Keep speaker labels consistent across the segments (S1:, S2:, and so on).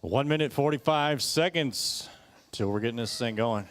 S1: 1 minute, 45 seconds till we're getting this thing going.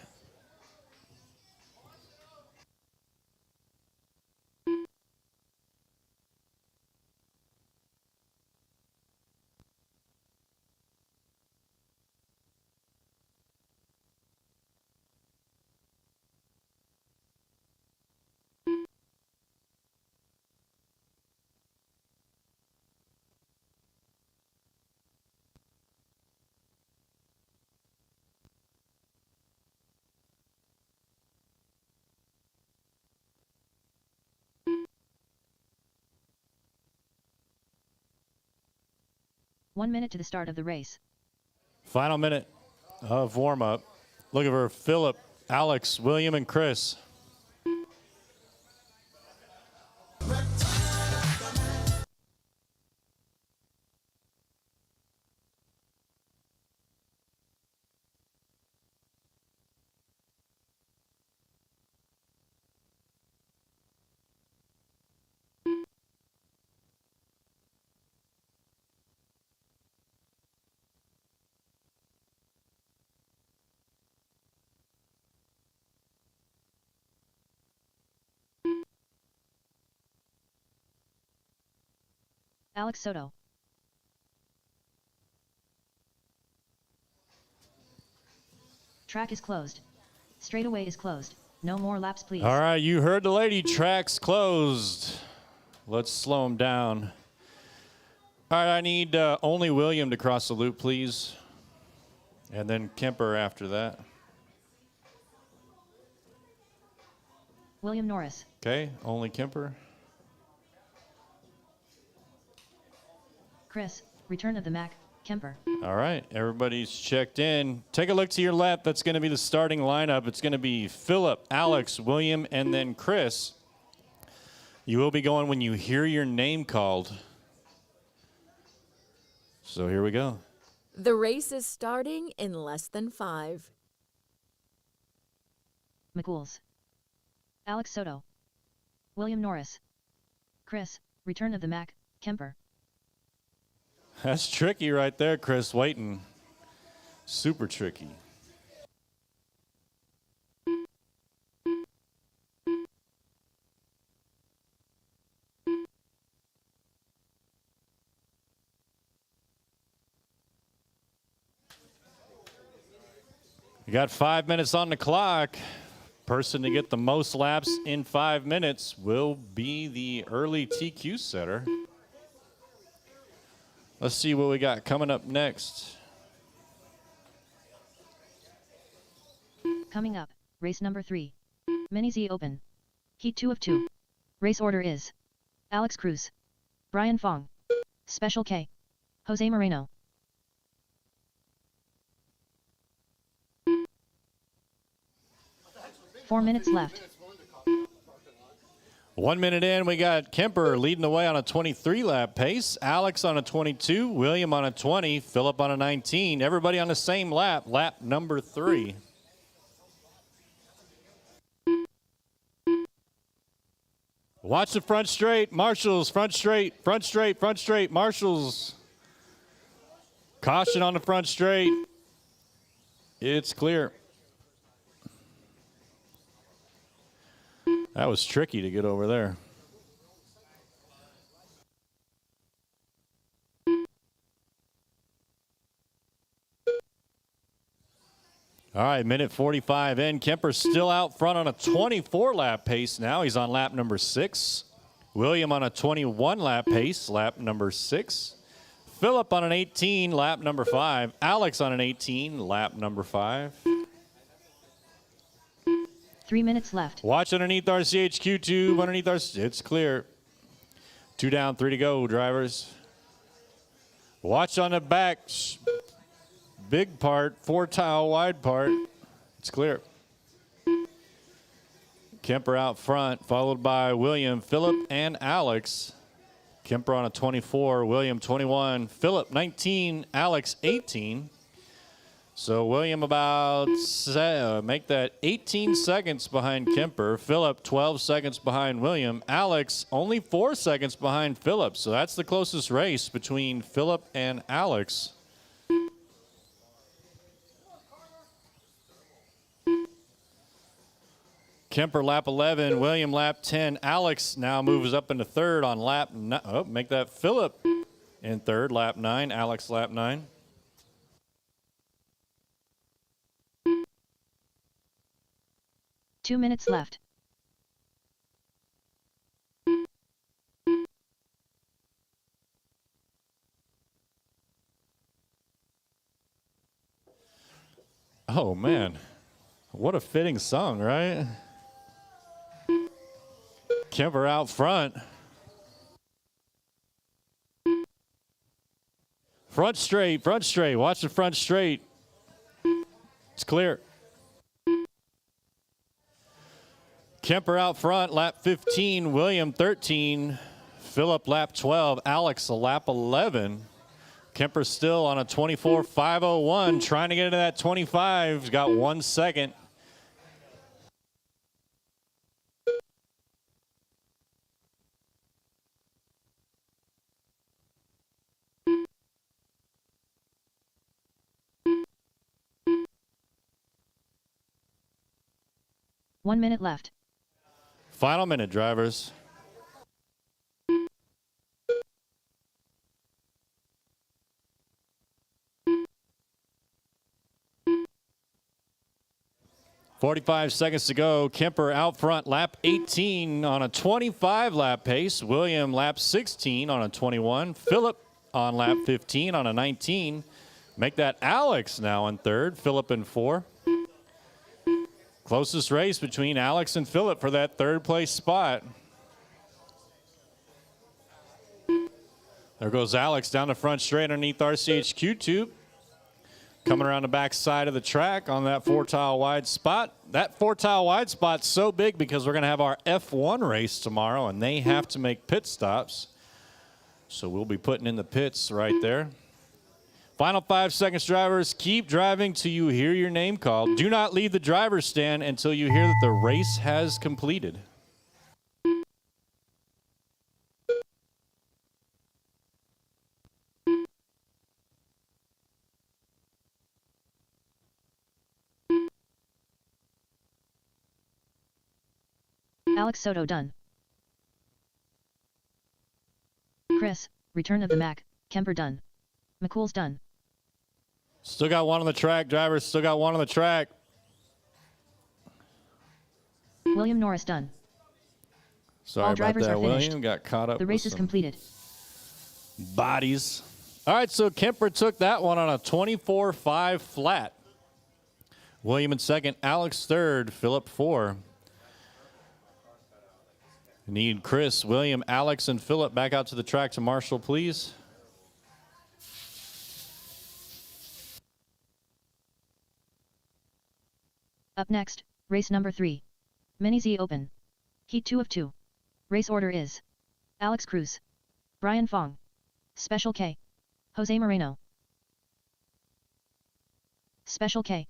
S2: One minute to the start of the race.
S1: Final minute of warm-up. Looking for Philip, Alex, William, and Chris.
S2: Alex Soto. Track is closed. Straightaway is closed. No more laps, please.
S1: All right, you heard the lady. Track's closed. Let's slow him down. All right, I need only William to cross the loop, please. And then Kemper after that.
S2: William Norris.
S1: Okay, only Kemper.
S2: Chris, return of the Mac, Kemper.
S1: All right, everybody's checked in. Take a look to your left. That's going to be the starting lineup. It's going to be Philip, Alex, William, and then Chris. You will be going when you hear your name called. So here we go.
S3: The race is starting in less than 5.
S2: McCools. Alex Soto. William Norris. Chris, return of the Mac, Kemper.
S1: That's tricky right there, Chris. Waiting. Super tricky. You got 5 minutes on the clock. Person to get the most laps in 5 minutes will be the early TQ setter. Let's see what we got coming up next.
S2: Coming up, race number 3. Mini Z Open. Heat 2 of 2. Race order is Alex Cruz, Brian Fong, Special K, Jose Moreno. Four minutes left.
S1: 1 minute in, we got Kemper leading the way on a 23-lap pace. Alex on a 22, William on a 20, Philip on a 19. Everybody on the same lap, lap number 3. Watch the front straight, marshals, front straight, front straight, front straight, marshals. Caution on the front straight. It's clear. That was tricky to get over there. All right, minute 45 in. Kemper still out front on a 24-lap pace now. He's on lap number 6. William on a 21-lap pace, lap number 6. Philip on an 18, lap number 5. Alex on an 18, lap number 5.
S2: 3 minutes left.
S1: Watch underneath RCHQ tube, underneath our, it's clear. 2 down, 3 to go, drivers. Watch on the back, big part, 4-tile wide part. It's clear. Kemper out front, followed by William, Philip, and Alex. Kemper on a 24, William 21, Philip 19, Alex 18. So William about, make that 18 seconds behind Kemper. Philip 12 seconds behind William. Alex only 4 seconds behind Philip. So that's the closest race between Philip and Alex. Kemper lap 11, William lap 10. Alex now moves up into third on lap 9. Oh, make that Philip in third, lap 9. Alex lap 9.
S2: Two minutes left.
S1: Oh, man. What a fitting song, right? Kemper out front. Front straight, front straight. Watch the front straight. It's clear. Kemper out front, lap 15. William 13. Philip lap 12. Alex a lap 11. Kemper still on a 24.501, trying to get into that 25. He's got 1 second.
S2: One minute left.
S1: Final minute, drivers. .45 seconds to go. Kemper out front, lap 18 on a 25 lap pace. William lap 16 on a 21. Philip on lap 15 on a 19. Make that Alex now in third. Philip in 4. Closest race between Alex and Philip for that third place spot. There goes Alex down the front straight underneath RCHQ tube. Coming around the back side of the track on that 4-tile wide spot. That 4-tile wide spot's so big because we're going to have our F1 race tomorrow, and they have to make pit stops. So we'll be putting in the pits right there. Final 5 seconds, drivers. Keep driving till you hear your name called. Do not leave the driver's stand until you hear that the race has completed.
S2: Alex Soto done. Chris, return of the Mac. Kemper done. McCool's done.
S1: Still got one on the track, drivers. Still got one on the track.
S2: William Norris done.
S1: Sorry
S2: All
S1: about
S2: drivers
S1: that,
S2: are finished.
S1: William. Got caught up
S2: The race
S1: with
S2: is
S1: some
S2: completed.
S1: bodies. All right, so Kemper took that one on a 24.5 flat. William in second, Alex third, Philip 4. Need Chris, William, Alex, and Philip back out to the track to marshal, please.
S2: Up next, race number 3. Mini Z Open. Heat 2 of 2. Race order is Alex Cruz, Brian Fong, Special K, Jose Moreno. Special K.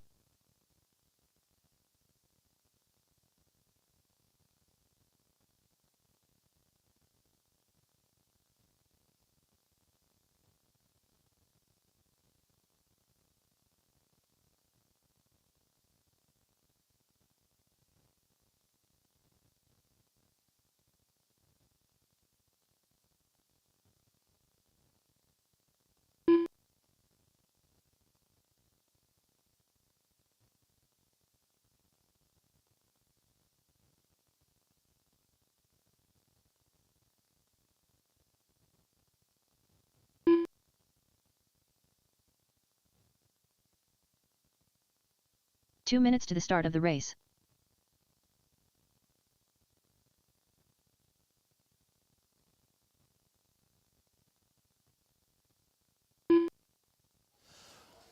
S2: Two minutes to the start of the race.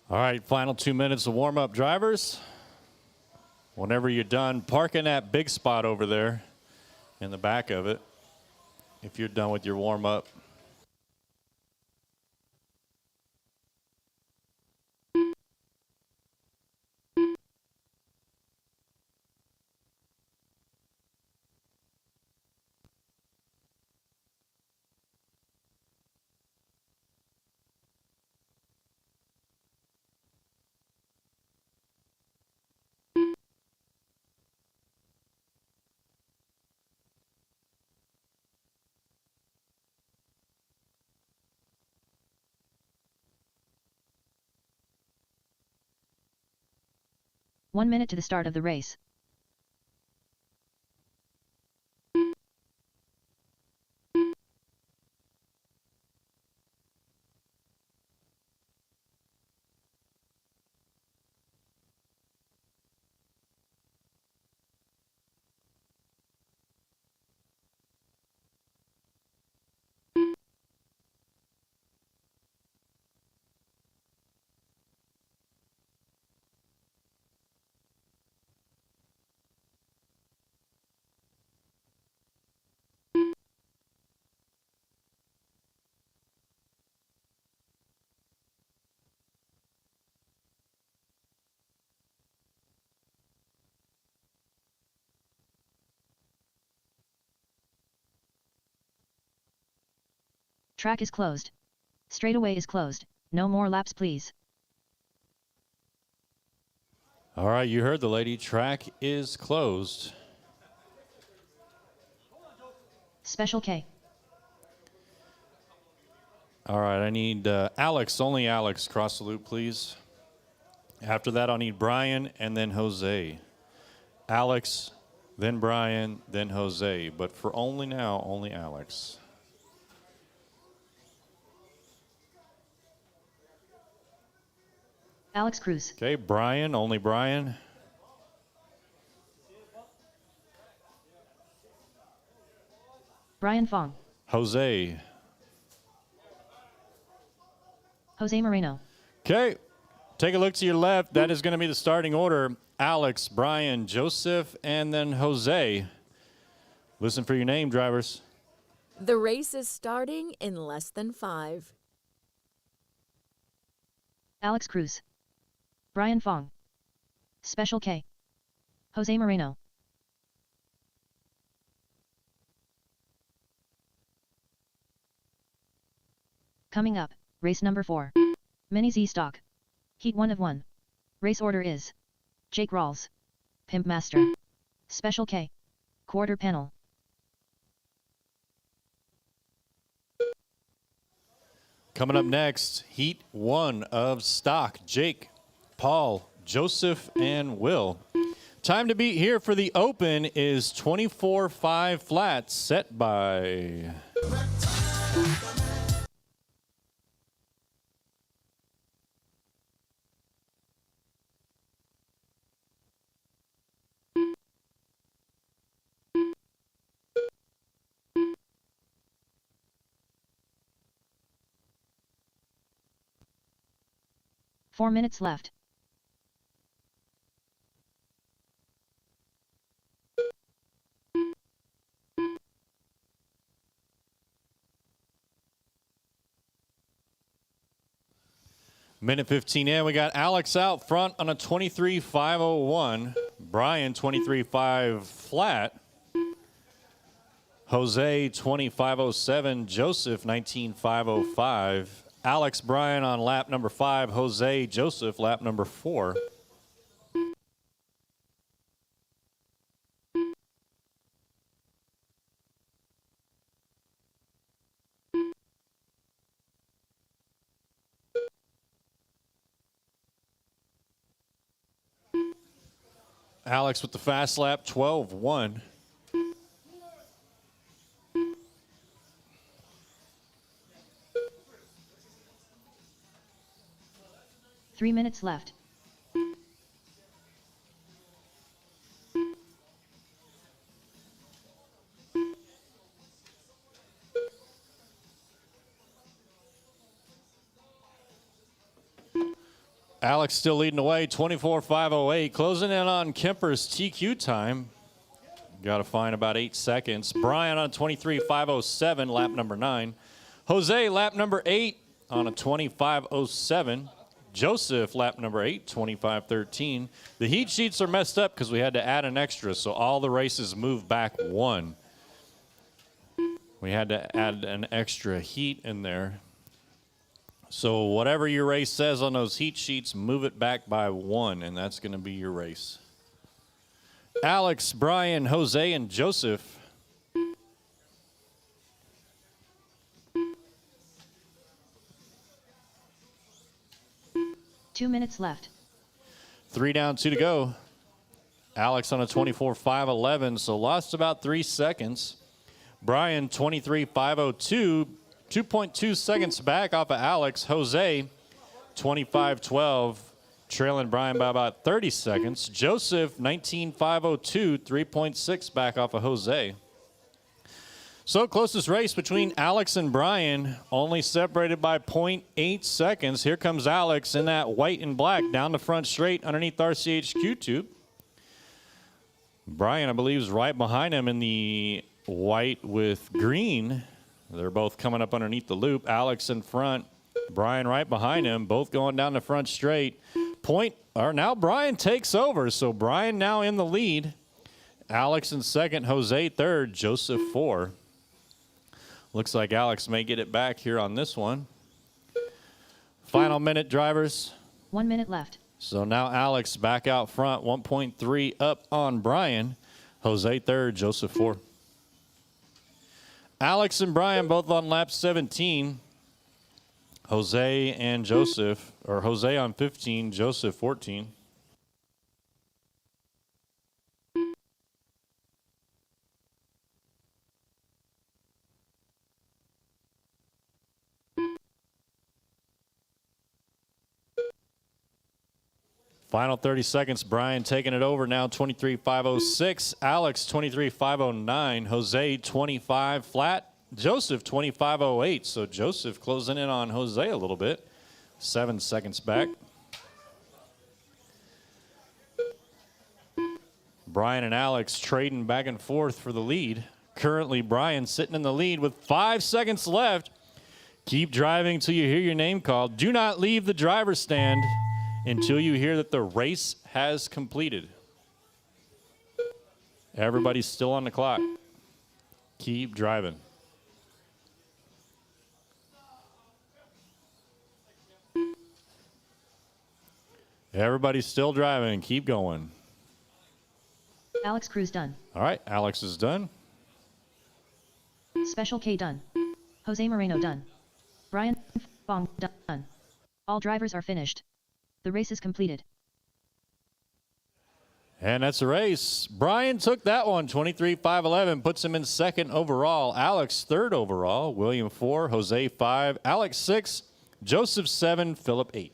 S1: All right, final 2 minutes of warm-up, drivers. Whenever you're done, park in that big spot over there in the back of it if you're done with your warm-up.
S2: 1 minute to the start of the race. Track is closed. Straightaway is closed. No more laps, please.
S1: All right, you heard the lady. Track is closed.
S2: Special K.
S1: All right, I need Alex, only Alex, cross the loop, please. After that, I'll need Brian and then Jose. Alex, then Brian, then Jose. But for only now, only Alex.
S2: Alex Cruz.
S1: Okay, Brian, only Brian.
S2: Brian Fong.
S1: Jose.
S2: Jose Moreno.
S1: Okay, take a look to your left. That is going to be the starting order. Alex, Brian, Joseph, and then Jose. Listen for your name, drivers.
S3: The race is starting in less than 5.
S2: Alex Cruz. Brian Fong. Special K. Jose Moreno. Coming up, race number 4. Mini Z Stock. Heat 1 of 1. Race order is Jake Rawls. Pimp Master. Special K. Quarter panel.
S1: Coming up next, Heat 1 of Stock. Jake, Paul, Joseph, and Will. Time to beat here for the Open is 24.5 flat, set by...
S2: Four minutes left.
S1: Minute 15 in, we got Alex out front on a 23.501. Brian 23.5 flat. Jose 25.07. Joseph 19.505. Alex, Brian on lap number 5. Jose, Joseph, lap number 4. Alex with the fast lap, 12.1.
S2: Three minutes left.
S1: Alex still leading away, 24.508. Closing in on Kemper's TQ time. Got to find about 8 seconds. Brian on 23.507, lap number 9. Jose, lap number 8 on a 25.07. Joseph, lap number 8, 25.13. The heat sheets are messed up because we had to add an extra, so all the races moved back 1. We had to add an extra heat in there. So whatever your race says on those heat sheets, move it back by 1, and that's going to be your race. Alex, Brian, Jose, and Joseph.
S2: 2 minutes left.
S1: 3 down, 2 to go. Alex on a 24.511, so lost about 3 seconds. Brian, 23.502, 2.2 seconds back off of Alex. Jose, 25.12, trailing Brian by about 30 seconds. Joseph, 19.502, 3.6 back off of Jose. So closest race between Alex and Brian, only separated by 0.8 seconds. Here comes Alex in that white and black down the front straight underneath RCHQ tube. Brian, I believe, is right behind him in the white with green. They're both coming up underneath the loop. Alex in front, Brian right behind him, both going down the front straight. Now Brian takes over, so Brian now in the lead. Alex in second, Jose third, Joseph four. Looks like Alex may get it back here on this one. Final minute, drivers.
S2: 1 minute left.
S1: So now Alex back out front, 1.3 up on Brian. Jose third, Joseph four. Alex and Brian both on lap 17. Jose and Joseph, or Jose on 15, Joseph 14. Final 30 seconds, Brian taking it over now, 23.506. Alex, 23.509. Jose, 25 flat. Joseph, 25.08. So Joseph closing in on Jose a little bit. 7 seconds back. Brian and Alex trading back and forth for the lead. Currently, Brian sitting in the lead with 5 seconds left. Keep driving until you hear your name called. Do not leave the driver's stand until you hear that the race has completed. Everybody's still on the clock. Keep driving. Everybody's still driving. Keep going.
S2: Alex Cruz done.
S1: All right, Alex is done.
S2: Special K done. Jose Moreno done. Brian Bong done. All drivers are finished. The race is completed.
S1: And that's the race. Brian took that one, 23.511, puts him in second overall. Alex third overall. William 4, Jose 5, Alex 6, Joseph 7, Philip 8.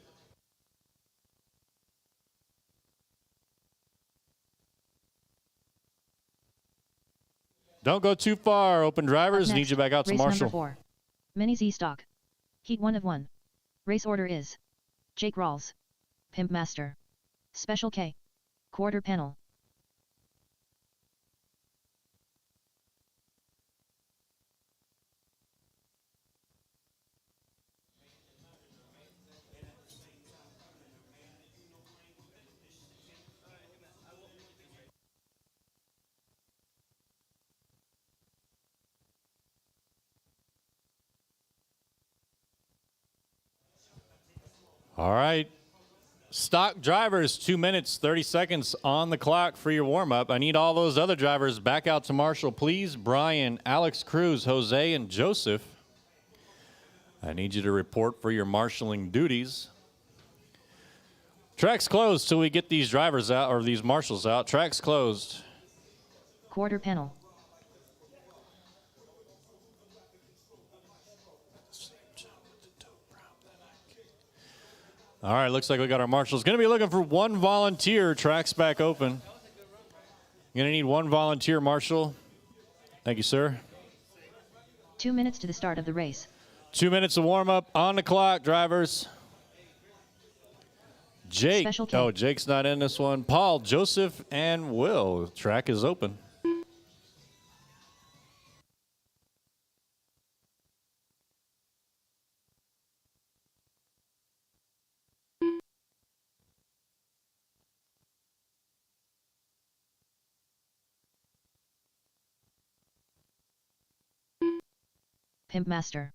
S1: Don't go too far, open drivers.
S2: Next,
S1: Need you back out to
S2: race
S1: Marshall.
S2: number 4. Mini Z stock. Heat 1 of 1. Race order is Jake Rawls, Pimp Master, Special K, Quarter Panel.
S1: All right. Stock drivers, 2 minutes, 30 seconds on the clock for your warm-up. I need all those other drivers back out to Marshall, please. Brian, Alex Cruz, Jose, and Joseph. I need you to report for your marshalling duties. Track's closed till we get these drivers out, or these marshals out. Track's closed.
S2: Quarter Panel.
S1: All right, looks like we got our marshals. Going to be looking for one volunteer. Track's back open. Going to need one volunteer, Marshal. Thank you, sir.
S2: 2 minutes to the start of the race.
S1: 2 minutes of warm-up on the clock, drivers. Jake.
S2: Special K.
S1: Oh, Jake's not in this one. Paul, Joseph, and Will. Track is open.
S2: Pimp Master.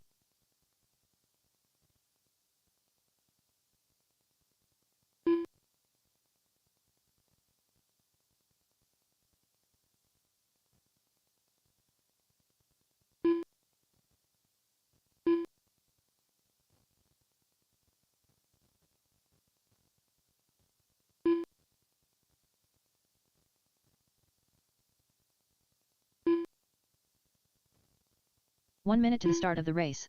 S2: 1 minute to the start of the race.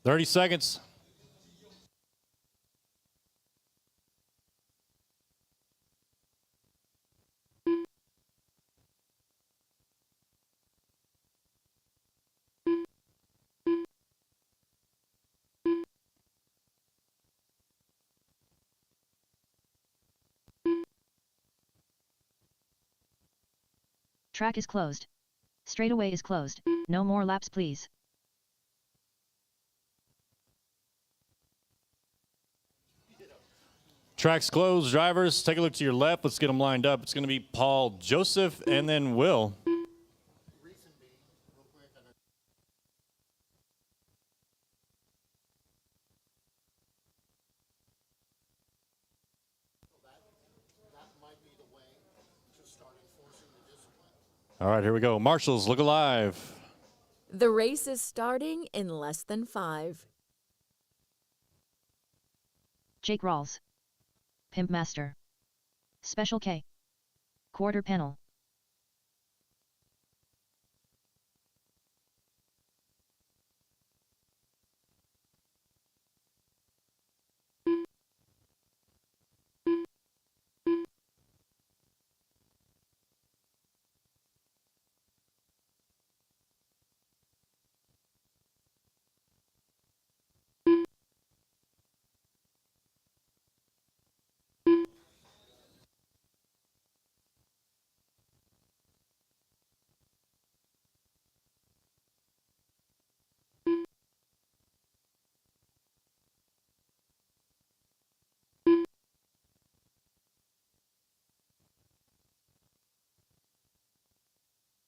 S1: "30 seconds.
S2: Track is closed. Straightaway is closed. No more laps please.
S1: Track's closed. Drivers, take a look to your left. Let's get them lined up. It's going to be Paul, Joseph, and then Will. All right, here we go. Marshals, look alive.
S3: The race is starting in less than 5.
S2: Jake Rawls. Pimp Master. Special K. Quarter Panel.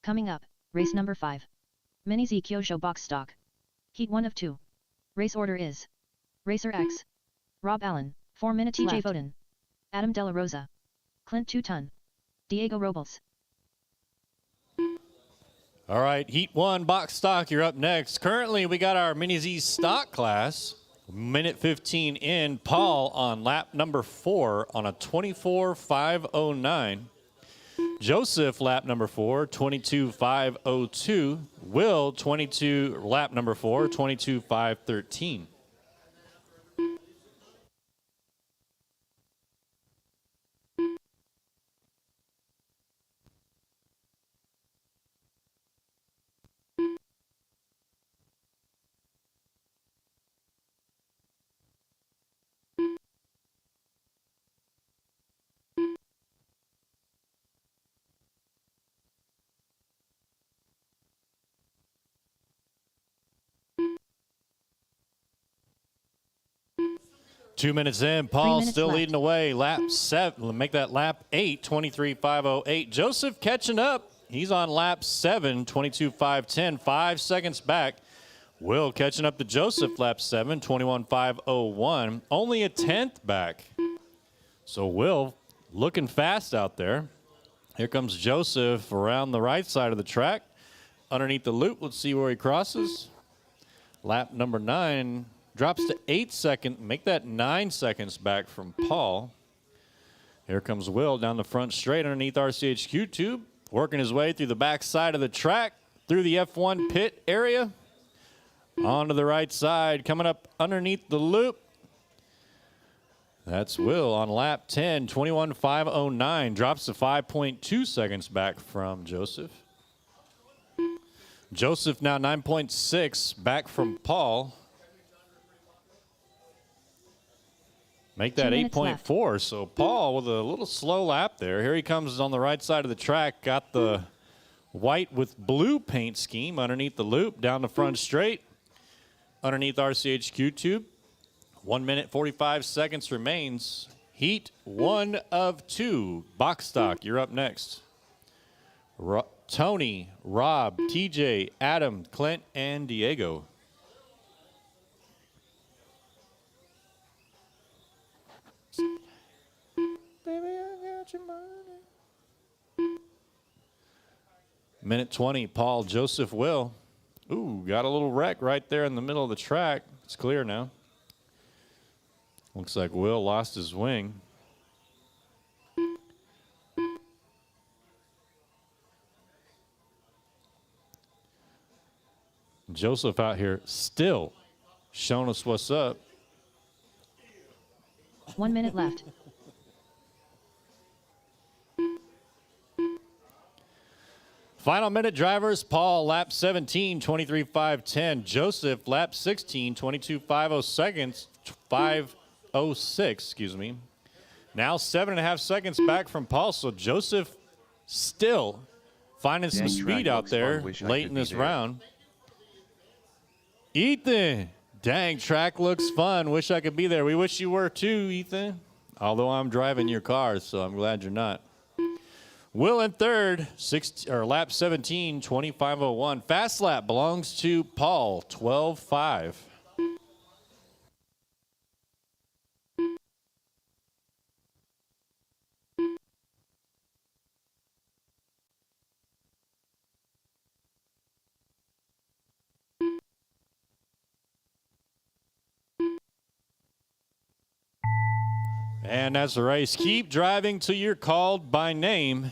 S2: Coming up, race number 5. Mini Z Kyosho Box Stock. Heat 1 of 2. Race order is Racer X. Rob Allen, 4 minutes TJ Foden. Adam Della Rosa. Clint 2 Ton. Diego Robles.
S1: All right, Heat 1, box stock, you're up next. Currently, we got our Mini Z stock class. Minute 15 in. Paul on lap number 4 on a 24.509. Joseph, lap number 4, 22.502. Will, lap number 4, 22.513. Two minutes in, Paul still leading away. Lap 7, make that lap 8, 23.508. Joseph catching up. He's on lap 7, 22.510, 5 seconds back. Will catching up to Joseph, lap 7, 21.501, only a 10th back. So Will looking fast out there. Here comes Joseph around the right side of the track. Underneath the loop, let's see where he crosses. Lap number 9. Drops to 8 seconds. Make that 9 seconds back from Paul. Here comes Will down the front straight underneath RCHQ tube. Working his way through the back side of the track. Through the F1 pit area. Onto the right side. Coming up underneath the loop. That's Will on lap 10. 21.509. Drops to 5.2 seconds back from Joseph. Joseph now 9.6 back from Paul. Make that 8.4. So Paul with a little slow lap there. Here he comes on the right side of the track. Got the white with blue paint scheme underneath the loop. Down the front straight. Underneath RCHQ tube. 1 minute 45 seconds remains. Heat 1 of 2. Box stock, you're up next. Tony, Rob, TJ, Adam, Clint, and Diego. about your money. Minute 20, Paul, Joseph, Will. Ooh, got a little wreck right there in the middle of the track. It's clear now. Looks like Will lost his wing. Joseph out here still showing us what's up.
S2: 1 minute left.
S1: Final minute, drivers. Paul, lap 17, 23.510. Joseph, lap 16, 22.50 seconds, 5:06, excuse me. Now 7.5 seconds back from Paul. So Joseph still finding some speed out there late in this round. Ethan, dang, track looks fun. Wish I could be there. We wish you were too, Ethan. Although I'm driving your car, so I'm glad you're not. Will in third, lap 17, 25:01. Fast lap belongs to Paul, 12.5. And that's the race. Keep driving till you're called by name.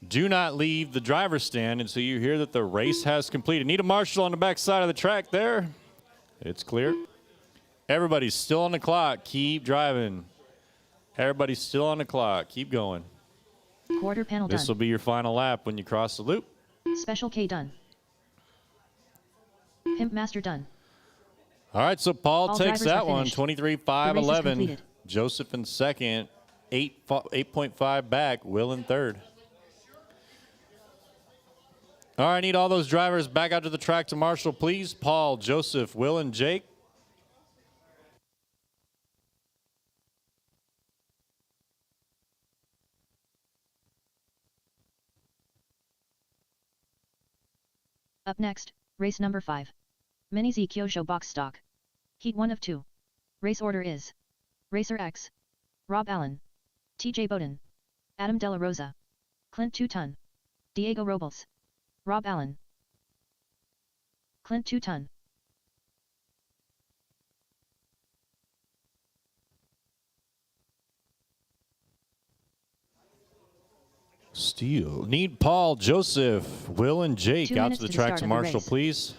S1: Do not leave the driver's stand until you hear that the race has completed. Need a marshal on the back side of the track there. It's clear. Everybody's still on the clock. Keep driving. Everybody's still on the clock. Keep going.
S2: Quarter panel done.
S1: This will be your final lap when you cross the loop.
S2: Special K done. Pimp Master done.
S1: All right, so Paul
S2: All
S1: takes
S2: drivers
S1: that
S2: are
S1: one,
S2: finished.
S1: 23.511.
S2: completed.
S1: Joseph in second, 8.5 back, Will in third. All right, I need all those drivers back out to the track to marshal, please. Paul, Joseph, Will, and Jake.
S2: Up next, race number 5. Mini Z Kyosho box stock. Heat 1 of 2. Race order is Racer X, Rob Allen, TJ Bowden, Adam Della Rosa, Clint 2-ton, Diego Robles, Rob Allen, Clint 2-ton.
S1: Steele. Need Paul, Joseph, Will, and Jake
S2: 2
S1: out to
S2: minutes
S1: the
S2: to the
S1: track
S2: start
S1: to
S2: of the
S1: marshal,
S2: race.
S1: please.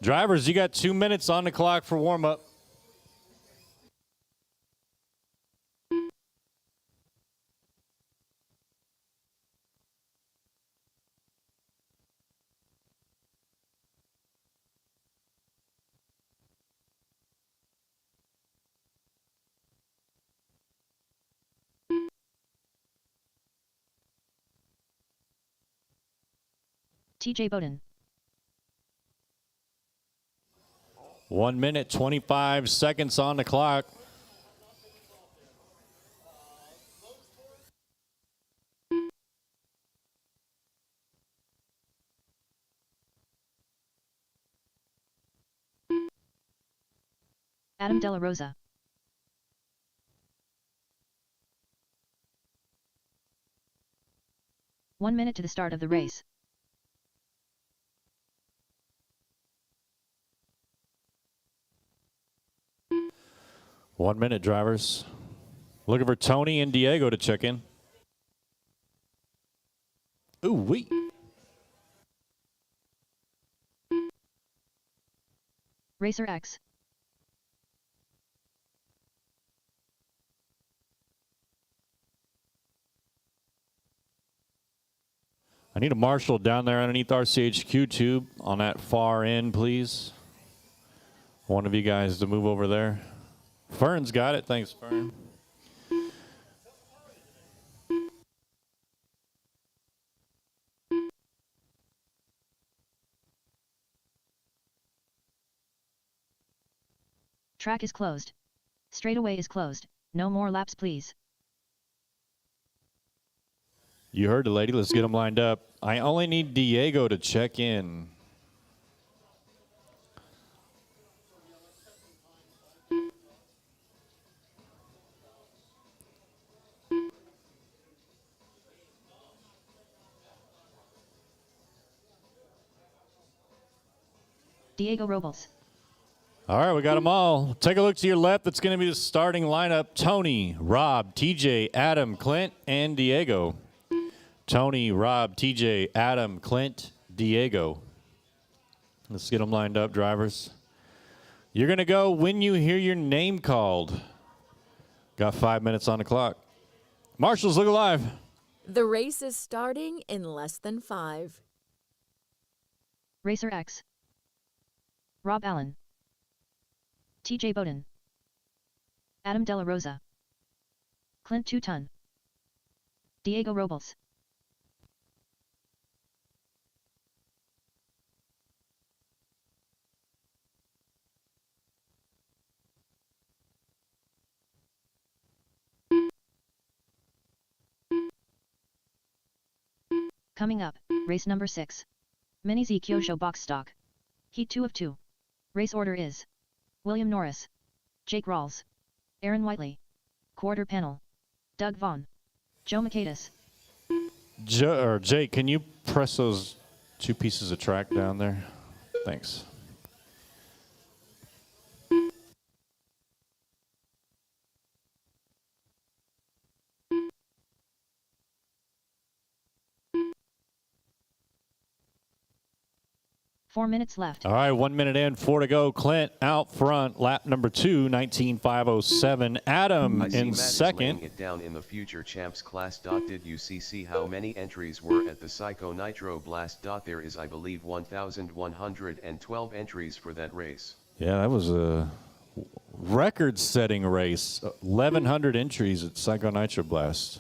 S1: Drivers, you got 2 minutes on the clock for warm-up.
S2: TJ Bowden.
S1: 1 minute, 25 seconds on the clock.
S2: Adam Della Rosa. One minute to the start of the race.
S1: One minute, drivers. Looking for Tony and Diego to check in. Ooh, wee.
S2: Racer X.
S1: I need a marshal down there underneath RCHQ tube on that far end, please. One of you guys to move over there. Fern's got it. Thanks, Fern.
S2: Track is closed. Straightaway is closed. No more laps, please.
S1: You heard the lady. Let's get them lined up. I only need Diego to check in.
S2: Diego Robles.
S1: All right, we got them all. Take a look to your left. That's going to be the starting lineup. Tony, Rob, TJ, Adam, Clint, and Diego. Tony, Rob, TJ, Adam, Clint, Diego. Let's get them lined up, drivers. You're going to go when you hear your name called. Got 5 minutes on the clock. Marshals, look alive.
S3: The race is starting in less than 5.
S2: Racer X. Rob Allen. TJ Bowden. Adam De La Rosa. Clint 2-ton. Diego Robles. Coming up, race number 6. Mini Z Kyosho box stock. Heat 2 of 2. Race order is William Norris, Jake Rawls, Aaron Whiteley, quarter panel, Doug Vaughn, Joe Makaitis.
S1: Jake, can you press those 2 pieces of track down there? Thanks.
S2: Four minutes left.
S1: All right, 1 minute in, 4 to go. Clint out front, lap number 2, 19.507. Adam in second.
S4: Laying it down in the future champs class. Did you see how many entries were at the Psycho Nitro Blast? There is, I believe, 1,112 entries for that race.
S1: Yeah, that was a record-setting race. 1,100 entries at Psycho Nitro Blast.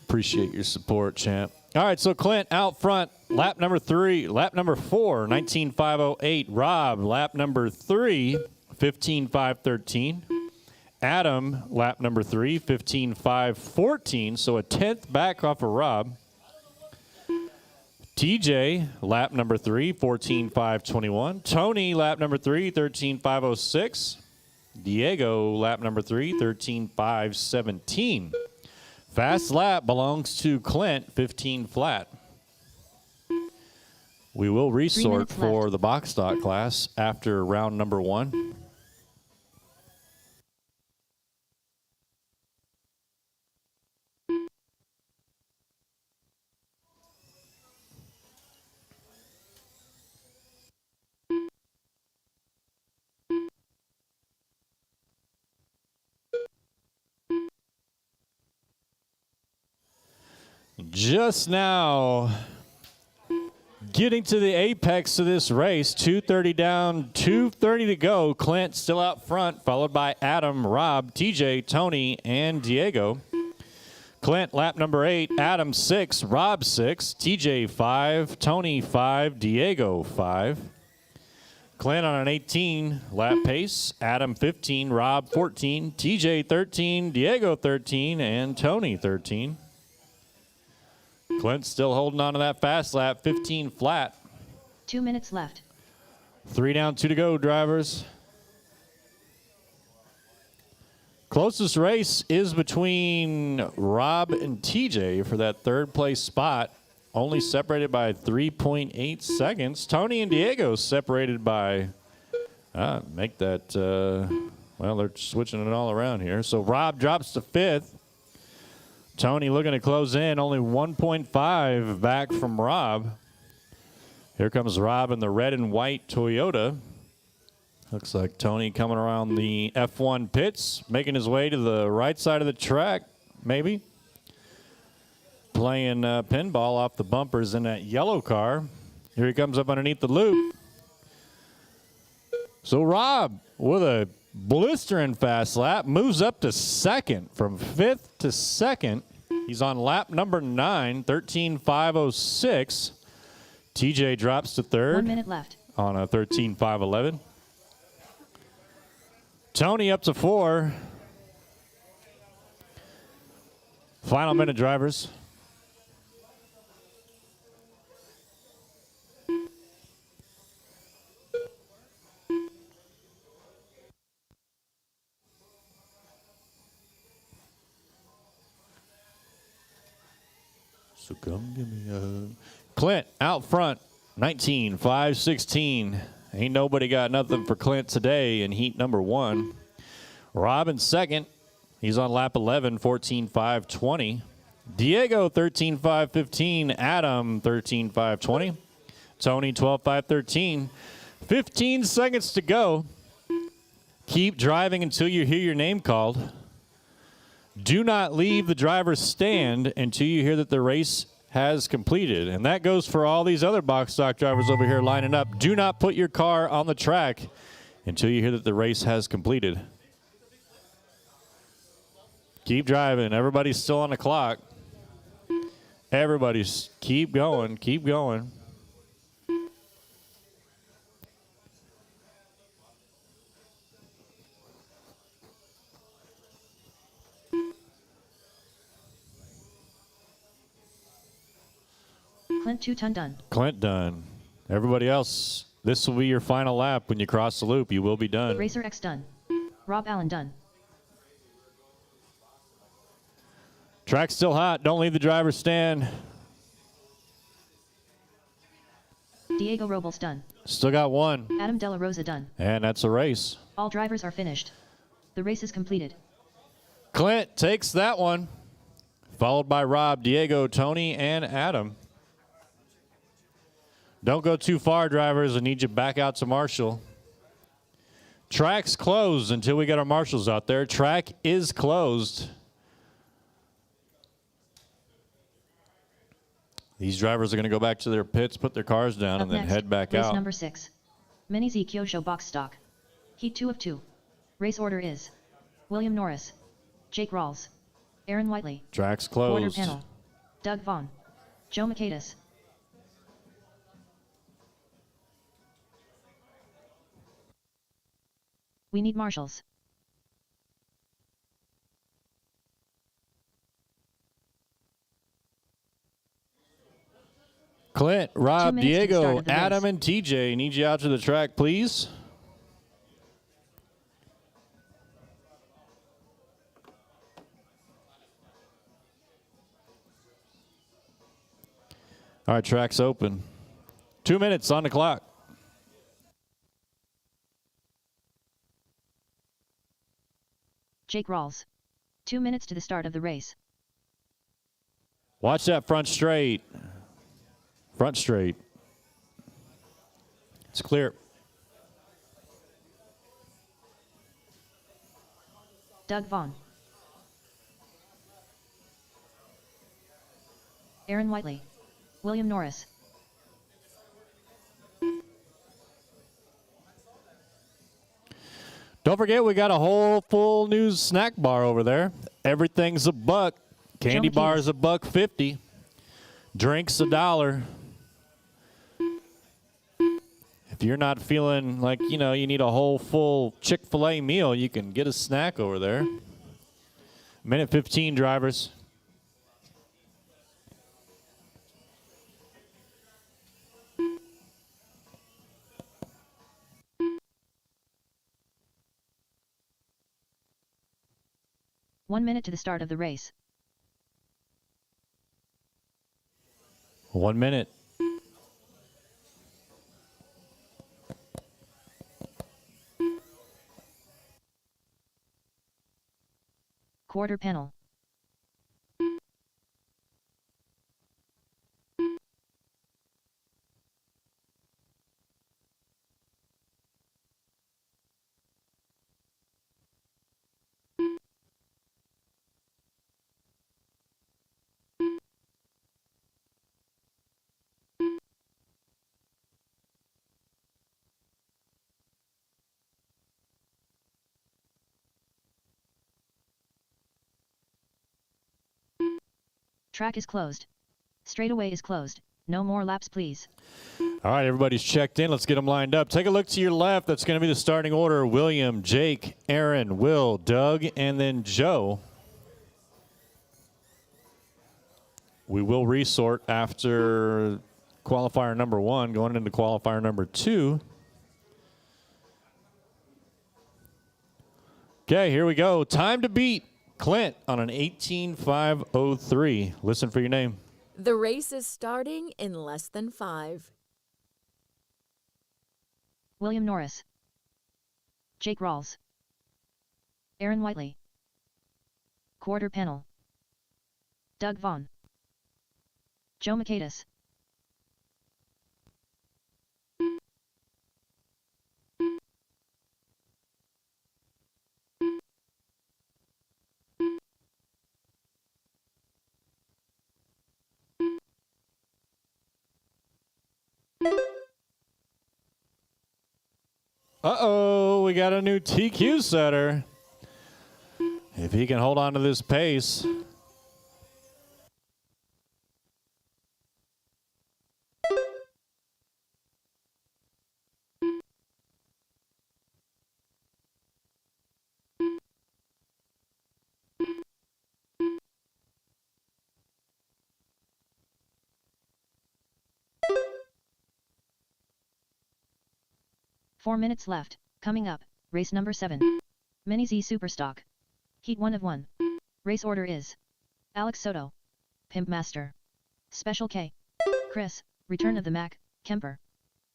S1: Appreciate your support, champ. All right, so Clint out front, lap number 4, 19.508. Rob, lap number 3, 15.513. Adam, lap number 3, 15.514, so a 10th back off of Rob. TJ, lap number 3, 14.521. Tony, lap number 3, 13.506. Diego, lap number 3, 13.517. Fast lap belongs to Clint, 15 flat. We will resort for the box stock class after round number 1. Just now, getting to the apex of this race, 2:30 down, 2:30 to go. Clint still out front, followed by Adam, Rob, TJ, Tony, and Diego. Clint, lap number 8, Adam 6, Rob 6, TJ 5, Tony 5, Diego 5. Clint on an 18 lap pace, Adam 15, Rob 14, TJ 13, Diego 13, and Tony 13. Clint still holding on to that fast lap, 15 flat.
S2: 2 minutes left.
S1: 3 down, 2 to go, drivers. Closest race is between Rob and TJ for that 3rd place spot, only separated by 3.8 seconds. Tony and Diego separated by, make that, well, they're switching it all around here. So Rob drops to 5th. Tony looking to close in, only 1.5 back from Rob. Here comes Rob in the red and white Toyota. Looks like Tony coming around the F1 pits, making his way to the right side of the track, maybe. Playing pinball off the bumpers in that yellow car. Here he comes up underneath the loop. So Rob, with a blistering fast lap, moves up to 2nd, from 5th to 2nd. He's on lap number 9, 13.506. TJ drops to 3rd.
S2: 1 minute left.
S1: On a 13.511. Tony up to 4. Final minute, drivers. So come give me a... Clint out front, 19.516. Ain't nobody got nothing for Clint today in heat number 1. Rob in second. He's on lap 11, 14.520. Diego, 13.515. Adam, 13.520. Tony, 12.513. 15 seconds to go. Keep driving until you hear your name called. Do not leave the driver's stand until you hear that the race has completed. And that goes for all these other box stock drivers over here lining up. Do not put your car on the track until you hear that the race has completed. Keep driving. Everybody's still on the clock. Everybody's keep going, keep going.
S2: Clint 2-ton done.
S1: Clint done. Everybody else, this will be your final lap. When you cross the loop, you will be done.
S2: Racer X done. Rob Allen done.
S1: Track's still hot. Don't leave the driver's stand.
S2: Diego Robles done.
S1: Still got one.
S2: Adam De La Rosa done.
S1: And that's a race.
S2: All drivers are finished. The race is completed.
S1: Clint takes that one. Followed by Rob, Diego, Tony, and Adam. Don't go too far, drivers. I need you back out to Marshall. Track's closed until we get our marshals out there. Track is closed. These drivers are going to go back to their pits, put their cars down, and then head back out.
S2: Race number 6. Mini Z Kyosho box stock. Heat 2 of 2. Race order is William Norris, Jake Rawls, Aaron Whiteley.
S1: Track's
S2: Quarter
S1: closed.
S2: panel. Doug Vaughn. Joe Makadis. We need marshals.
S1: Clint,
S2: 2
S1: Rob,
S2: minutes to the start
S1: Diego,
S2: of the
S1: Adam,
S2: race.
S1: and TJ. Need you out to the track, please. All right, track's open. 2 minutes on the clock.
S2: Jake Rawls. 2 minutes to the start of the race.
S1: Watch that front straight. Front straight. It's clear.
S2: Doug Vaughn. Aaron Whiteley. William Norris.
S1: Don't forget, we got a whole full new snack bar over there. Everything's $1. Candy
S2: Joe
S1: bars $1.50. Drinks $1. If you're not feeling like, you need a whole full Chick-fil-A meal, you can get a snack over there. Minute 15, drivers.
S2: One minute to the start of the race.
S1: 1 minute.
S2: Quarter panel. Track is closed. Straightaway is closed. No more laps, please.
S1: All right, everybody's checked in. Let's get them lined up. Take a look to your left. That's going to be the starting order. William, Jake, Aaron, Will, Doug, and then Joe. We will resort after qualifier number 1, going into qualifier number 2. Okay, here we go. Time to beat Clint on an 18.503. Listen for your name.
S3: The race is starting in less than 5.
S2: William Norris, Jake Rawls, Aaron Whiteley, Quarter Panel, Doug Vaughn, Joe Makaitis,
S1: Uh-oh, we got a new TQ setter. If he can hold on to this pace.
S2: Four minutes left. Coming up, race number 7. Mini Z Superstock. Heat 1 of 1. Race order is Alex Soto, Pimp Master, Special K, Chris, Return of the Mac, Kemper,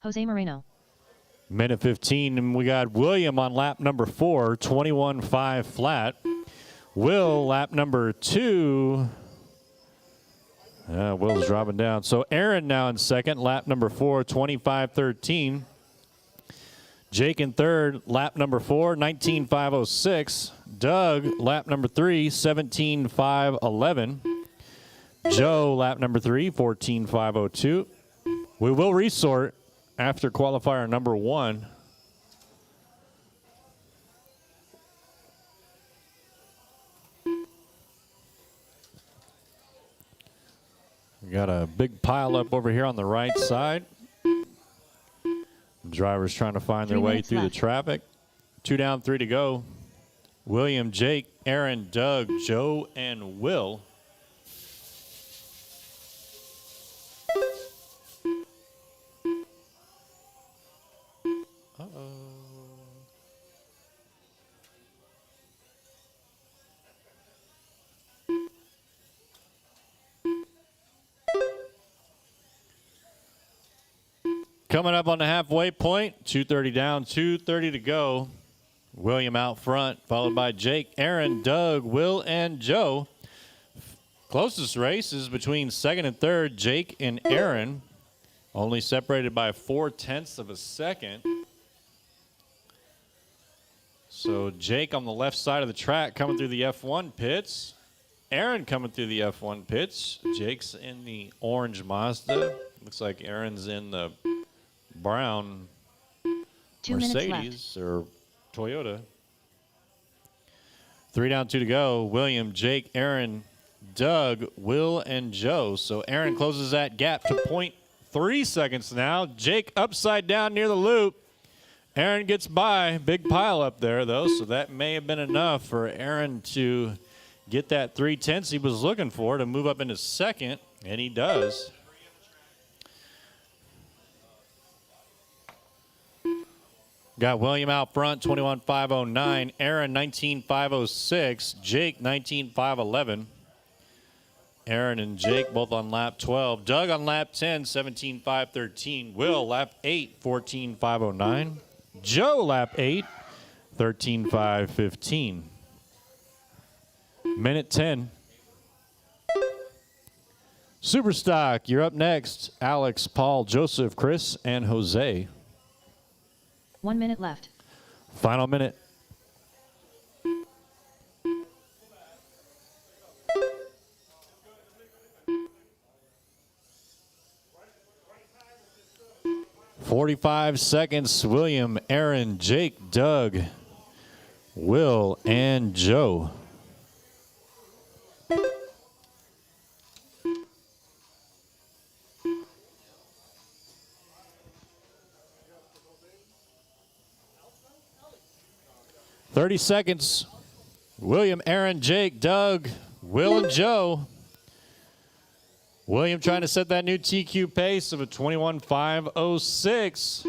S2: Jose Moreno.
S1: Minute 15, and we got William on lap number 4, 21.5 flat. Will, lap number 2. Will's dropping down. So Aaron now in second, lap number 4, 25.13. Jake in third, lap number 4, 19.506. Doug, lap number 3, 17.511. Joe, lap number 3, 14.502. We will resort after qualifier number 1. We got a big pile up over here on the right side. Drivers trying to find their way through the traffic. 2 down, 3 to go. William, Jake, Aaron, Doug, Joe, and Will. Coming up on the halfway point, 2:30 down, 2:30 to go. William out front, followed by Jake, Aaron, Doug, Will, and Joe. Closest race is between second and third, Jake and Aaron, only separated by 0.4 of a second. So Jake on the left side of the track coming through the F1 pits. Aaron coming through the F1 pits. Jake's in the orange Mazda. Looks like Aaron's in the brown
S2: 2
S1: Mercedes or Toyota. 3 down, 2 to go. William, Jake, Aaron, Doug, Will, and Joe. So Aaron closes that gap to 0.3 seconds now. Jake upside down near the loop. Aaron gets by. Big pile up there, though, so that may have been enough for Aaron to get that 3/10 he was looking for to move up into second, and he does. Got William out front, 21.509. Aaron, 19.506. Jake, 19.511. Aaron and Jake both on lap 12. Doug on lap 10, 17.513. Will, lap 8, 14.509. Joe, lap 8, 13.515. Minute 10. Superstock, you're up next. Alex, Paul, Joseph, Chris, and Jose.
S2: 1 minute left.
S1: Final minute. "45 seconds, William, Aaron, Jake, Doug, Will, and Joe. "30 seconds. William, Aaron, Jake, Doug, Will, and Joe. William trying to set that new TQ pace of a 21.506.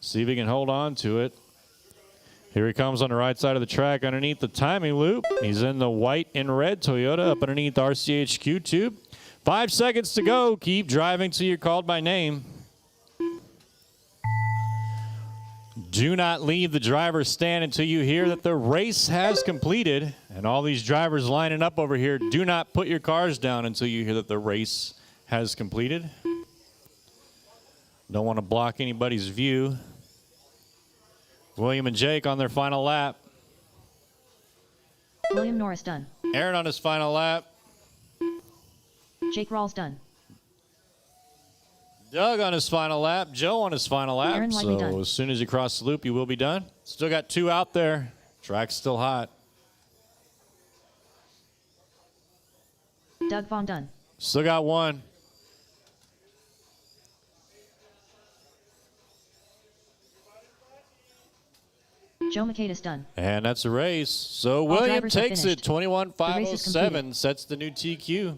S1: See if he can hold on to it. Here he comes on the right side of the track underneath the timing loop. He's in the white and red Toyota up underneath RCHQ tube. 5 seconds to go. Keep driving till you're called by name. Do not leave the driver's stand until you hear that the race has completed. And all these drivers lining up over here, do not put your cars down until you hear that the race has completed. Don't want to block anybody's view. William and Jake on their final lap.
S2: William Norris done.
S1: Aaron on his final lap.
S2: Jake Rawls done.
S1: Doug on his final lap. Joe on his final lap.
S2: Aaron Whiteley
S1: So
S2: done.
S1: as soon as you cross the loop, you will be done. Still got 2 out there. Track's still hot.
S2: Doug Vaughn done.
S1: Still got 1.
S2: Joe Macedas done.
S1: And that's a race. So William
S2: drivers are
S1: takes it.
S2: finished. The race is
S1: 21.507
S2: completed.
S1: sets the new TQ.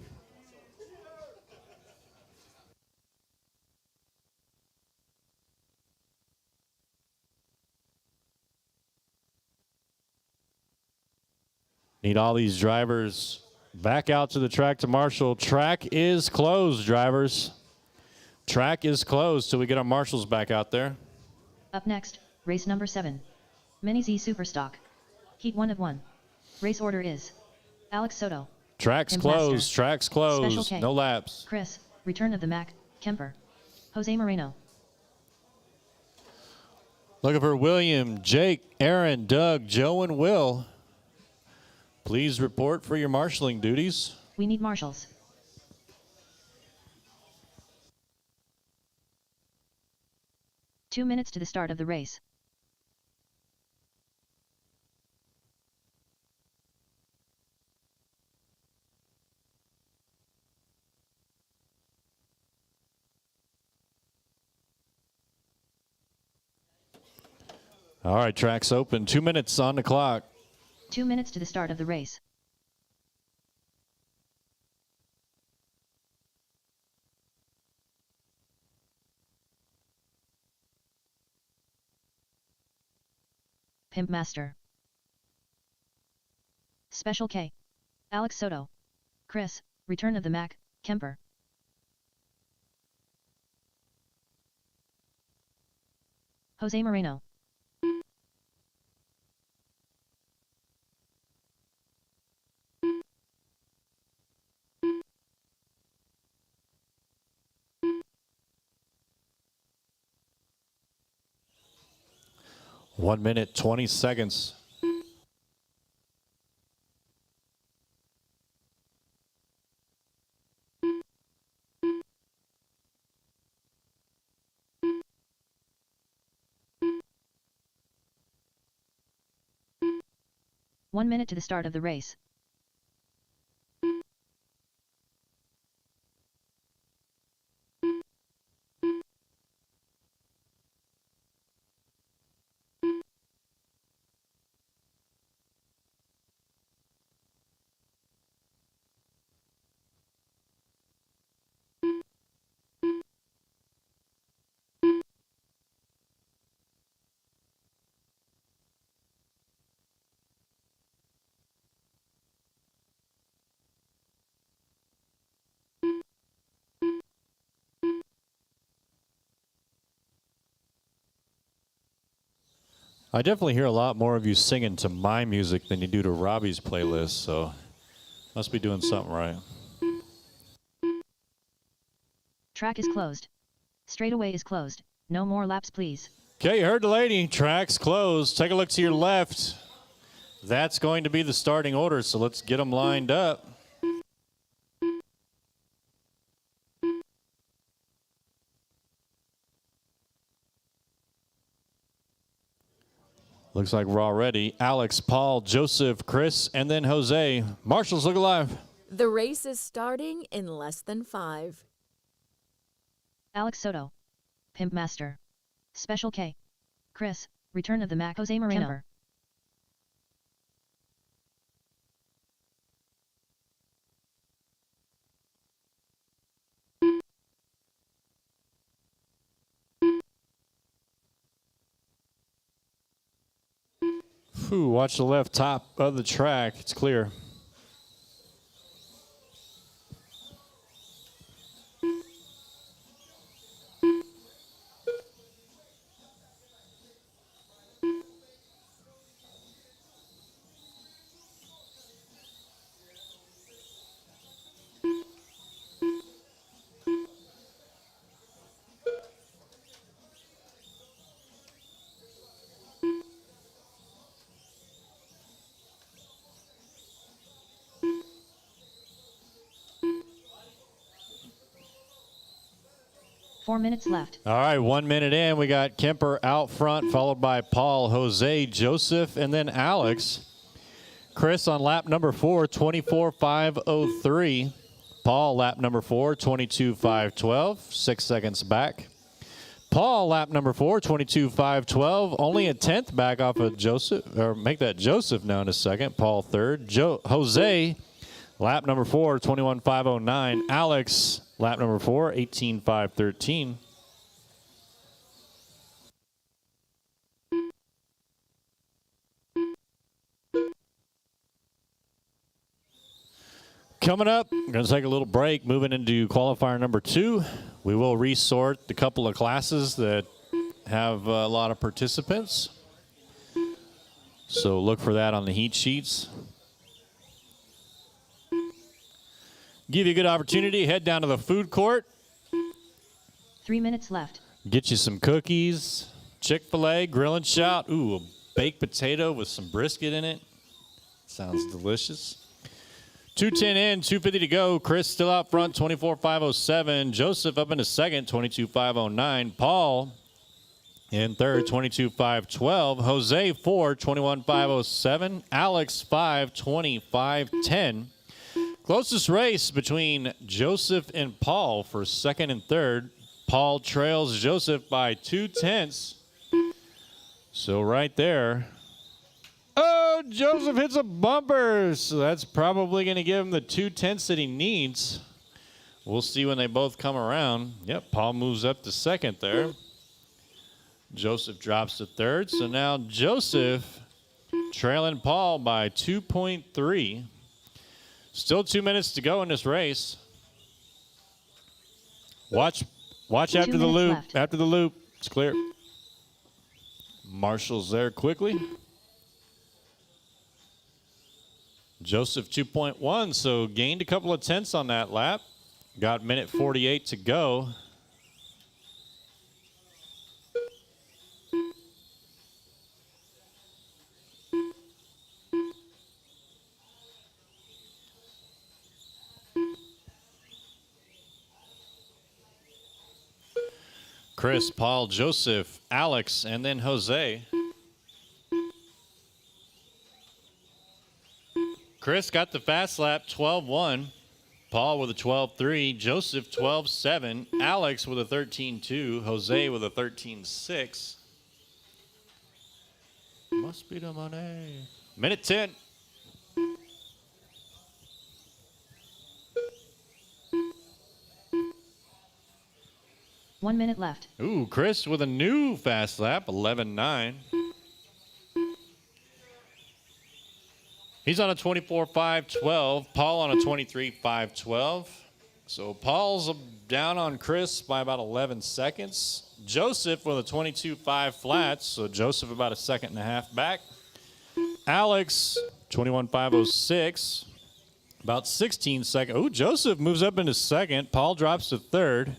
S1: Need all these drivers back out to the track to marshal. Track is closed, drivers. Track is closed till we get our marshals back out there.
S2: Up next, race number 7. Mini Z Superstock. Heat 1 of 1. Race order is Alex Soto.
S1: Track's
S2: Pimp Master.
S1: closed. Track's
S2: Special
S1: closed.
S2: K.
S1: No laps.
S2: Chris, Return of the Mac, Kemper. Jose Moreno.
S1: Looking for William, Jake, Aaron, Doug, Joe, and Will. Please report for your marshaling duties.
S2: We need marshals. Two minutes to the start of the race.
S1: All right, track's open. 2 minutes on the clock.
S2: 2 minutes to the start of the race. Pimp Master. Special K. Alex Soto. Chris, Return of the Mac, Kemper. Jose Moreno.
S1: One minute, 20 seconds.
S2: One minute to the start of the race.
S1: I definitely hear a lot more of you singing to my music than you do to Robbie's playlist, so must be doing something right.
S2: Track is closed. Straightaway is closed. No more laps, please.
S1: Okay, you heard the lady. Track's closed. Take a look to your left. That's going to be the starting order, so let's get them lined up. Looks like we're all ready. Alex, Paul, Joseph, Chris, and then Jose. Marshals, look alive.
S3: The race is starting in less than 5.
S2: Alex Soto. Pimp Master. Special K. Chris, Return of the Mac, Jose Moreno. Kemper.
S1: Whew, watch the left top of the track. It's clear.
S2: 4 minutes left.
S1: All right, 1 minute in. We got Kemper out front, followed by Paul, Jose, Joseph, and then Alex. Chris on lap number 4, 24.503. Paul, lap number 4, 22.512, 6 seconds back. Paul, lap number 4, 22.512, only a 10th back off of Joseph, or make that Joseph now in a second. Paul third. Jose, lap number 4, 21.509. Alex, lap number 4, 18.513. Coming up, we're going to take a little break, moving into qualifier number 2. We will resort a couple of classes that have a lot of participants. So look for that on the heat sheets. Give you a good opportunity. Head down to the food court.
S2: 3 minutes left. Get
S1: you some cookies, Chick-fil-A, grill and shout. Ooh, a baked potato with some brisket in it. Sounds delicious. 2:10 in, 2:50 to go. Chris still out front, 24.507. Joseph up into second, 22.509. Paul in third, 22.512. Jose 4, 21.507. Alex 5, 25.10. Closest race between Joseph and Paul for second and third. Paul trails Joseph by 2/10. So right there. Oh, Joseph hits a bumper. So that's probably going to give him the 2/10 that he needs. We'll see when they both come around. Yep, Paul moves up to second there. Joseph drops to third. So now Joseph trailing Paul by 2.3. Still 2 minutes to go in this race. Watch after the loop.
S2: Left.
S1: After the loop, it's clear. Marshall's there quickly. Joseph 2.1, so gained a couple of tenths on that lap. Got minute 48 to go. Chris, Paul, Joseph, Alex, and then Jose. Chris got the fast lap, 12.1. Paul with a 12.3. Joseph, 12.7. Alex with a 13.2. Jose with a 13.6. Must be the money. Minute 10.
S2: One minute left.
S1: Ooh, Chris with a new fast lap, 11.9. He's on a 24.512. Paul on a 23.512. So Paul's down on Chris by about 11 seconds. Joseph with a 22.5 flats. So Joseph about a second and a half back. Alex, 21.506. About 16 seconds. Ooh, Joseph moves up into second. Paul drops to third.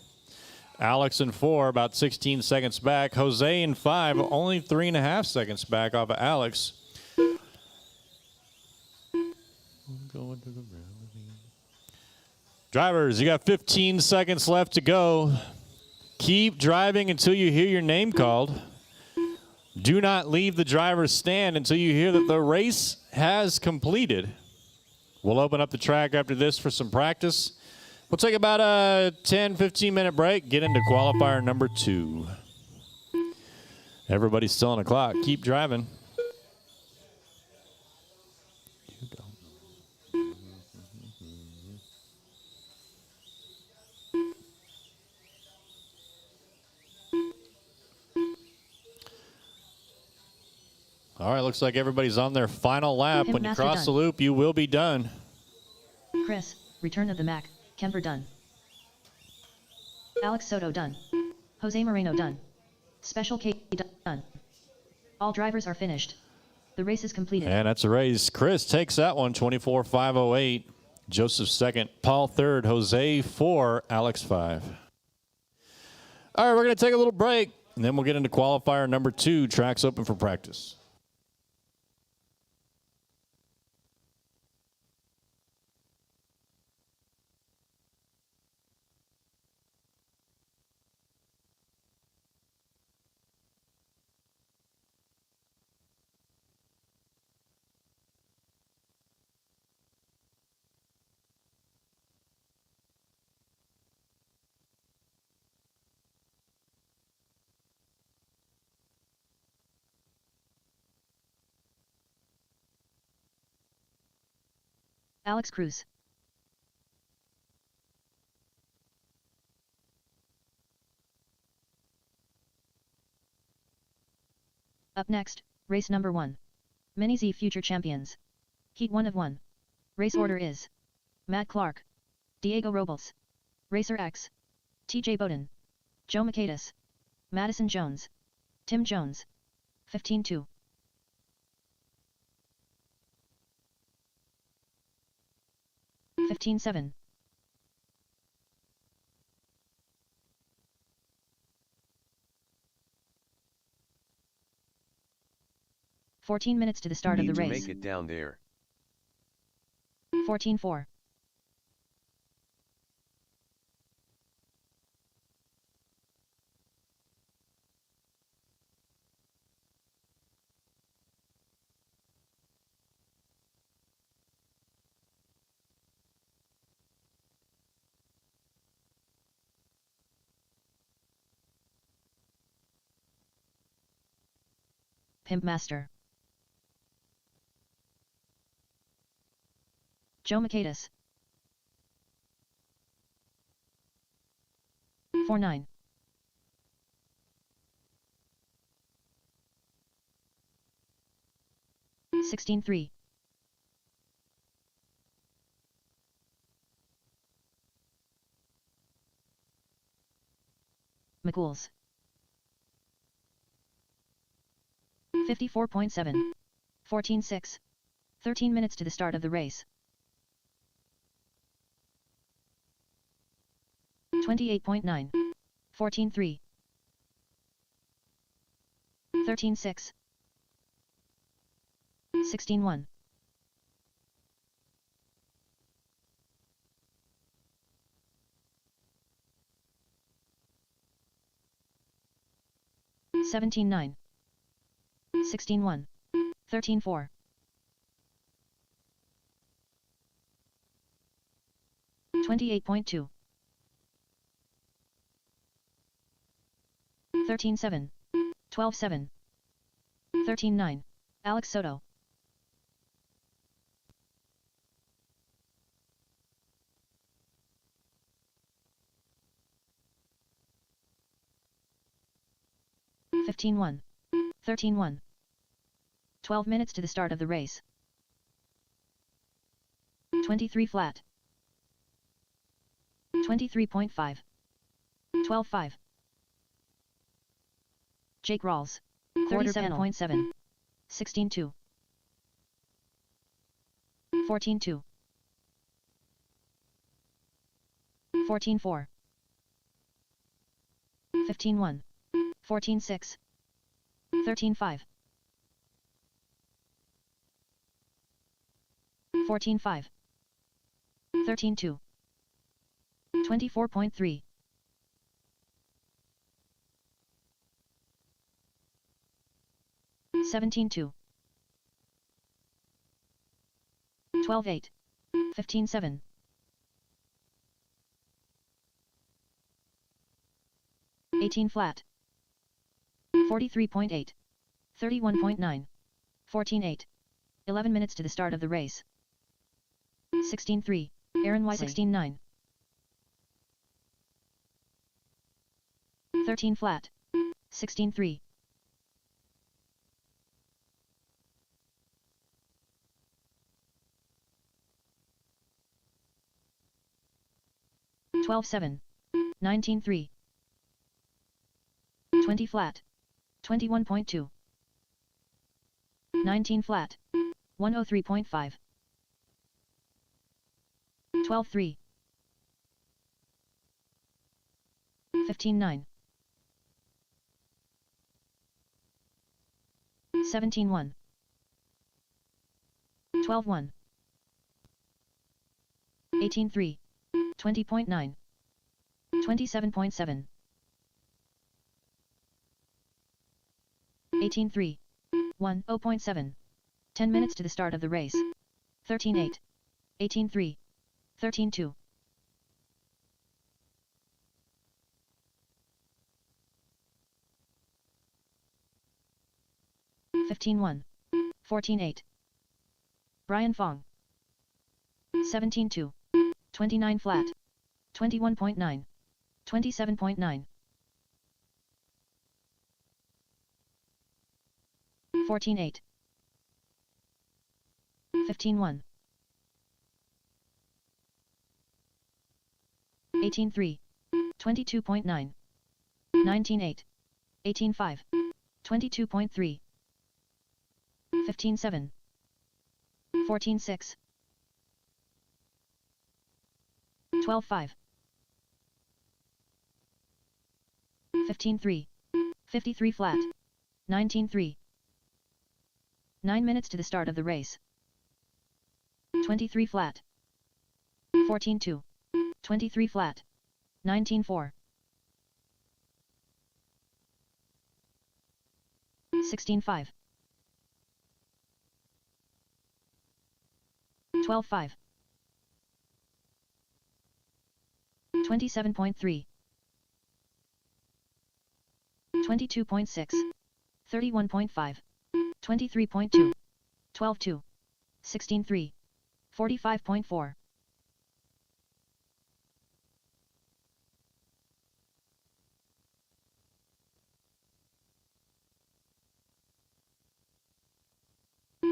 S1: Alex in 4, about 16 seconds back. Jose in 5, only 3.5 seconds back off of Alex. Drivers, you got 15 seconds left to go. Keep driving until you hear your name called. Do not leave the driver's stand until you hear that the race has completed. We'll open up the track after this for some practice. We'll take about a 10, 15-minute break, get into qualifier number 2. Everybody's still on the clock. Keep driving. All right, looks like everybody's on their final lap. When you cross the loop, you will be done.
S2: Chris, return of the Mac. Kemper done. Alex Soto done. Jose Moreno done. Special K done. All drivers are finished. The race is completed.
S1: And that's a race. Chris takes that one, 24.508. Joseph second. Paul third. Jose 4. Alex 5. All right, we're going to take a little break, and then we'll get into qualifier number 2. Track's open for practice.
S2: Alex Cruz. Up next, race number 1. Mini Z Future Champions. Heat 1 of 1. Race order is Matt Clark, Diego Robles, Racer X, TJ Bowden, Joe Macedas, Madison Jones, Tim Jones. 15-2. 15-7. 14 minutes to the start of the race.
S4: Make it down there.
S2: 14-4. 'Pimp Master. Joe Macedas. 4-9. 16-3. 'McCools. 54.7. 14-6. 13 minutes to the start of the race. 28.9. 14-3. 13-6. 16-1. 17-9. 16-1. 13-4. 28.2. 13-7. 12-7. 13-9. Alex Soto. 15-1. 13-1. 12 minutes to the start of the race. 23 flat. 23.5. 12-5. Jake Rawls. 37.7. 16-2. 14-2. 14-4. 15-1. 14-6. 13-5. 14-5. 13-2. 24.3. 17-2. 12-8. 15-7. 18 flat. 43.8. 31.9. 14-8. 11 minutes to the start of the race. 16-3. Aaron Wisely. 16-9. 13 flat. 16-3. 12-7. 19-3. 20 flat. 21.2. 19 flat. 103.5. 12-3. 15-9. 17-1. 12-1. 18-3. 20.9. 27.7. 18-3. 1-0.7. 10 minutes to the start of the race. 13-8. 18-3. 13-2. 15-1. 14-8. Brian Fong. 17.2. 29 flat. 21.9. 27.9. 14.8. 15.1. 18.3. 22.9. 19.8. 18.5. 22.3. 15.7. 14.6. 12.5. 15.3. 53 flat. 19.3. 9 minutes to the start of the race. 23 flat. 14.2. 23 flat. 19.4. 16.5. 12.5. 27.3. 22.6. 31.5. 23.2. 12.2. 16.3. 45.4.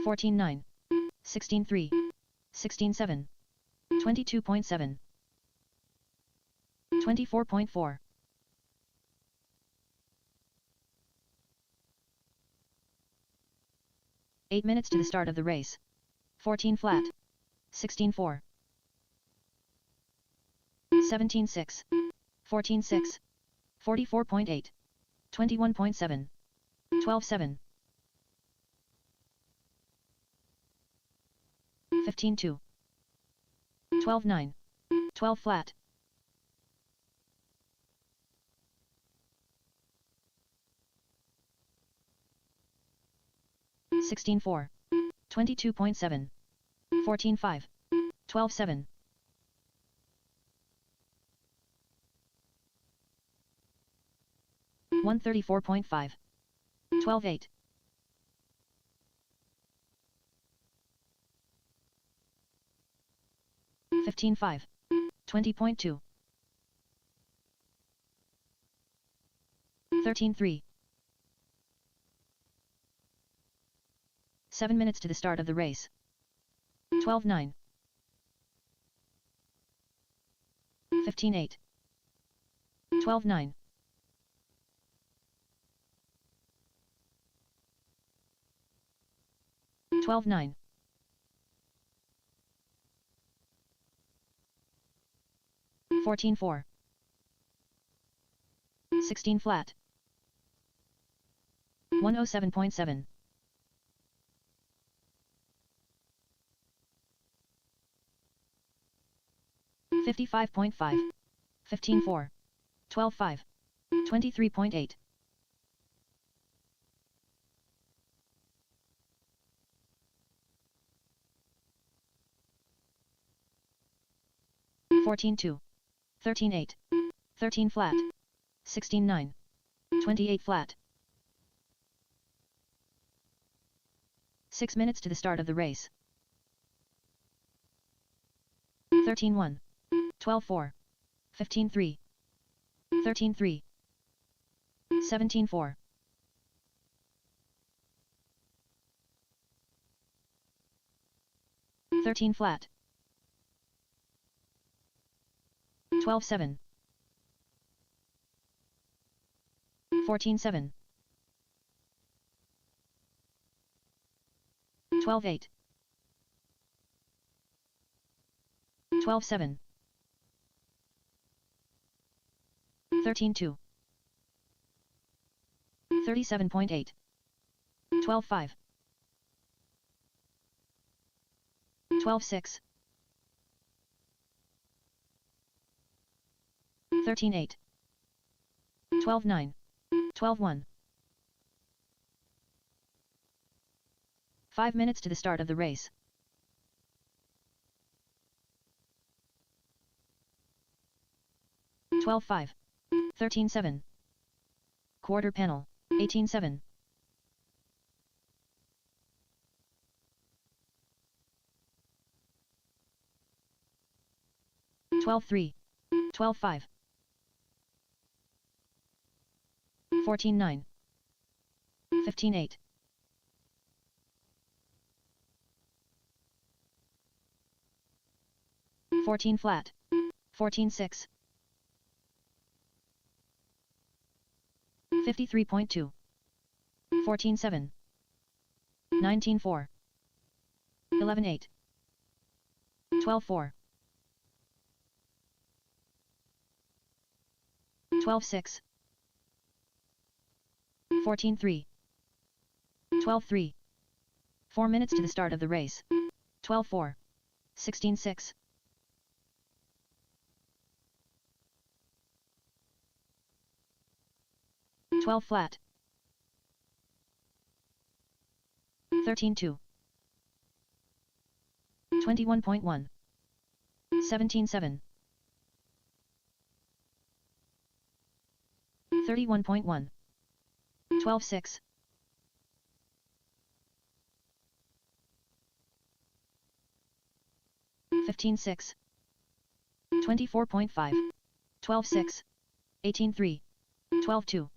S2: 14.9. 16.3. 16.7. 22.7. 24.4. 8 minutes to the start of the race. 14 flat. 16.4. 17.6. 14.6. 44.8. 21.7. 12.7. 15.2. 12.9. 12 flat. 16.4. 22.7. 14.5. 12.7. 134.5. 12.8. 15.5. 20.2. 13.3. 7 minutes to the start of the race. 12.9. 15.8. 12.9. 12.9. 14.4. 16 flat. 107.7. 55.5. 15.4. 12.5. 23.8. 14.2. 13.8. 13 flat. 16.9. 28 flat. 6 minutes to the start of the race. 13.1. 12.4. 15.3. 13.3. 17.4. 13 flat. 12.7. 14.7. 12.8. 12.7. 13.2. 37.8. 12.5. 12.6. 13.8. 12.9. 12.1. 5 minutes to the start of the race. $12.5. 13.7. Quarter panel. 18.7. 12-3. 12-5. 14-9. 15-8. 14 flat. 14-6. 53.2. 14-7. 19-4. 11-8. 12-4. 12-6. 14-3. 12-3. 4 minutes to the start of the race. 12-4. 16-6. 12 flat. 13-2. 21.1. 17-7. 31.1. 12-6. 15-6. 24.5. 12-6. 18-3. 12-2.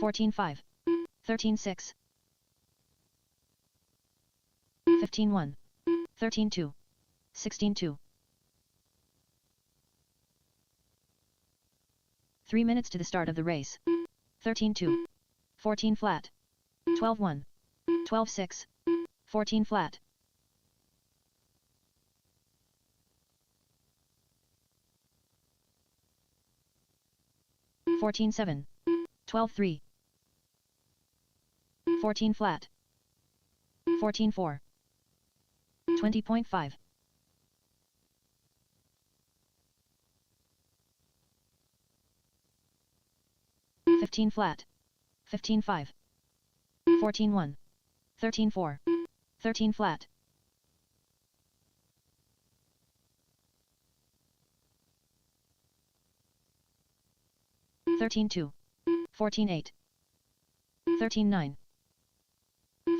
S2: 14-5. 13-6. 15-1. 13-2. 16-2. 3 minutes to the start of the race. 13-2. 14 flat. 12-1. 12-6. 14 flat. 14-7. 12-3. 14 flat. 14-4. 20.5. 15 flat. 15-5. 14-1. 13-4. 13 flat. 13-2. 14-8. 13-9.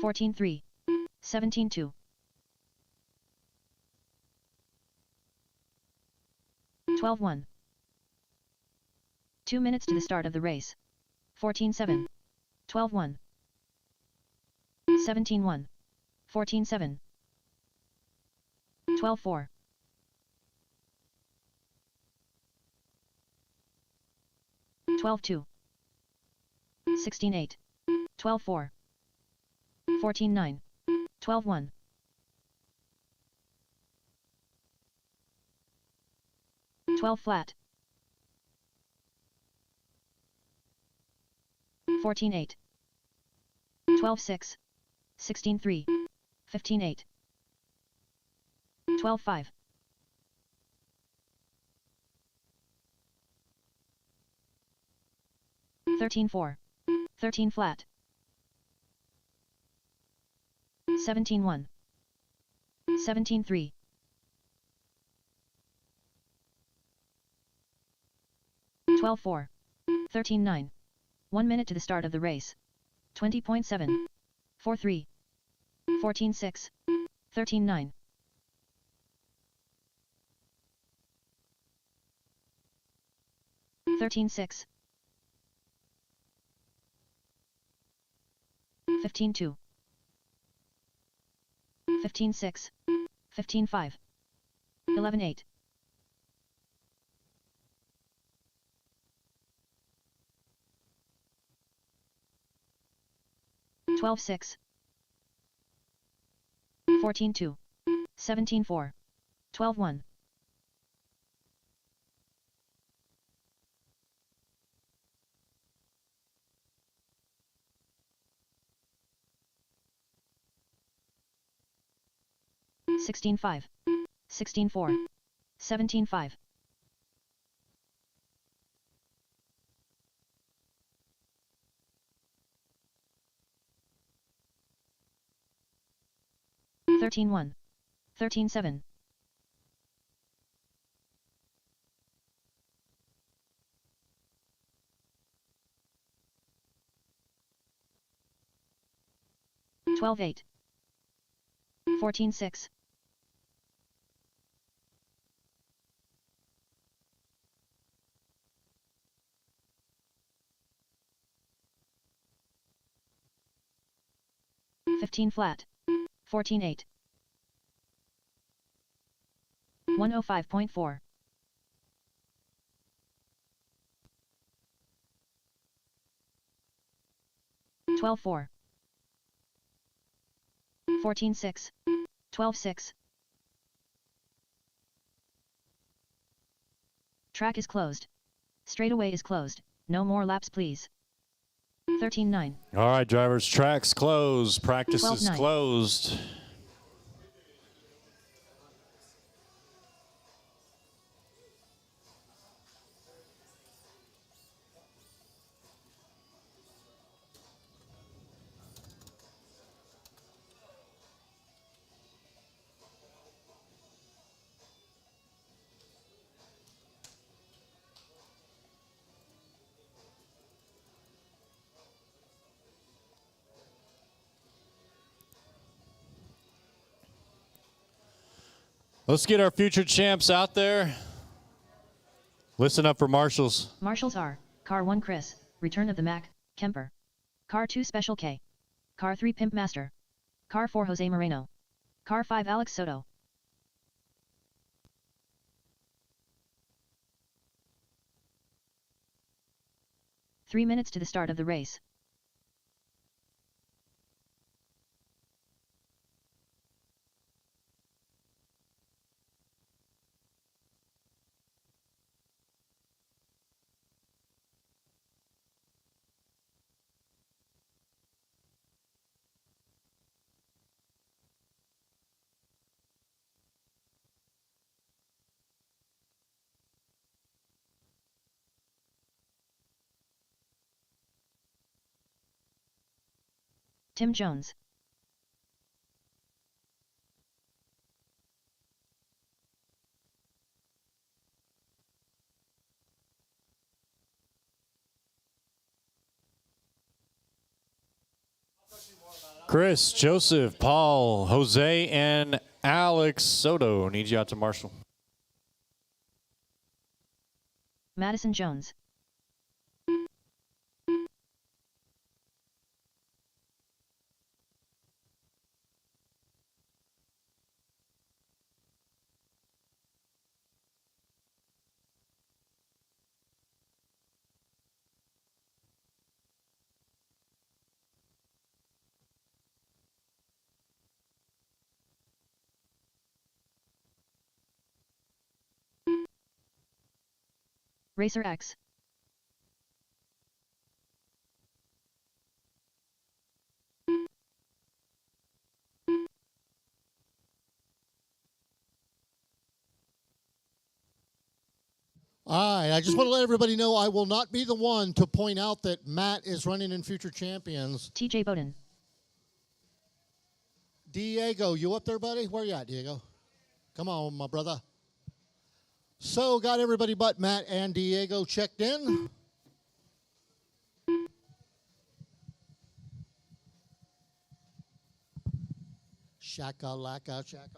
S2: 14-3. 17-2. 12-1. 2 minutes to the start of the race. 14-7. 12-1. 17-1. 14-7. 12-4. 12-2. 16-8. 12-4. 14-9. 12-1. 12 flat. 14-8. 12-6. 16-3. 15-8. 12-5. 13-4. 13 flat. 17-1. 17-3. 12-4. 13-9. 1 minute to the start of the race. 20.7. 4-3. 14-6. 13-9. 13-6. 15-2. 15-6. 15-5. 11-8. 12-6. 14-2. 17-4. 12-1. 16-5. 16-4. 17-5. 13-1. 13-7. 12 12-8. 14-6. 15 flat. 14-8. 105.4. 12-4. 14-6. 12-6. Track is closed. Straightaway is closed. No more laps, please. 13-9.
S1: All right, drivers, track's closed. Practice is
S2: 12-9.
S1: closed. Let's get our future champs out there. Listen up for marshals.
S2: Marshals are Car 1 Chris, Return of the Mac, Kemper. Car 2 Special K. Car 3 Pimp Master. Car 4 Jose Moreno. Car 5 Alex Soto. Three minutes to the start of the race. Tim Jones.
S1: Chris, Joseph, Paul, Jose, and Alex Soto. Need you out to marshal.
S2: Madison Jones. Racer X.
S5: All right, I just want to let everybody know I will not be the one to point out that Matt is running in Future Champions.
S2: TJ Bowden.
S5: Diego, you up there, buddy? Where you at, Diego? Come on, my brother. So, got everybody but Matt and Diego checked in. Shaka-laka, shaka.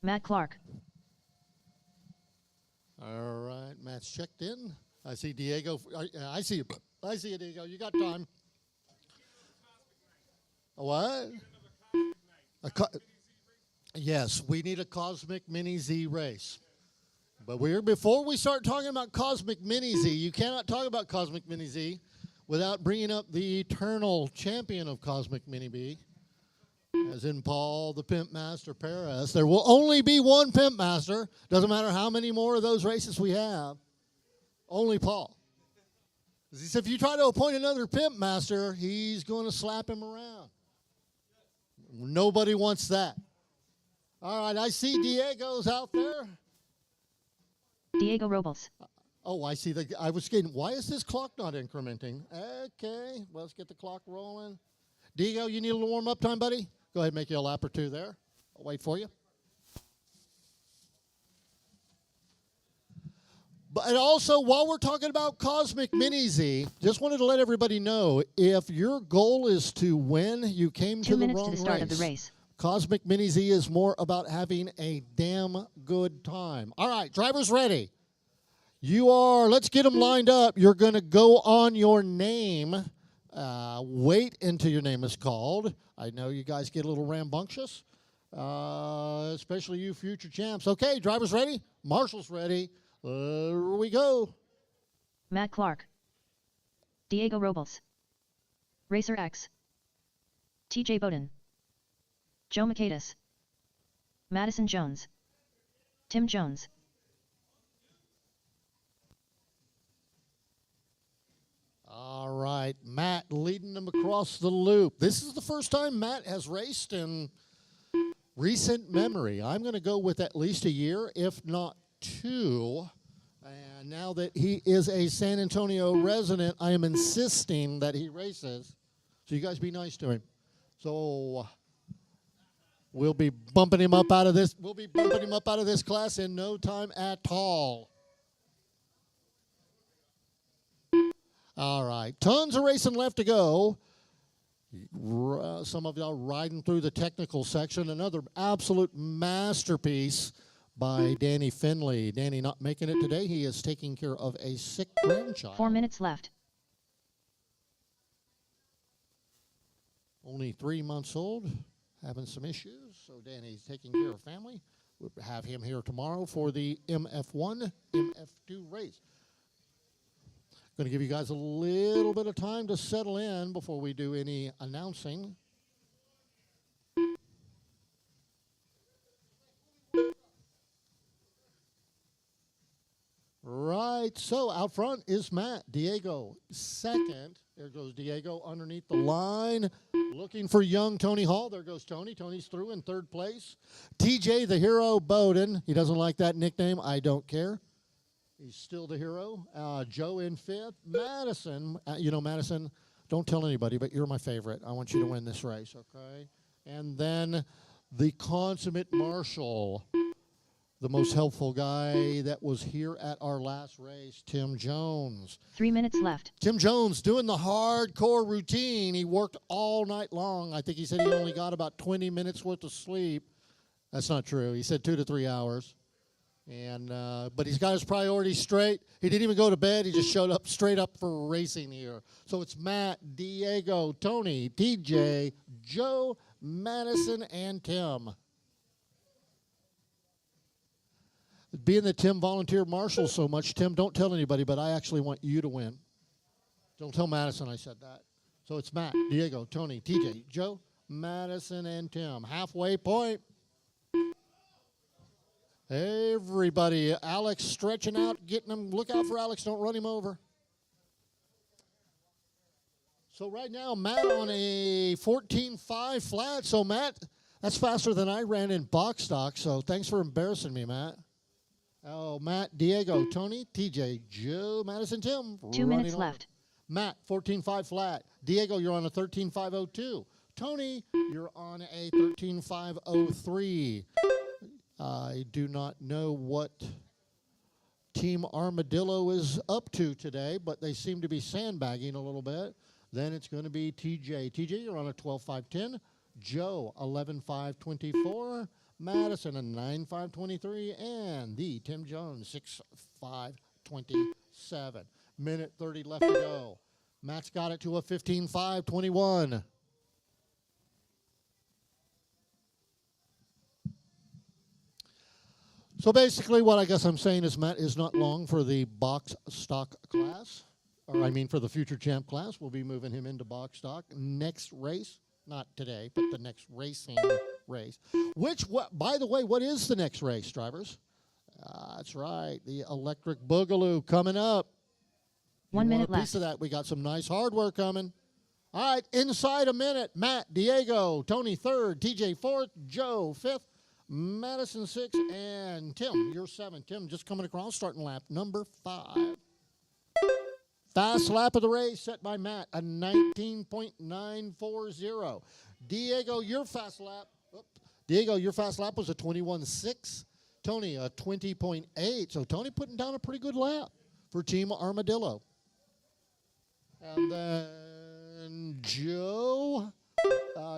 S2: Matt Clark.
S5: All right, Matt's checked in. I see Diego. I see you. I see you, Diego. You got time. A what? Yes, we need a Cosmic Mini Z race. But before we start talking about Cosmic Mini Z, you cannot talk about Cosmic Mini Z without bringing up the eternal champion of Cosmic Mini B, as in Paul the Pimp Master Perez. There will only be one Pimp Master. Doesn't matter how many more of those races we have. Only Paul. He said if you try to appoint another Pimp Master, he's going to slap him around. Nobody wants that. All right, I see Diego's out there.
S2: Diego Robles.
S5: Oh, I see. I was getting, why is this clock not incrementing? Okay, well, let's get the clock rolling. Diego, you need a little warm-up time, buddy? Go ahead and make you a lap or two there. I'll wait for you. But also, while we're talking about Cosmic Mini Z, just wanted to let everybody know, if your goal is to win, you came to
S2: 2
S5: the
S2: minutes
S5: wrong
S2: to the start
S5: race.
S2: of the race.
S5: Cosmic Mini Z is more about having a damn good time. All right, drivers ready. Let's get them lined up. You're going to go on your name. Wait until your name is called. I know you guys get a little rambunctious, especially you future champs. Okay, drivers ready? Marshall's ready. Here we go.
S2: Matt Clark. Diego Robles. Racer X. TJ Bowden. Joe Michaelis. Madison Jones. Tim Jones.
S5: All right, Matt leading them across the loop. This is the first time Matt has raced in recent memory. I'm going to go with at least a year, if not 2. And now that he is a San Antonio resident, I am insisting that he races. So you guys be nice to him. So we'll be bumping him up out of this. We'll be bumping him up out of this class in no time at all. All right, tons of racing left to go. Some of y'all riding through the technical section. Another absolute masterpiece by Danny Finley. Danny not making it today. He is taking care of a sick grandchild.
S2: 4 minutes left.
S5: Only 3 months old, having some issues. So Danny's taking care of family. We'll have him here tomorrow for the MF1, MF2 race. Going to give you guys a little bit of time to settle in before we do any announcing. Right, so out front is Matt. Diego second. There goes Diego underneath the line. Looking for young Tony Hall. There goes Tony. Tony's through in 3rd place. TJ the Hero Bowden. He doesn't like that nickname. I don't care. He's still the hero. Joe in 5th. Madison. Madison, don't tell anybody, but you're my favorite. I want you to win this race, okay? And then the consummate Marshall, the most helpful guy that was here at our last race, Tim Jones.
S2: 3 minutes left.
S5: Tim Jones doing the hardcore routine. He worked all night long. I think he said he only got about 20 minutes worth of sleep. That's not true. He said 2 to 3 hours. And but he's got his priorities straight. He didn't even go to bed. He just showed up straight up for racing here. So it's Matt, Diego, Tony, TJ, Joe, Madison, and Tim. Being that Tim volunteered Marshall so much, Tim, don't tell anybody, but I actually want you to win. Don't tell Madison I said that. So it's Matt, Diego, Tony, TJ, Joe, Madison, and Tim. Halfway point. Everybody, Alex stretching out, getting him. Look out for Alex. Don't run him over. So right now, Matt on a 14.5 flat. So, Matt, that's faster than I ran in box stock. So thanks for embarrassing me, Matt. Oh, Matt, Diego, Tony, TJ, Joe, Madison, Tim.
S2: 2 minutes left.
S5: Matt, 14.5 flat. Diego, you're on a 13.502. Tony, you're on a 13.503. I do not know what Team Armadillo is up to today, but they seem to be sandbagging a little bit. Then it's going to be TJ. TJ, you're on a 12.510. Joe, 11.524. Madison, a 9.523. And the Tim Jones, 6.527. Minute 30 left to go. Matt's got it to a 15.521. So basically what I guess I'm saying is Matt is not long for the box stock class, or I mean for the future champ class. We'll be moving him into box stock next race, not today, but the next racing race. By the way, what is the next race, drivers? That's right, the Electric Boogaloo coming up.
S2: 1 minute
S5: left. Piece of that. We got some nice hardware coming. All right, inside a minute, Matt, Diego, Tony 3rd, TJ 4th, Joe 5th, Madison 6th, and Tim, you're 7th. Tim just coming across, starting lap number 5. Fast lap of the race set by Matt, a 19.940. Diego, your fast lap was a 21.6. Tony, a 20.8. So Tony putting down a pretty good lap for Team Armadillo. And then Joe.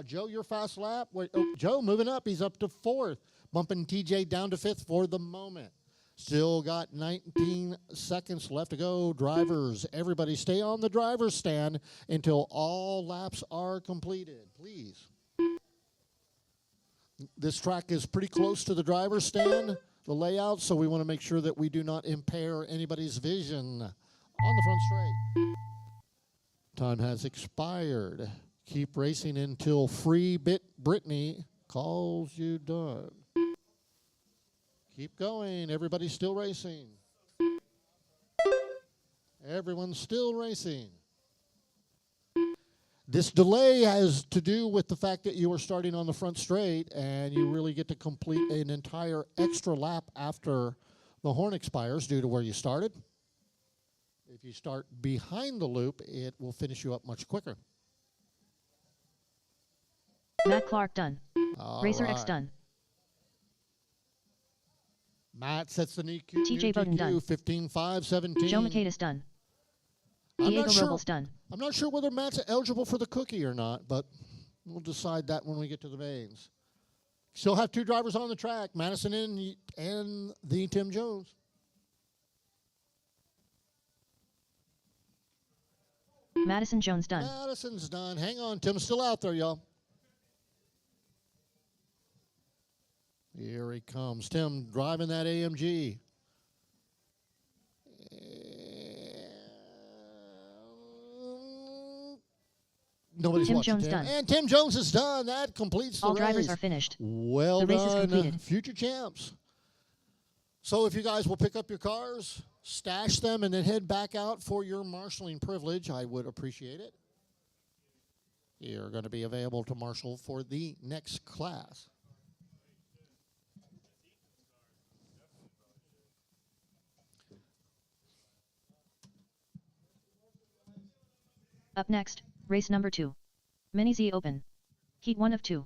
S5: Joe, your fast lap. Wait, oh, Joe moving up. He's up to 4th. Bumping TJ down to 5th for the moment. Still got 19 seconds left to go. Drivers, everybody stay on the driver's stand until all laps are completed, please. This track is pretty close to the driver's stand, the layout, so we want to make sure that we do not impair anybody's vision on the front straight. Time has expired. Keep racing until Free Bit Brittany calls you done. Keep going. Everybody's still racing. Everyone's still racing. This delay has to do with the fact that you are starting on the front straight and you really get to complete an entire extra lap after the horn expires due to where you started. If you start behind the loop, it will finish you up much quicker.
S2: Matt Clark done.
S5: All
S2: Racer
S5: right.
S2: X done.
S5: Matt sets the new
S2: TJ Bowden done.
S5: 15.5.17.
S2: Joe Makaitis done.
S5: I'm
S2: Diego
S5: not sure.
S2: Robles done.
S5: I'm not sure whether Matt's eligible for the cookie or not, but we'll decide that when we get to the mains. Still have 2 drivers on the track, Madison and the Tim Jones.
S2: Madison Jones done.
S5: Madison's done. Hang on, Tim's still out there, y'all. Here he comes. Tim driving that AMG. Nobody's
S2: Tim
S5: watching
S2: Jones
S5: Tim.
S2: done.
S5: And Tim Jones is done. That completes the
S2: All
S5: race.
S2: drivers are finished.
S5: Well
S2: The race is
S5: done,
S2: completed.
S5: future champs. So if you guys will pick up your cars, stash them, and then head back out for your marshaling privilege, I would appreciate it. You're going to be available to marshal for the next class.
S2: Up next, race number 2. Mini Z Open. Heat 1 of 2.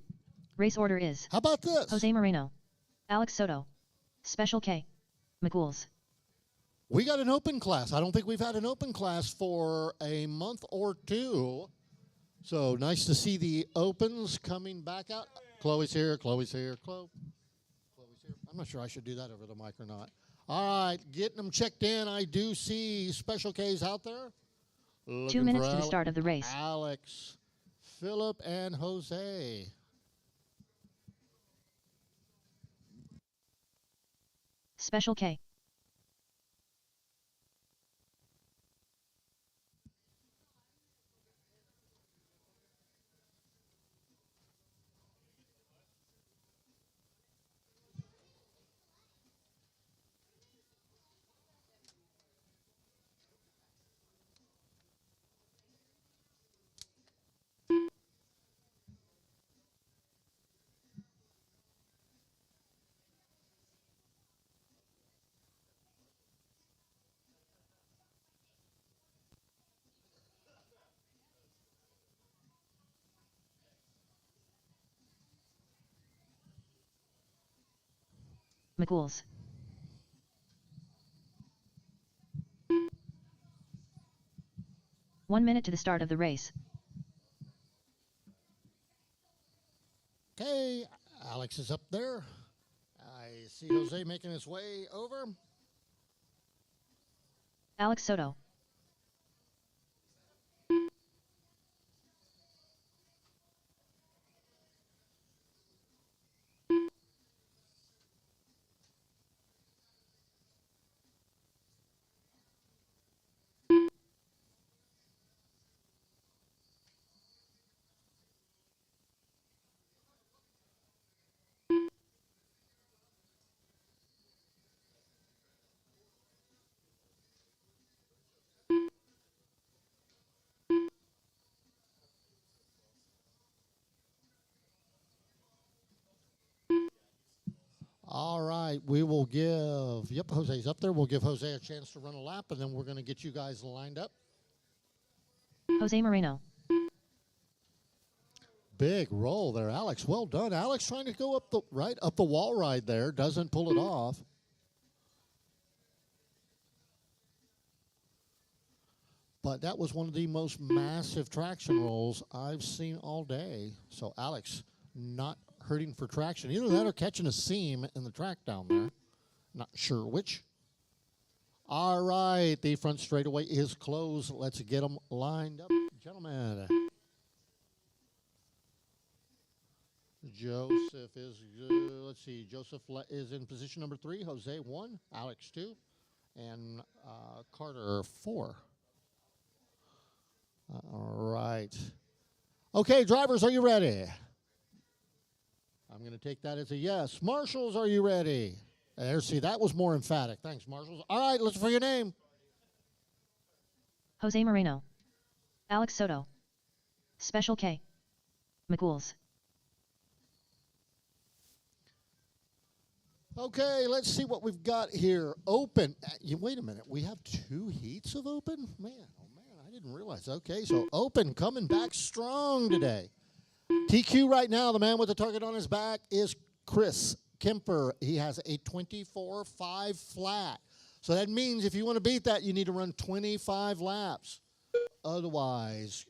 S2: Race order is
S5: How about this?
S2: Jose Moreno, Alex Soto, Special K, McCool's.
S5: We got an open class. I don't think we've had an open class for a month or 2. So nice to see the opens coming back out. Chloe's here. Chloe's here. Chloe's here. I'm not sure I should do that over the mic or not. All right, getting them checked in. I do see Special K's out there.
S2: 2 minutes to the start of the race.
S5: Alex, Philip, and Jose.
S2: Special K. McCool's. One minute to the start of the race.
S5: Okay, Alex is up there. I see Jose making his way over.
S2: Alex Soto.
S5: All right, we will give, yep, Jose's up there. We'll give Jose a chance to run a lap, and then we're going to get you guys lined up.
S2: Jose Moreno.
S5: big roll there, Alex. Well done. Alex trying to go up the wall ride there. Doesn't pull it off. But that was one of the most massive traction rolls I've seen all day. So Alex not hurting for traction. Either that or catching a seam in the track down there. Not sure which. All right, the front straightaway is closed. Let's get them lined up, gentlemen. Joseph is, let's see, Joseph is in position number 3, Jose 1, Alex 2, and Carter 4. All right. Okay, drivers, are you ready? I'm going to take that as a yes. Marshals, are you ready? There, see, that was more emphatic. Thanks, Marshals. All right, let's for your name.
S2: Jose Moreno. Alex Soto. Special K. McCool's.
S5: Okay, let's see what we've got here. Open. Wait a minute. We have 2 heats of open? Man, oh man, I didn't realize. Okay, so open coming back strong today. TQ right now, the man with the target on his back is Chris Kemper. He has a 24.5 flat. So that means if you want to beat that, you need to run 25 laps. Otherwise,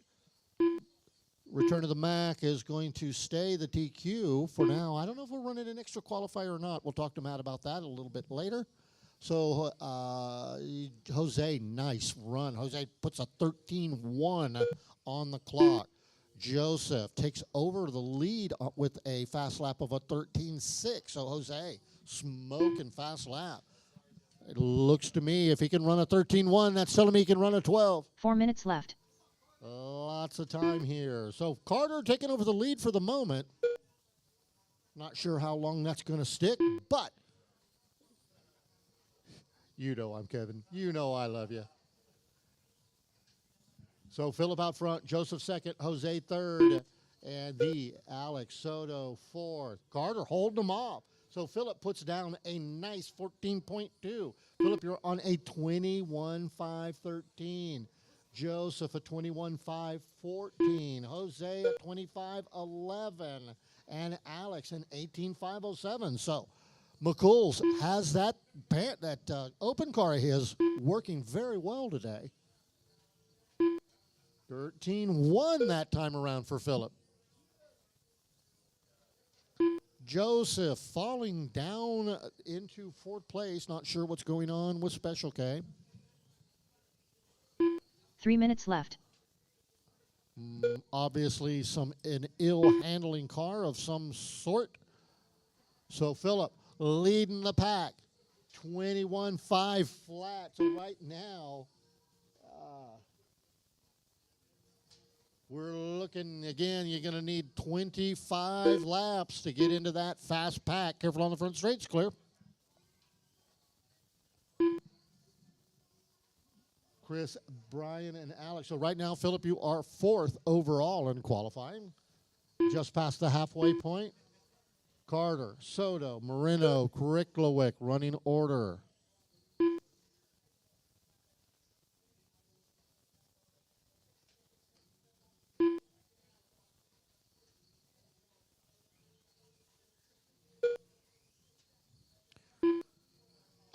S5: Return to the Mac is going to stay the TQ for now. I don't know if we're running an extra qualifier or not. We'll talk to Matt about that a little bit later. So, Jose, nice run. Jose puts a 13.1 on the clock. Joseph takes over the lead with a fast lap of a 13.6. So, Jose, smoking fast lap. It looks to me if he can run a 13.1, that's telling me he can run a 12.
S2: 4 minutes left.
S5: Lots of time here. So Carter taking over the lead for the moment. Not sure how long that's going to stick, but you know I'm Kevin. You know I love you. So Philip out front, Joseph second, Jose third, and the Alex Soto fourth. Carter holding them off. So Philip puts down a nice 14.2. Philip, you're on a 21.513. Joseph at 21.514. Jose at 25.11. And Alex an 18.507. So McCool's has that open car of his working very well today. 13.1 that time around for Philip. Joseph falling down into 4th place. Not sure what's going on with Special K.
S2: 3 minutes left.
S5: Obviously an ill handling car of some sort. So Philip leading the pack. 21.5 flat. So right now, we're looking, again, you're going to need 25 laps to get into that fast pack. Careful on the front straight's clear. Chris, Brian, and Alex. So right now, Philip, you are 4th overall in qualifying. Just past the halfway point. Carter, Soto, Moreno, Kriklowick, running order.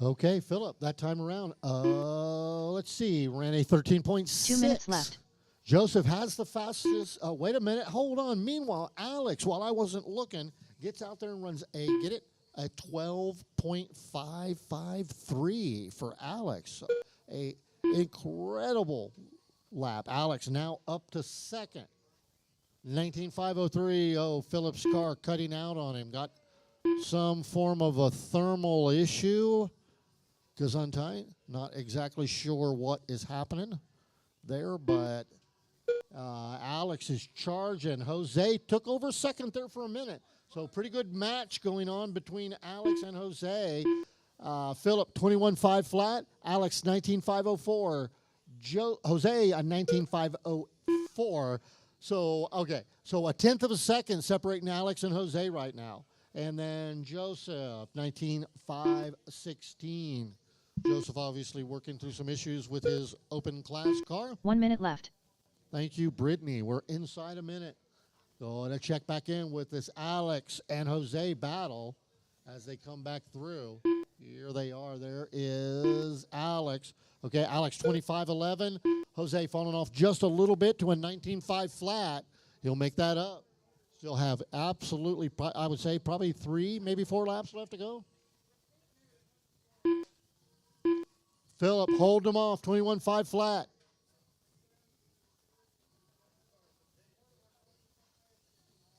S5: Okay, Philip, that time around, let's see, ran a 13.6.
S2: 2 minutes left.
S5: Joseph has the fastest, wait a minute, hold on. Meanwhile, Alex, while I wasn't looking, gets out there and runs a 12.553 for Alex. A incredible lap. Alex now up to 2nd. 19.503, Philip's car cutting out on him. Got some form of a thermal issue. Gesundheit, not exactly sure what is happening there, but Alex is charging. Jose took over 2nd there for a minute. So pretty good match going on between Alex and Jose. Philip, 21.5 flat. Alex, 19.504. Jose, a 19.504. So, okay. So a 1/10 of a second separating Alex and Jose right now. And then Joseph, 19.516. Joseph obviously working through some issues with his open class car.
S2: 1 minute left.
S5: Thank you, Brittany. We're inside a minute. Going to check back in with this Alex and Jose battle as they come back through. Here they are. There is Alex. Okay, Alex 25.11. Jose falling off just a little bit to a 19.5 flat. He'll make that up. Still have absolutely, I would say, probably 3, maybe 4 laps left to go. Phillip, hold him off, 21.5 flat.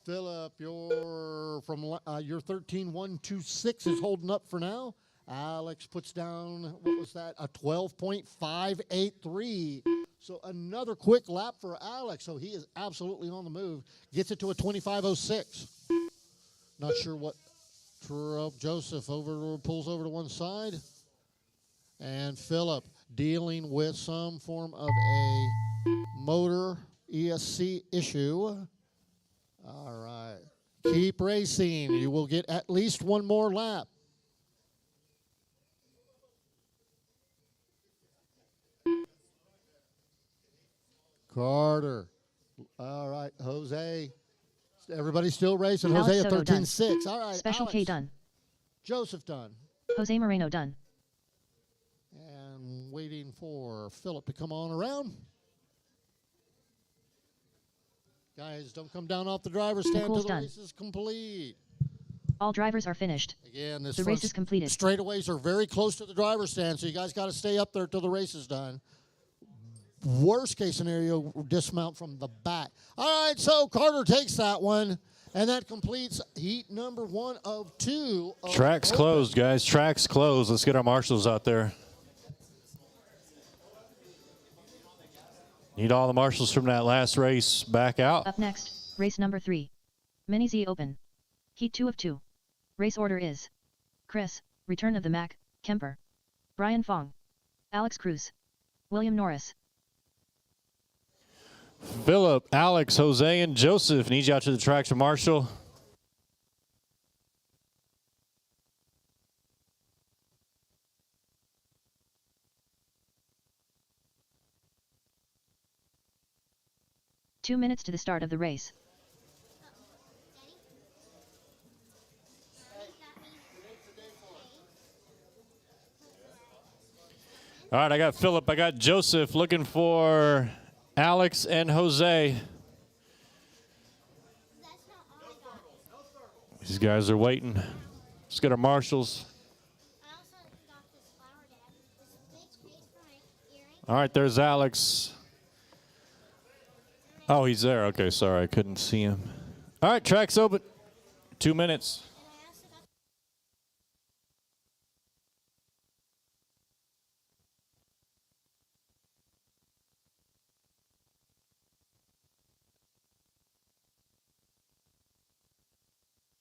S5: Phillip, your 13.126 is holding up for now. Alex puts down, what was that, a 12.583. So another quick lap for Alex. So he is absolutely on the move. Gets it to a 25.06. Not sure what Joseph pulls over to one side. And Phillip dealing with some form of a motor ESC issue. All right. Keep racing. You will get at least one more lap. Carter. All right, Jose. Everybody's still racing.
S2: Alex
S5: Jose at
S2: Soto
S5: 13.6. All right,
S2: Special
S5: Alex.
S2: K done.
S5: Joseph done.
S2: Jose Moreno done.
S5: And waiting for Phillip to come on around. Guys, don't come down off the driver's stand until the
S2: done.
S5: race is complete.
S2: All drivers are finished.
S5: Again, the
S2: race is completed.
S5: Straightaways are very close to the driver's stand, so you guys got to stay up there till the race is done. Worst case scenario, dismount from the back. All right, so Carter takes that one, and that completes heat number 1 of 2.
S1: Track's closed, guys. Track's closed. Let's get our marshals out there. Need all the marshals from that last race back out.
S2: Up next, race number 3. Mini Z Open. Heat 2 of 2. Race order is Chris, Return of the Mac, Kemper, Brian Fong, Alex Cruz, William Norris.
S1: Phillip, Alex, Jose, and Joseph need you out to the track to marshal.
S2: Two minutes to the start of the race.
S1: All right, I got Phillip, I got Joseph looking for Alex and Jose. These guys are waiting. Let's get our marshals. All right, there's Alex. Oh, he's there. Okay, sorry, I couldn't see him. All right, track's open. 2 minutes.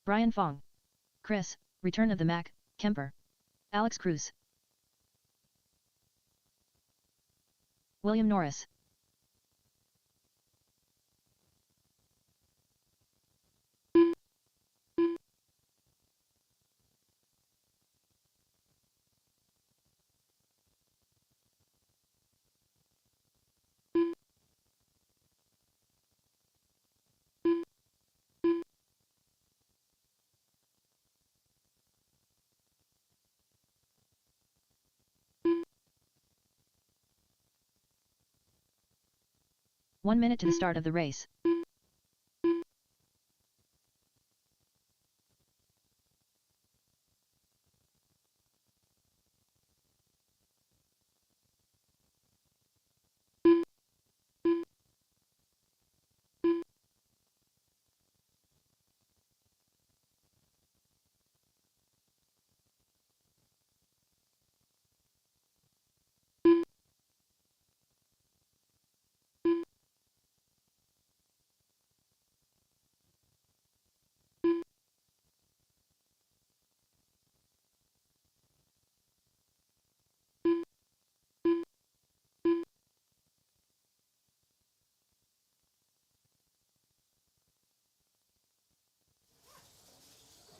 S2: Brian Fong, Chris, Return of the Mac, Kemper, Alex Cruz, William Norris. One minute to the start of the race.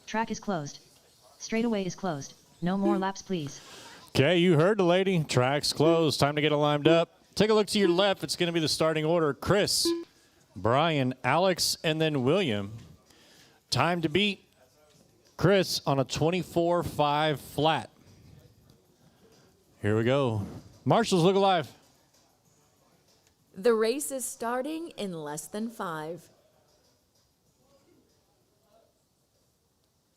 S2: Track is closed. Straightaway is closed. No more laps, please.
S1: Okay, you heard the lady. Track's closed. Time to get it lined up. Take a look to your left. It's going to be the starting order. Chris, Brian, Alex, and then William. Time to beat Chris on a 24.5 flat. Here we go. Marshals, look alive.
S3: The race is starting in less than 5.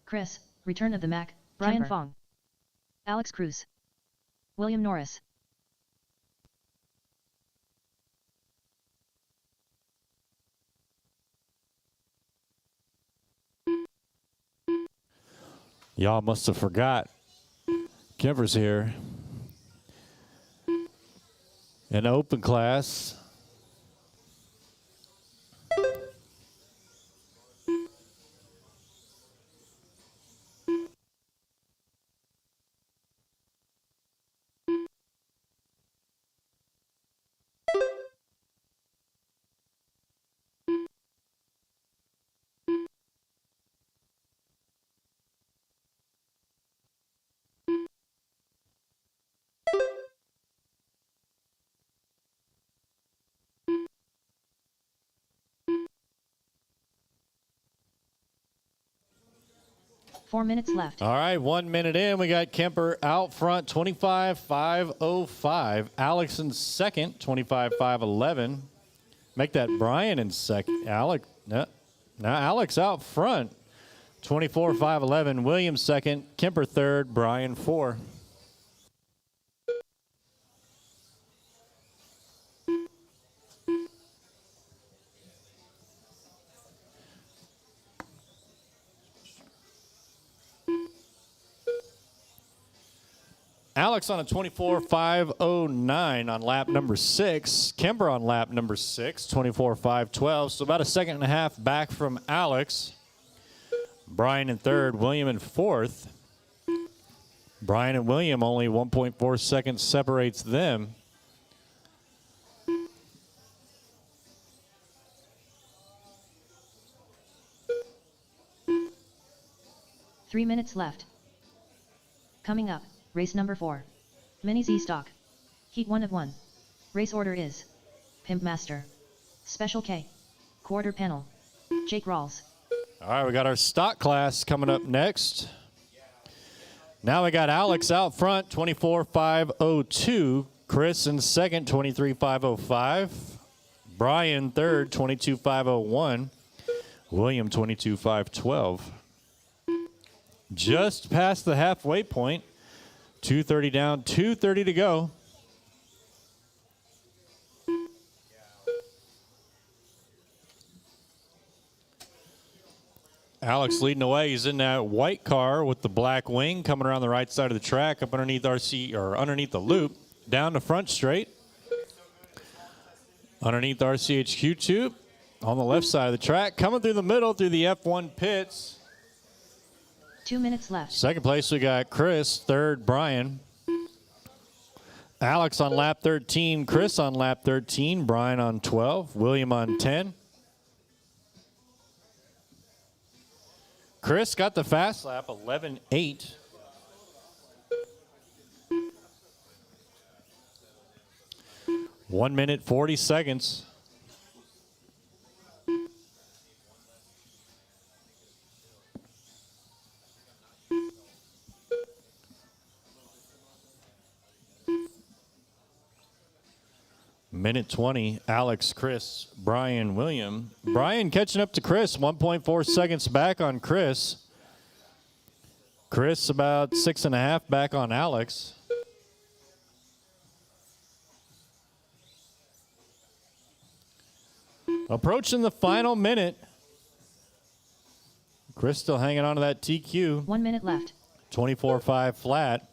S2: Chris, Return of the Mac, Brian
S6: Kemper.
S2: Fong. Alex Cruz. William Norris.
S1: Y'all must have forgot. Kemper's here. An open class.
S2: Four minutes left.
S1: All right, 1 minute in. We got Kemper out front, 25.505. Alex in second, 25.511. Make that Brian in second. Alex, no, now Alex out front, 24.511. Williams second, Kemper third, Brian four. Alex on a 24.509 on lap number 6. Kemper on lap number 6, 24.512. So about a second and a half back from Alex. Brian in third, William in fourth. Brian and William, only 1.4 seconds separates them.
S2: Three minutes left. Coming up, race number 4. Mini Z Stock. Heat 1 of 1. Race order is Pimp Master. Special K. Quarter Panel. Jake Rawls.
S1: All right, we got our stock class coming up next. Now we got Alex out front, 24.502. Chris in second, 23.505. Brian third, 22.501. William, 22.512. Just past the halfway point. 2:30 down, 2:30 to go. Alex leading away. He's in that white car with the black wing coming around the right side of the track up underneath underneath the loop, down the front straight. Underneath RCHQ tube on the left side of the track, coming through the middle through the F1 pits.
S2: 2 minutes left.
S1: Second place, we got Chris. Third, Brian. Alex on lap 13. Chris on lap 13. Brian on 12. William on 10. Chris got the fast lap, 11.8. One minute, 40 seconds. Minute 20, Alex, Chris, Brian, William. Brian catching up to Chris, 1.4 seconds back on Chris. Chris about 6.5 back on Alex. Approaching the final minute. Chris still hanging on to that TQ.
S2: 1 minute left.
S1: 24.5 flat.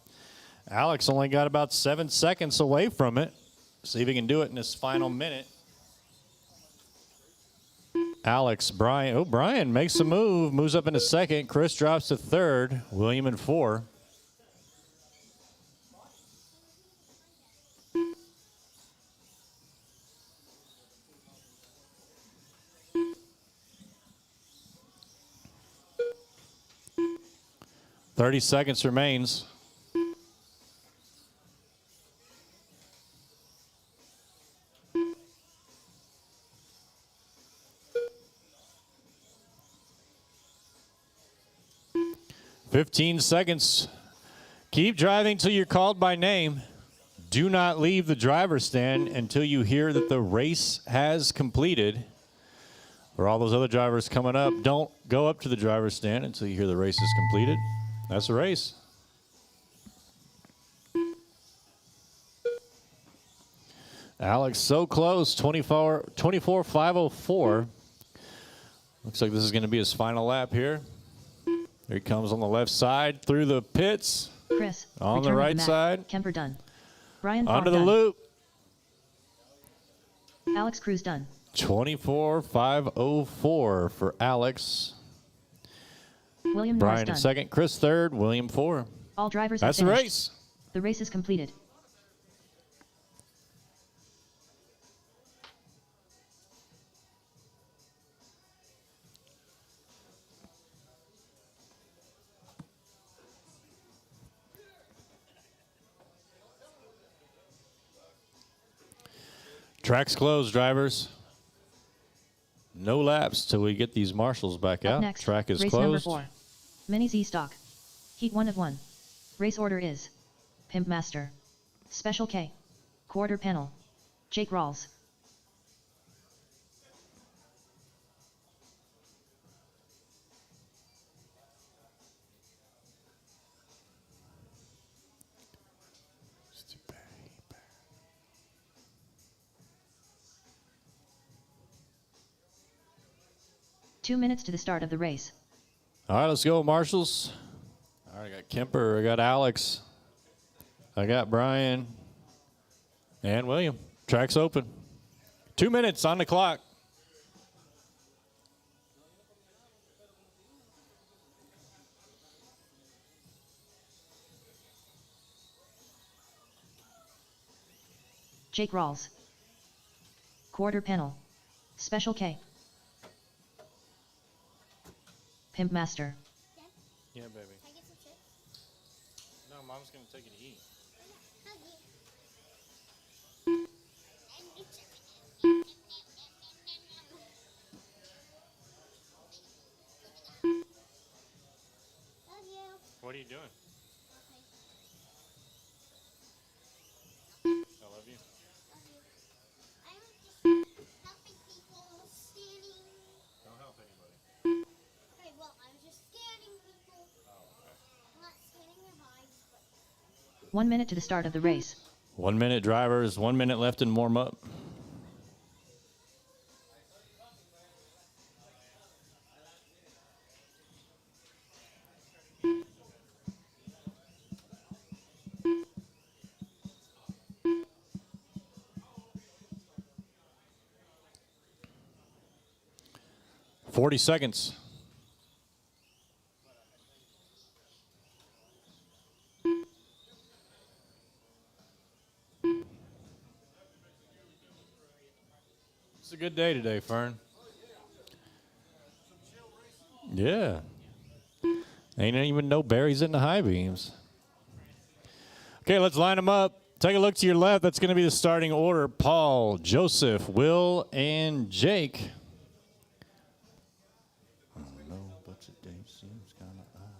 S1: Alex only got about 7 seconds away from it. See if he can do it in this final minute. Alex, Brian. Oh, Brian makes a move. Moves up into second. Chris drops to third. William in 4. "30 seconds remains. 15 seconds. Keep driving till you're called by name. Do not leave the driver's stand until you hear that the race has completed. For all those other drivers coming up, don't go up to the driver's stand until you hear the race is completed. That's the race. Alex, so close, 24.504. Looks like this is going to be his final lap here. Here he comes on the left side through the pits.
S2: Chris,
S1: On the
S2: return of
S1: right
S2: Mac.
S1: side.
S2: Kemper done. Brian
S1: Onto
S2: Fogg
S1: the
S2: done.
S1: loop.
S2: Alex Cruz done.
S1: 24.504 for Alex.
S2: William Norris
S1: Brian in
S2: done.
S1: second, Chris third, William four.
S2: All drivers
S1: That's
S2: have
S1: the
S2: finished.
S1: race.
S2: The race is completed.
S1: Track's closed, drivers. No laps till we get these marshals back
S2: Up
S1: out.
S2: next,
S1: Track is
S2: race number
S1: closed.
S2: 4. Mini Z stock. Heat 1 of 1. Race order is Pimp Master. Special K. Quarter panel. Jake Rawls. Two minutes to the start of the race.
S1: All right, let's go, marshals. All right, I got Kemper, I got Alex, I got Brian, and William. Track's open. 2 minutes on the clock.
S2: Jake Rawls. Quarter panel. Special K. Pimp Master.
S1: Yeah, baby.
S6: Can I get some chips?
S1: No, Mom's going to take you to eat.
S6: Love you.
S1: What are you doing? I love you.
S6: I'm just helping people scanning.
S1: Don't help anybody.
S6: Okay, well, I'm just scanning people. I'm not scanning their eyes, but
S2: 1 minute to the start of the race.
S1: 1 minute, drivers. 1 minute left in warm up. Forty seconds. It's a good day today, Fern. Yeah. Ain't even no berries in the high beams. Okay, let's line them up. Take a look to your left. That's going to be the starting order. Paul, Joseph, Will, and Jake. Oh, no, but today seems kind of odd.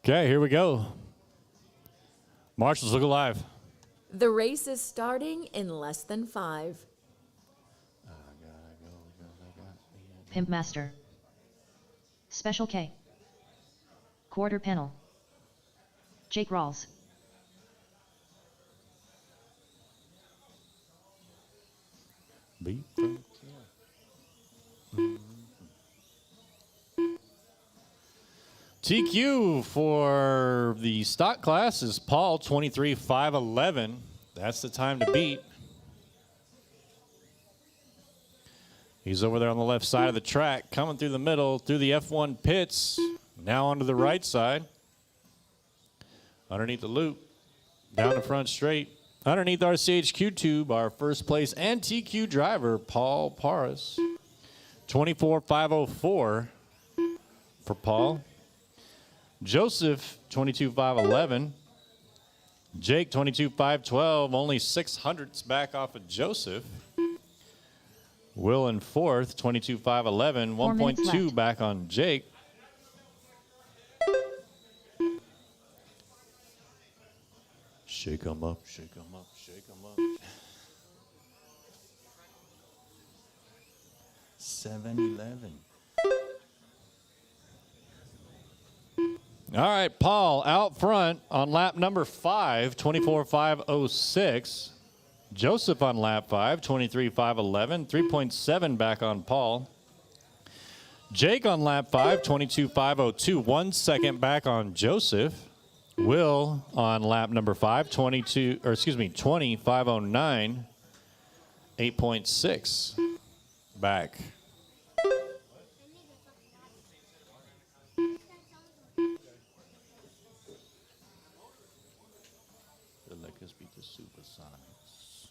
S1: Okay, here we go. Marshals, look alive.
S3: The race is starting in less than 5.
S2: Pimp Master. Special K. Quarter panel. Jake Rawls.
S1: Beat. TQ for the stock class is Paul, 23.511. That's the time to beat. He's over there on the left side of the track, coming through the middle, through the F1 pits, now onto the right side. Underneath the loop, down the front straight. Underneath RCHQ tube, our first place and TQ driver, Paul Paris. 24.504 for Paul. Joseph, 22.511. Jake, 22.512, only 600ths back off of Joseph. Will in fourth, 22.511,
S2: 4 minutes
S1: 1.2
S2: left.
S1: back on Jake. Shake 'em up, shake 'em up, shake 'em up. 7-11. All right, Paul out front on lap number 5, 24.506. Joseph on lap 5, 23.511, 3.7 back on Paul. Jake on lap 5, 22.502, 1 second back on Joseph. Will on lap number 5, 20.509, 8.6 back. The Lakers beat the Supersonics.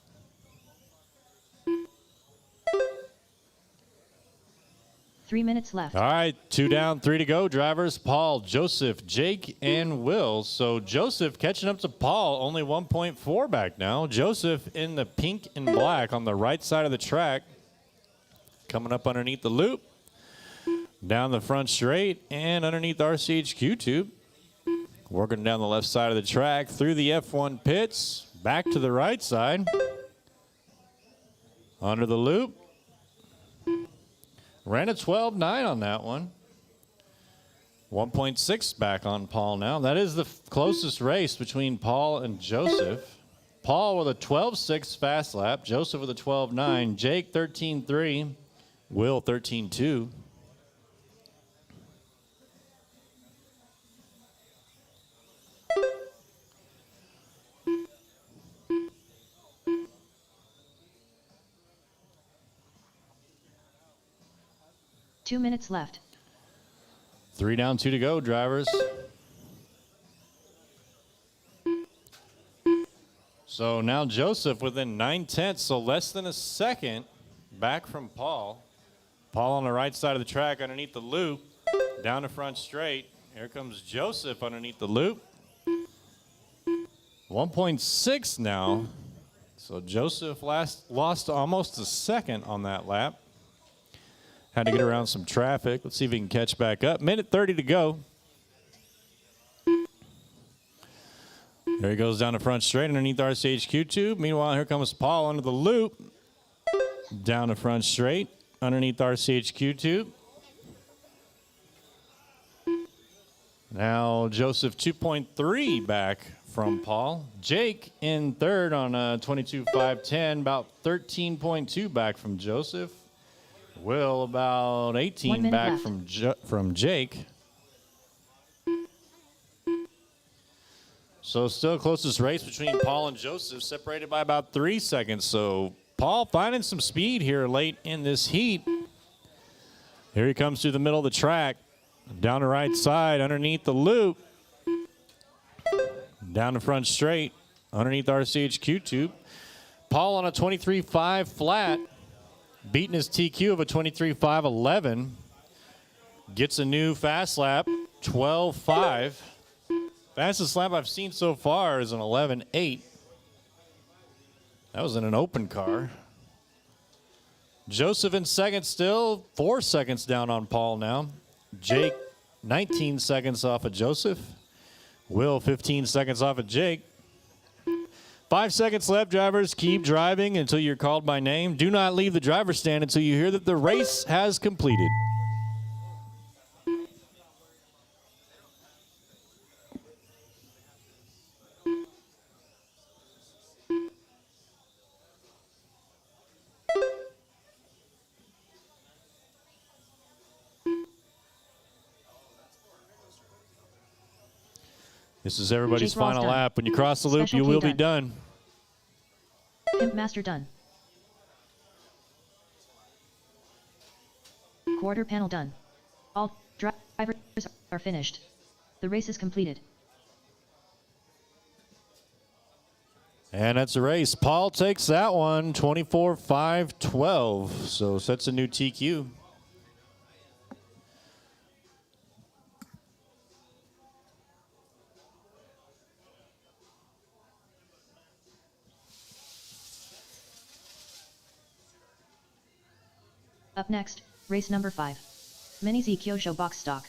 S2: Three minutes left.
S1: All right, 2 down, 3 to go. Drivers, Paul, Joseph, Jake, and Will. So Joseph catching up to Paul, only 1.4 back now. Joseph in the pink and black on the right side of the track. Coming up underneath the loop. Down the front straight and underneath the RCHQ tube. Working down the left side of the track through the F1 pits. Back to the right side. Under the loop. Ran a 12.9 on that one. 1.6 back on Paul now. That is the closest race between Paul and Joseph. Paul with a 12.6 fast lap. Joseph with a 12.9. Jake 13.3. Will 13.2.
S2: Two minutes left.
S1: 3 down, 2 to go, drivers. So now Joseph within 9/10, so less than a second back from Paul. Paul on the right side of the track underneath the loop, down the front straight. Here comes Joseph underneath the loop. 1.6 now. So Joseph lost almost a second on that lap. Had to get around some traffic. Let's see if he can catch back up. Minute 30 to go. There he goes down the front straight underneath the RCHQ tube. Meanwhile, here comes Paul under the loop. Down the front straight underneath the RCHQ tube. Now Joseph 2.3 back from Paul. Jake in third on 22.510, about 13.2 back from Joseph. Will about
S2: 1
S1: 18
S2: minute
S1: back
S2: left.
S1: from Jake. So still closest race between Paul and Joseph, separated by about 3 seconds. So Paul finding some speed here late in this heat. Here he comes through the middle of the track, down the right side, underneath the loop, down the front straight, underneath the RCHQ tube. Paul on a 23.5 flat. Beating his TQ of a 23.511. Gets a new fast lap, 12.5. Fastest lap I've seen so far is an 11.8. That was in an open car. Joseph in second still, 4 seconds down on Paul now. Jake, 19 seconds off of Joseph. Will, 15 seconds off of Jake. 5 seconds left, drivers. Keep driving until you're called by name. Do not leave the driver's stand until you hear that the race has completed. This is everybody's
S2: Jake Rawls
S1: final
S2: done.
S1: lap. When you cross the loop,
S2: Special
S1: you
S2: K
S1: will be
S2: done.
S1: done.
S2: Pimp Master done. Quarter panel done. All drivers are finished. The race is completed.
S1: And that's a race. Paul takes that one, 24.512. So sets a new TQ.
S2: Up next, race number 5. Mini Z Kyosho Box Stock.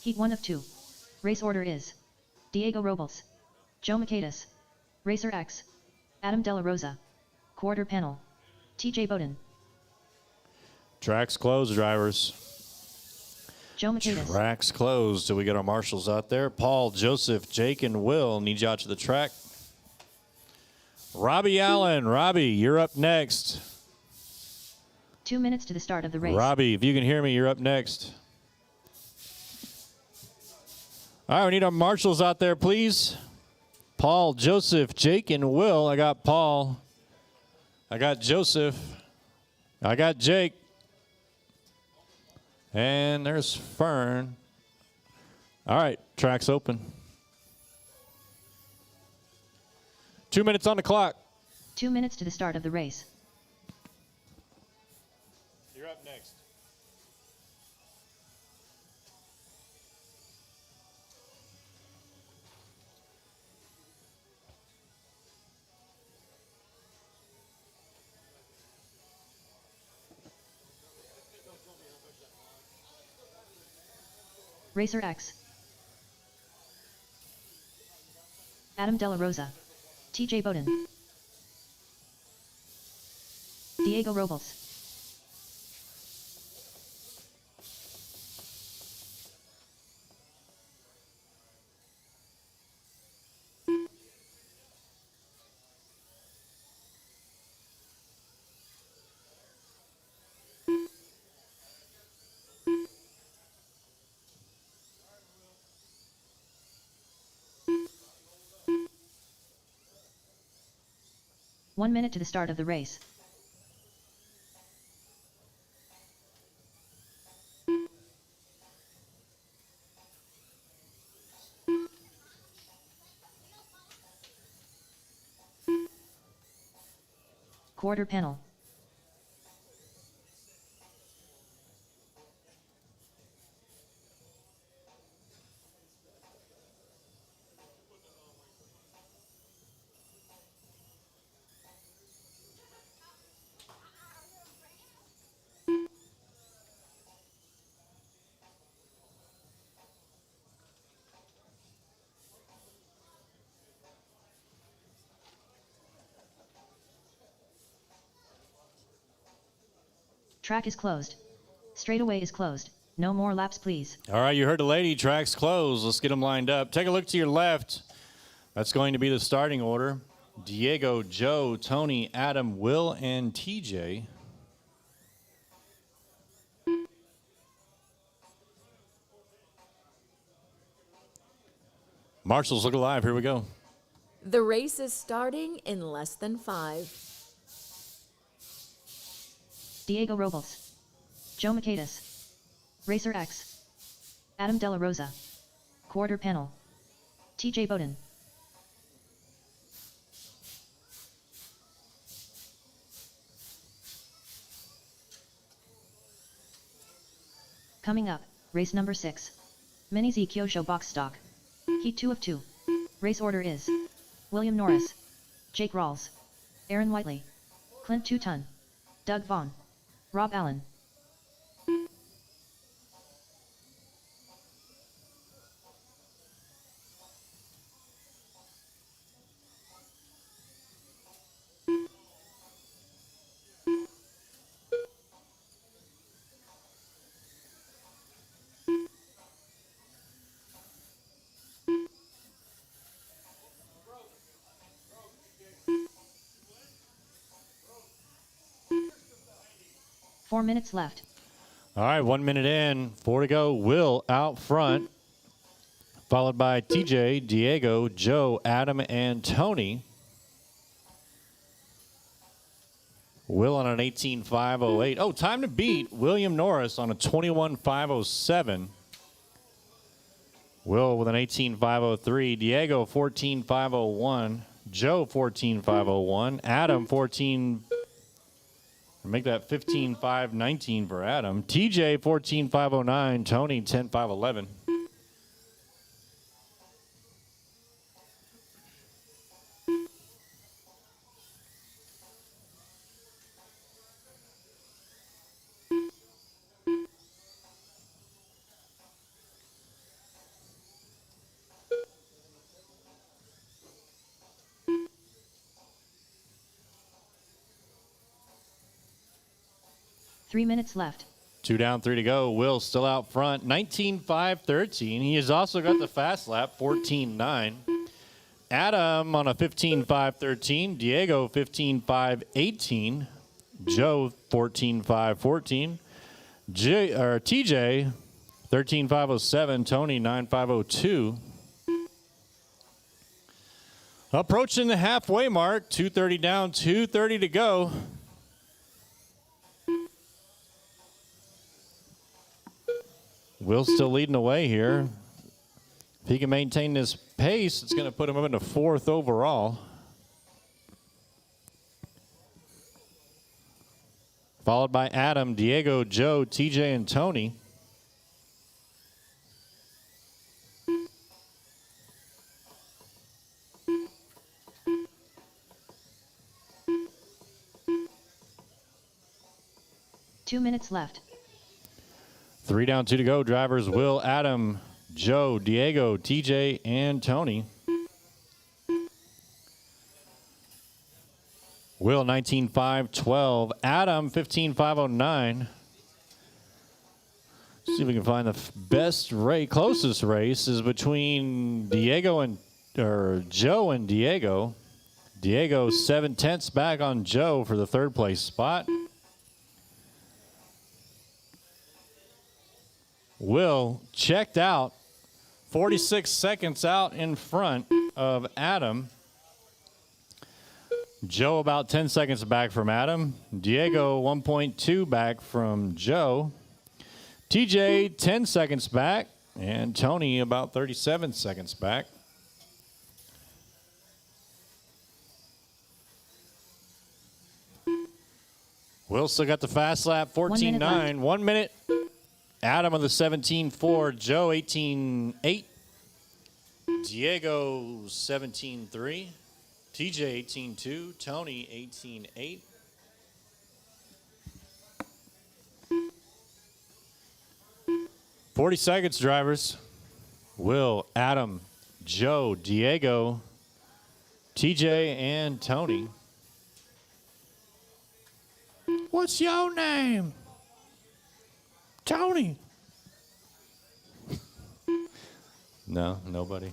S2: Heat 1 of 2. Race order is Diego Robles, Joe Macedas, Racer X, Adam De La Rosa. Quarter panel, TJ Bowden.
S1: Tracks closed, drivers.
S2: Joe Macedas.
S1: Tracks closed till we get our marshals out there. Paul, Joseph, Jake, and Will need you out to the track. Robbie Allen. Robbie, you're up next.
S2: 2 minutes to the start of the race.
S1: Robbie, if you can hear me, you're up next. All right, we need our marshals out there, please. Paul, Joseph, Jake, and Will. I got Paul. I got Joseph. I got Jake. And there's Fern. All right, track's open. 2 minutes on the clock.
S2: 2 minutes to the start of the race.
S1: You're up next.
S2: Racer X, Adam De La Rosa, TJ Bowden, Diego Robles. One minute to the start of the race. Quarter panel. Track is closed. Straightaway is closed. No more laps, please.
S1: All right, you heard the lady. Track's closed. Let's get them lined up. Take a look to your left. That's going to be the starting order. Diego, Joe, Tony, Adam, Will, and TJ. Marshals, look alive. Here we go.
S3: The race is starting in less than 5.
S2: Diego Robles, Joe Macedas, Racer X, Adam De La Rosa. Quarter panel, TJ Bowden. Coming up, race number 6. Mini Z Kyosho Box Stock. Heat 2 of 2. Race order is William Norris, Jake Rawls, Aaron Whiteley, Clint Touton, Doug Vaughn, Rob Allen. Four minutes left.
S1: All right, 1 minute in, 4 to go. Will out front, followed by TJ, Diego, Joe, Adam, and Tony. Will on an 18.508. Oh, time to beat William Norris on a 21.507. Will with an 18.503. Diego 14.501. Joe 14.501. Adam 14. Make that 15.519 for Adam. TJ 14.509. Tony 10.511.
S2: 3 minutes left.
S1: 2 down, 3 to go. Will still out front, 19.5.13. He has also got the fast lap, 14.9. Adam on a 15.5.13. Diego 15.5.18. Joe 14.5.14. TJ 13.5.07. Tony 9.5.02. Approaching the halfway mark, 2:30 down, 2:30 to go. Will's still leading the way here. If he can maintain this pace, it's going to put him up into 4th overall. Followed by Adam, Diego, Joe, TJ, and Tony.
S2: Two minutes left.
S1: 3 down, 2 to go. Drivers Will, Adam, Joe, Diego, TJ, and Tony. Will 19.5.12. Adam 15.5.09. See if we can find the best race. Closest race is between Joe and Diego. Diego 7/10 back on Joe for the 3rd place spot. Will checked out, 46 seconds out in front of Adam. Joe about 10 seconds back from Adam. Diego 1.2 back from Joe. TJ 10 seconds back. And Tony about 37 seconds back. Will still got the fast lap, 14.9. 1 minute. Adam on the 17.4, Joe 18.8, Diego 17.3, TJ 18.2, Tony 18.8. "40 seconds, drivers. Will, Adam, Joe, Diego, TJ, and Tony. What's your name? Tony. No, nobody.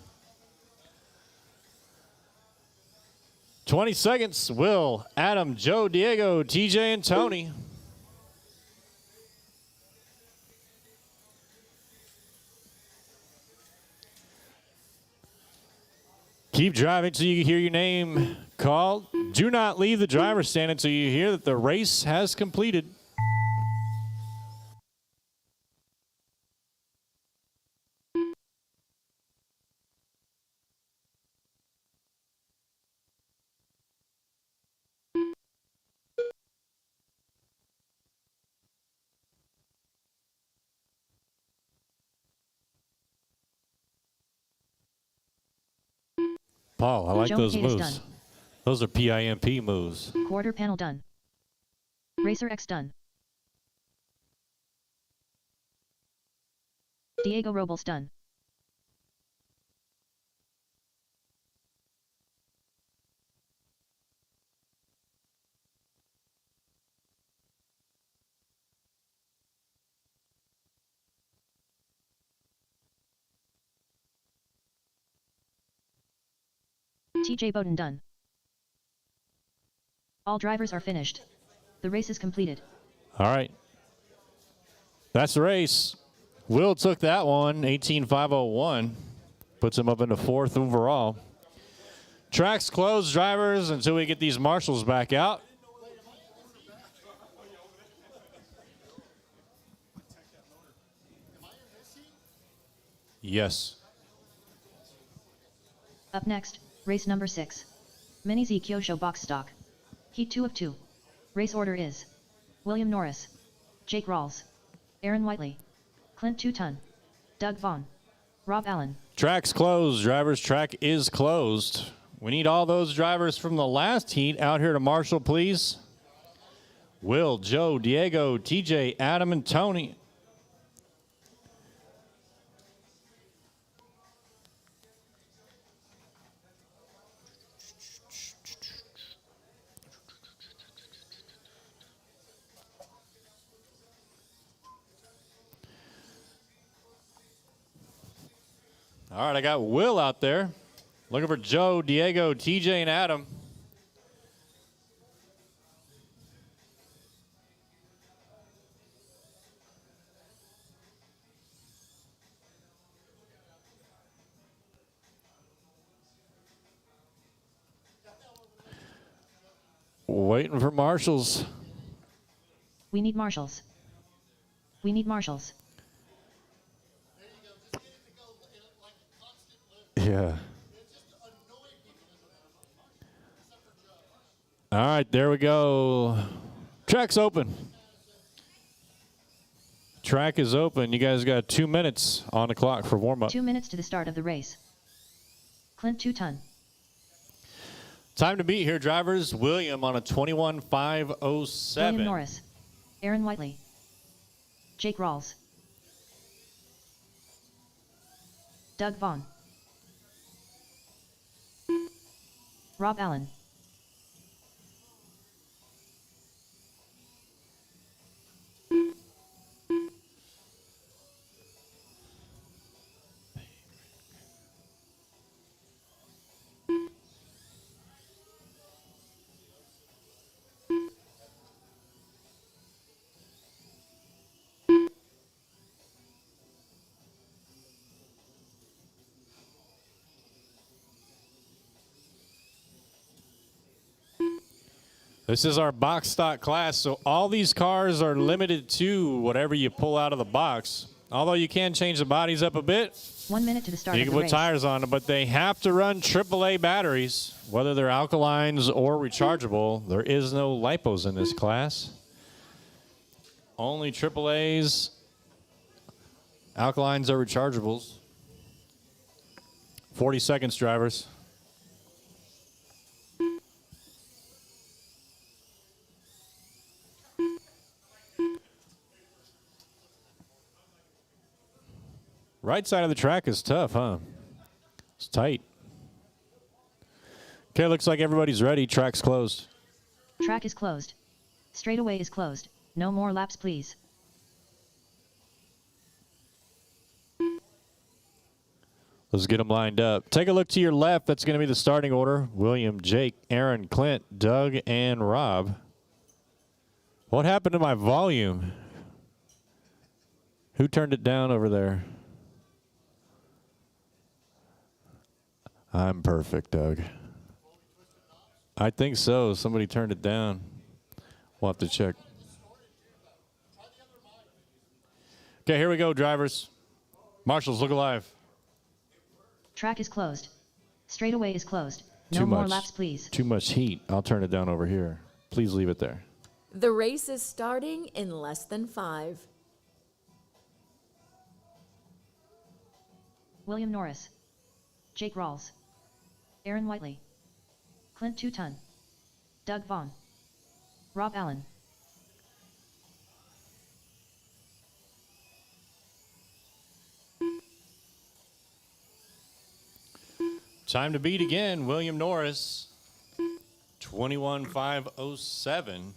S1: 20 seconds. Will, Adam, Joe, Diego, TJ, and Tony. Keep driving until you hear your name called. Do not leave the driver's stand until you hear that the race has completed. Paul, I like
S2: Joe
S1: those
S2: Kate is
S1: moves.
S2: done.
S1: Those are PIMP moves.
S2: Quarter panel done. Racer X done. Diego Robles done. TJ Bowden done. All drivers are finished. The race is completed.
S1: All right. That's the race. Will took that one, 18.501. Puts him up into 4th overall. Track's closed, drivers, until we get these marshals back out. Yes.
S2: Up next, race number 6. Mini Z Kyosho box stock. Heat 2 of 2. Race order is William Norris, Jake Rawls, Aaron Whiteley, Clint Touton, Doug Vaughn, Rob Allen.
S1: Track's closed, drivers. Track is closed. We need all those drivers from the last heat out here to marshal, please. Will, Joe, Diego, TJ, Adam, and Tony. All right, I got Will out there. Looking for Joe, Diego, TJ, and Adam. Waiting for marshals.
S2: We need marshals. We need marshals.
S1: Yeah. All right, there we go. Track's open. Track is open. You guys got 2 minutes on the clock for warm-up.
S2: 2 minutes to the start of the race. Clint 2-ton.
S1: Time to beat here, drivers. William on a 21.507.
S2: William Norris. Aaron Whiteley. Jake Rawls. Doug Vaughn. Rob Allen.
S1: This is our box stock class, so all these cars are limited to whatever you pull out of the box. Although you can change the bodies up a bit.
S2: 1 minute to the start
S1: You
S2: of
S1: can
S2: the
S1: put
S2: race.
S1: tires on them, but they have to run AAA batteries, whether they're alkalines or rechargeable. There is no lipos in this class. Only AAAs, alkalines or rechargeables. 40 seconds, drivers. Right side of the track is tough, huh? It's tight. Okay, looks like everybody's ready. Track's closed.
S2: Track is closed. Straightaway is closed. No more laps, please.
S1: Let's get them lined up. Take a look to your left. That's going to be the starting order. William, Jake, Aaron, Clint, Doug, and Rob. What happened to my volume? Who turned it down over there? I'm perfect, Doug. I think so. Somebody turned it down. We'll have to check. Okay, here we go, drivers. Marshals, look alive.
S2: Track is closed. Straightaway is closed. No
S1: Too
S2: more
S1: much.
S2: laps, please.
S1: Too much heat. I'll turn it down over here. Please leave it there.
S3: The race is starting in less than 5.
S2: William Norris. Jake Rawls. Aaron Whiteley. Clint 2-ton. Doug Vaughn. Rob Allen.
S1: Time to beat again. William Norris. 21.507.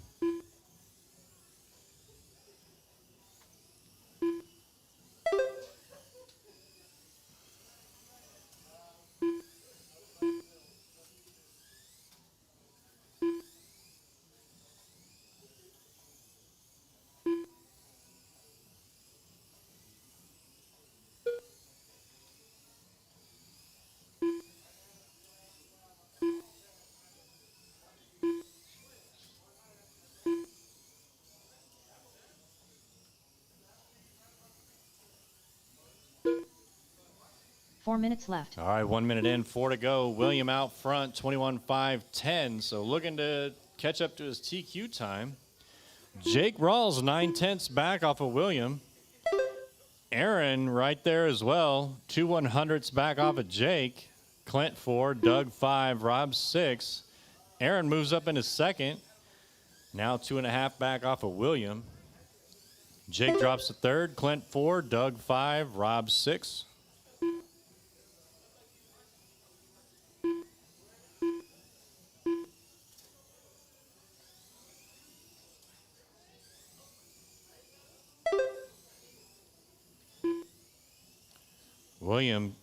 S2: Four minutes left.
S1: All right, 1 minute in, 4 to go. William out front, 21.510. So looking to catch up to his TQ time. Jake Rawls, 9/10 back off of William. Aaron right there as well, 2/100ths back off of Jake. Clint 4, Doug 5, Rob 6. Aaron moves up into second. Now 2.5 back off of William. Jake drops to third, Clint 4, Doug 5, Rob 6. William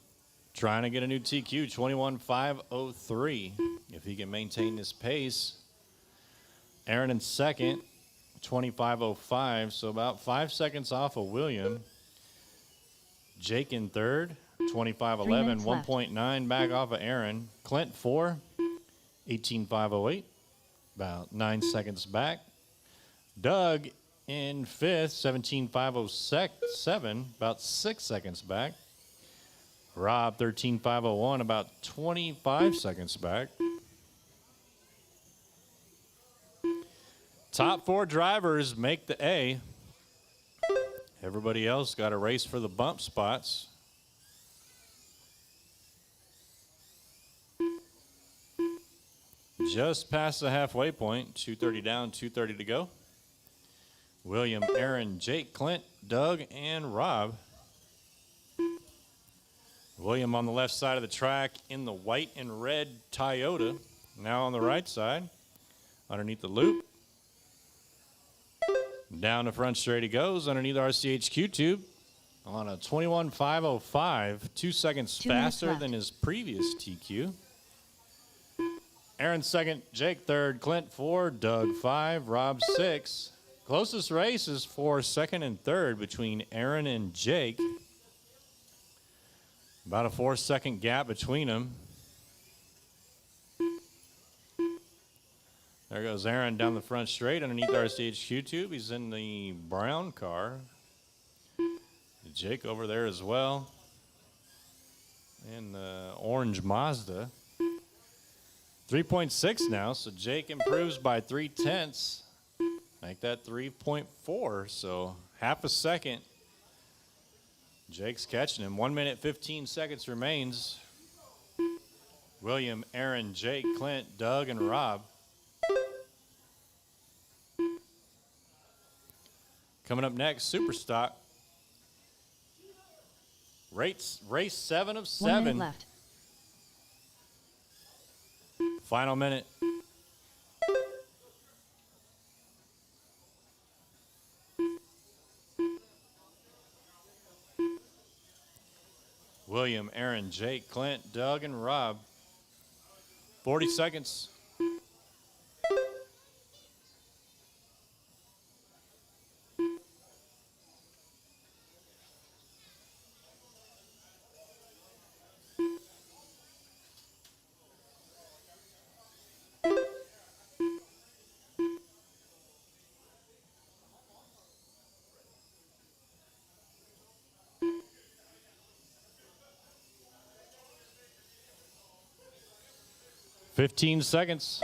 S1: Trying to get a new TQ, 21.503. If he can maintain this pace. Aaron in second, 25.05. So about 5 seconds off of William. Jake in third, 25.11. 1.9 back off of Aaron. Clint 4, 18.508. About 9 seconds back. Doug in fifth, 17.507. About 6 seconds back. Rob, 13.501, about 25 seconds back. Top 4 drivers make the A. Everybody else got a race for the bump spots. Just past the halfway point, 2:30 down, 2:30 to go. William, Aaron, Jake, Clint, Doug, and Rob. William on the left side of the track in the white and red Toyota. Now on the right side, underneath the loop. Down the front straight he goes, underneath the RCHQ tube on a 21.505, 2 seconds faster than his previous TQ. Aaron second, Jake third, Clint 4, Doug 5, Rob 6. Closest race is for second and third between Aaron and Jake. About a 4-second gap between them. There goes Aaron down the front straight underneath the RCHQ tube. He's in the brown car. Jake over there as well. In the orange Mazda. 3.6 now, so Jake improves by 0.3. Make that 3.4, so half a second. Jake's catching him. 1 minute, 15 seconds remains. William, Aaron, Jake, Clint, Doug, and Rob. Coming up next, Superstock. Race 7 of 7.
S2: 1 minute left.
S1: Final minute. William, Aaron, Jake, Clint, Doug, and Rob. 40 seconds. Fifteen seconds.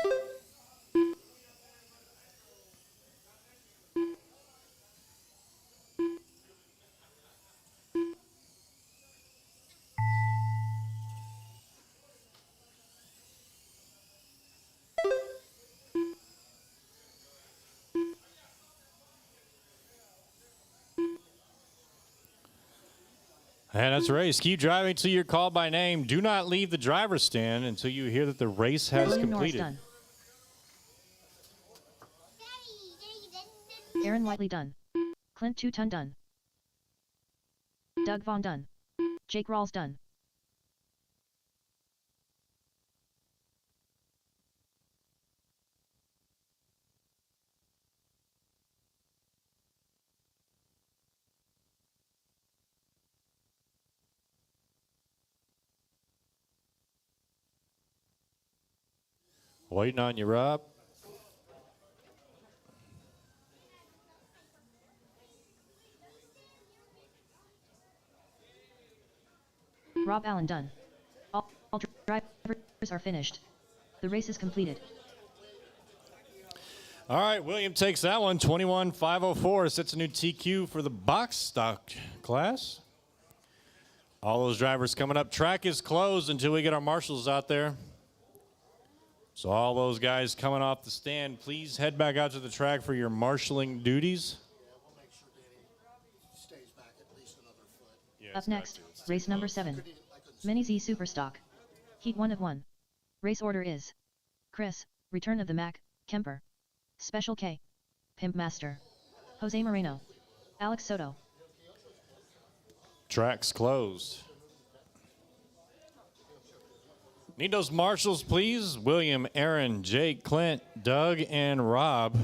S1: And that's a race. Keep driving till you're called by name. Do not leave the driver's stand until you hear that the race has
S2: William Norris
S1: completed.
S2: done. Aaron Whiteley done. Clint 2-ton done. Doug Vaughn done. Jake Rawls done.
S1: Waiting on you, Rob.
S2: Rob Allen done. All drivers are finished. The race is completed.
S1: All right, William takes that one. 21.504 sets a new TQ for the box stock class. All those drivers coming up. Track is closed until we get our marshals out there. So all those guys coming off the stand, please head back out to the track for your marshaling duties.
S5: We'll make sure Danny stays back at least another foot.
S2: Up next, race number 7. Mini Z Superstock. Heat 1 of 1. Race order is Chris, Return of the Mac, Kemper. Special K. Pimp Master. Jose Moreno. Alex Soto.
S1: Track's closed. Need those marshals, please. William, Aaron, Jake, Clint, Doug, and Rob.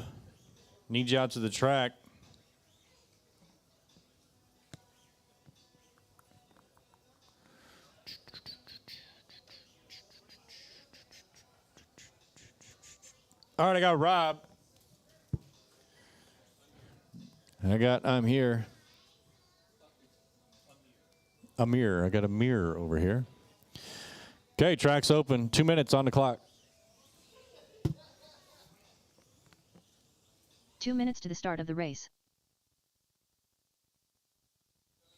S1: Need you out to the track. All right, I got Rob. I'm here. Amir. I got a mirror over here. Okay, track's open. 2 minutes on the clock.
S2: 2 minutes to the start of the race.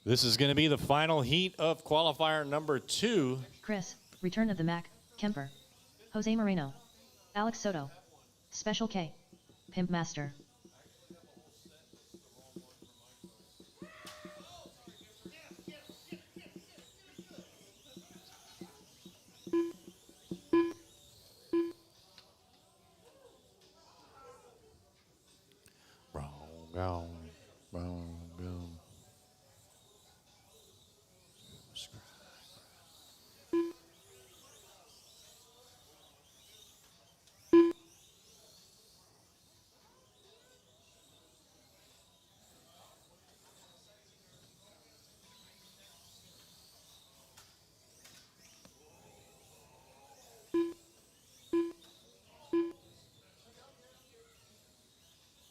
S1: This is going to be the final heat of qualifier number 2.
S2: Chris, return of the Mac, Kemper. Jose Moreno. Alex Soto. Special K. Pimp Master.
S1: Boom.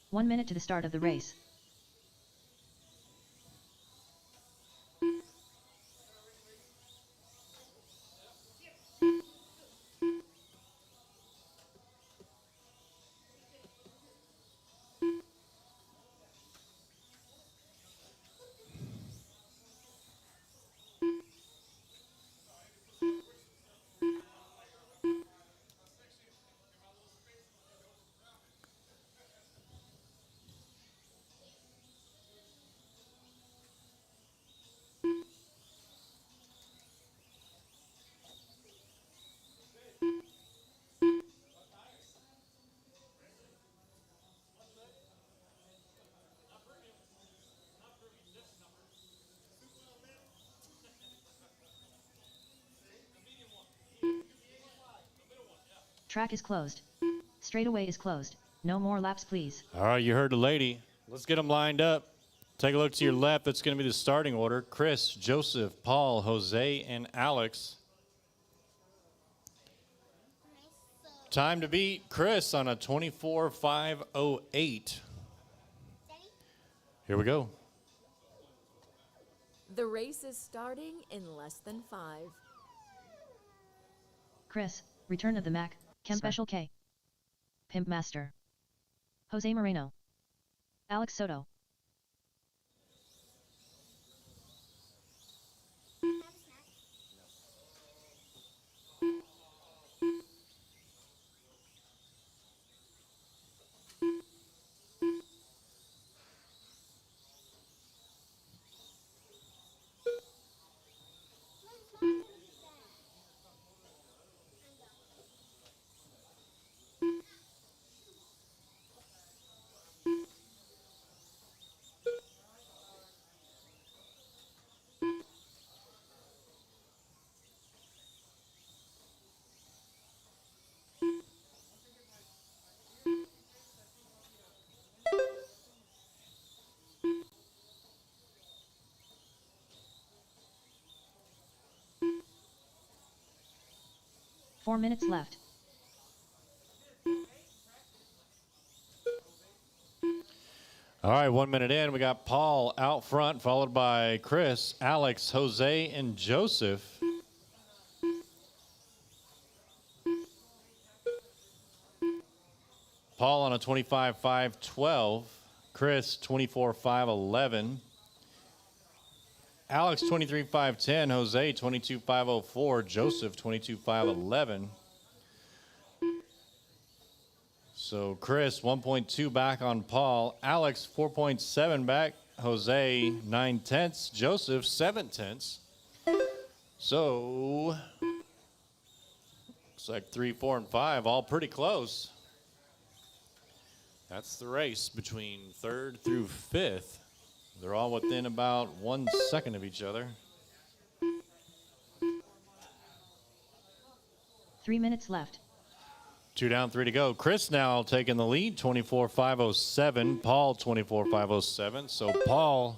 S2: 1 minute to the start of the race. Track is closed. Straightaway is closed. No more laps, please.
S1: All right, you heard the lady. Let's get them lined up. Take a look to your left. That's going to be the starting order. Chris, Joseph, Paul, Jose, and Alex. Time to beat Chris on a 24.508. Here we go.
S3: The race is starting in less than 5.
S2: Chris, return of the Mac, Chem Special K. Pimp Master. Jose Moreno. Alex Soto. Four minutes left.
S1: All right, 1 minute in. We got Paul out front, followed by Chris, Alex, Jose, and Joseph. Paul on a 25.512. Chris, 24.511. Alex, 23.510. Jose, 22.504. Joseph, 22.511. So Chris, 1.2 back on Paul. Alex, 4.7 back. Jose, 9/10. Joseph, 7/10. So looks like 3, 4, and 5, all pretty close. That's the race between 3rd through 5th. They're all within about 1 second of each other.
S2: 3 minutes left.
S1: 2 down, 3 to go. Chris now taking the lead, 24.507. Paul, 24.507. So Paul,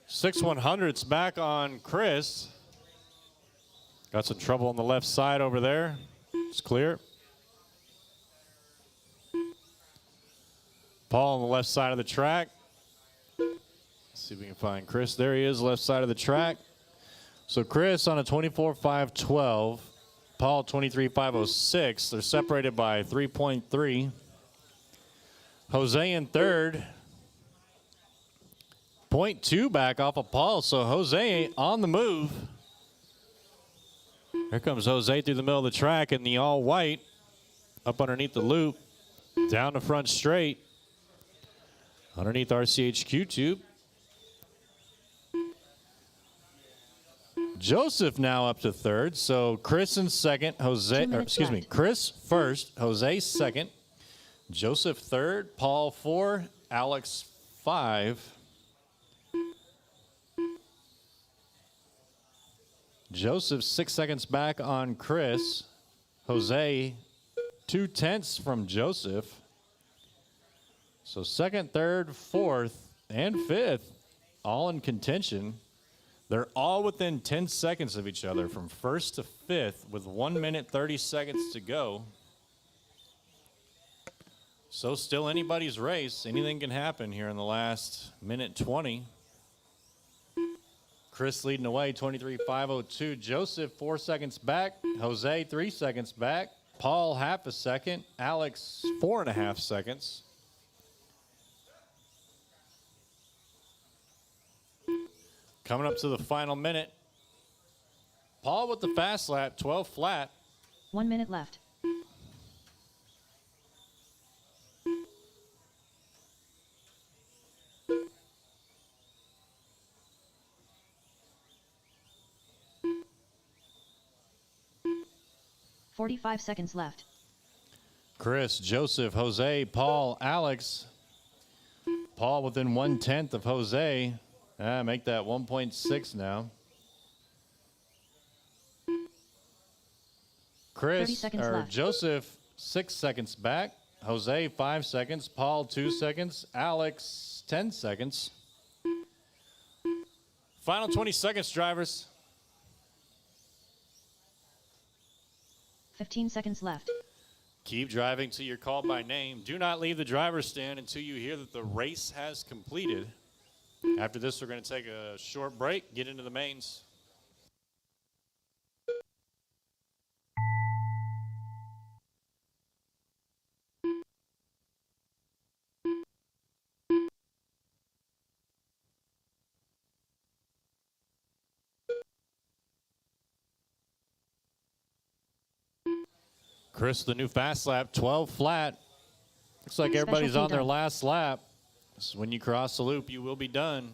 S1: 6/100ths back on Chris. Got some trouble on the left side over there. It's clear. Paul on the left side of the track. Let's see if we can find Chris. There he is, left side of the track. So Chris on a 24.512. Paul 23.506. They're separated by 3.3. Jose in third. 0.2 back off of Paul. So Jose on the move. Here comes Jose through the middle of the track in the all white. Up underneath the loop. Down the front straight. Underneath RCHQ tube. Joseph now up to third. So Chris in second, Chris first, Jose second, Joseph third, Paul 4, Alex 5. Joseph 6 seconds back on Chris. Jose 2/10 from Joseph. So second, third, fourth, and fifth all in contention. They're all within 10 seconds of each other from first to fifth with 1 minute 30 seconds to go. So still anybody's race. Anything can happen here in the last minute 20. Chris leading away, 23.502. Joseph 4 seconds back. Jose 3 seconds back. Paul half a second. Alex 4.5 seconds. Coming up to the final minute. Paul with the fast lap, 12 flat.
S2: 1 minute left. "45 seconds left.
S1: Chris, Joseph, Jose, Paul, Alex. Paul within 1/10 of Jose. Make that 1.6 now.
S2: 30
S1: Chris,
S2: seconds
S1: or
S2: left.
S1: Joseph, 6 seconds back. Jose, 5 seconds. Paul, 2 seconds. Alex, 10 seconds. Final 20 seconds, drivers.
S2: 15 seconds left.
S1: Keep driving till you're called by name. Do not leave the driver's stand until you hear that the race has completed. After this, we're going to take a short break, get into the mains. Chris, the new fast lap, 12 flat. Looks like everybody's on their last lap. So when you cross the loop, you will be done.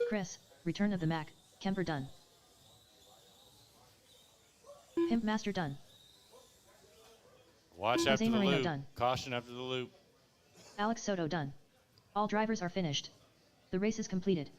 S2: Chris, return of the Mac, Kemper done. Pimp Master done.
S1: Watch
S2: Jose
S1: after the
S2: Moreno
S1: loop.
S2: done.
S1: Caution after the loop.
S2: Alex Soto done. All drivers are finished. The race is completed.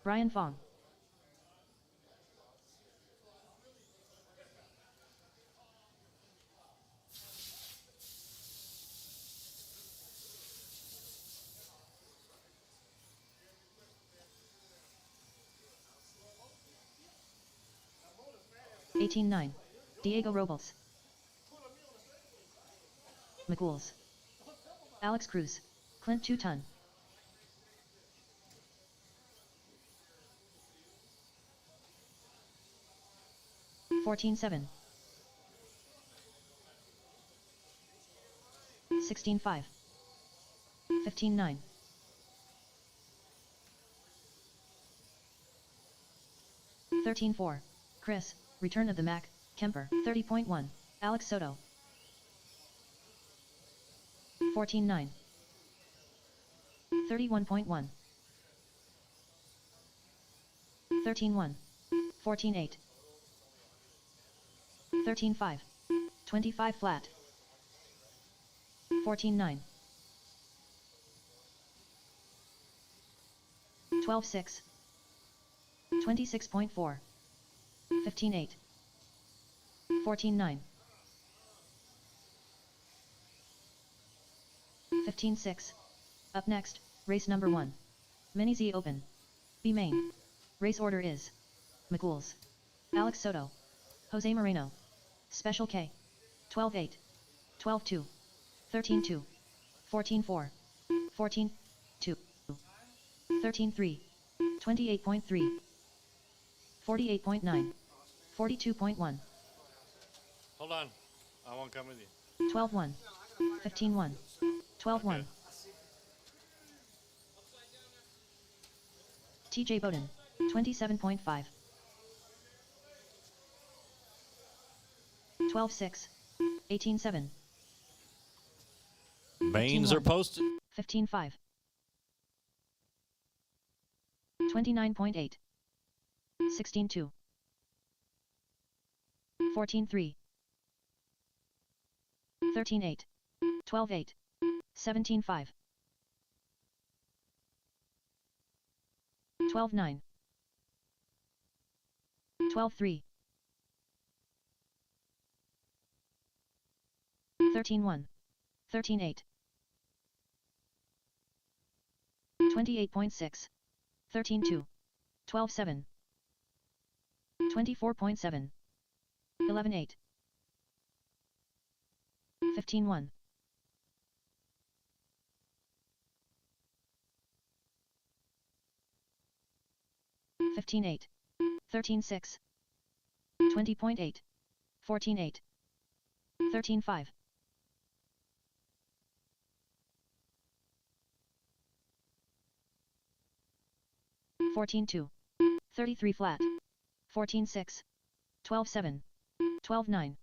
S2: Brian Fong. 18-9. Diego Robles. McCool's. Alex Cruz. Clint 2-ton. 14-7. 16-5. 15-9. 13-4. Chris, Return of the Mac, Kemper. 30.1. Alex Soto. 14-9. 31.1. 13-1. 14-8. 13-5. 25 flat. 14-9. 12-6. 26.4. 15-8. 14-9. 15-6. Up next, race number 1. Mini Z Open. B main. Race order is McCool's. Alex Soto. Jose Moreno. Special K. 12-8. 12-2. 13-2. 14-4. 14-2. 13-3. 28.3. 48.9. 42.1.
S1: Hold on. I won't come with you.
S2: 12-1. 15-1. 12-1.
S1: Okay.
S2: TJ Bowden. 27.5. 12-6. 18-7.
S1: Banes are
S2: 15-1.
S1: posted.
S2: 15-5. 29.8. 16-2. 14-3. 13-8. 12-8. 17-5. 12-9. 12-3. 13-1. 13-8. 28.6. 13-2. 12-7. 24.7. 11-8. 15-1. 15-8. 13-6. 20.8. 14-8. 13-5. 14-2. 33 flat. 14-6. 12-7. 12-9.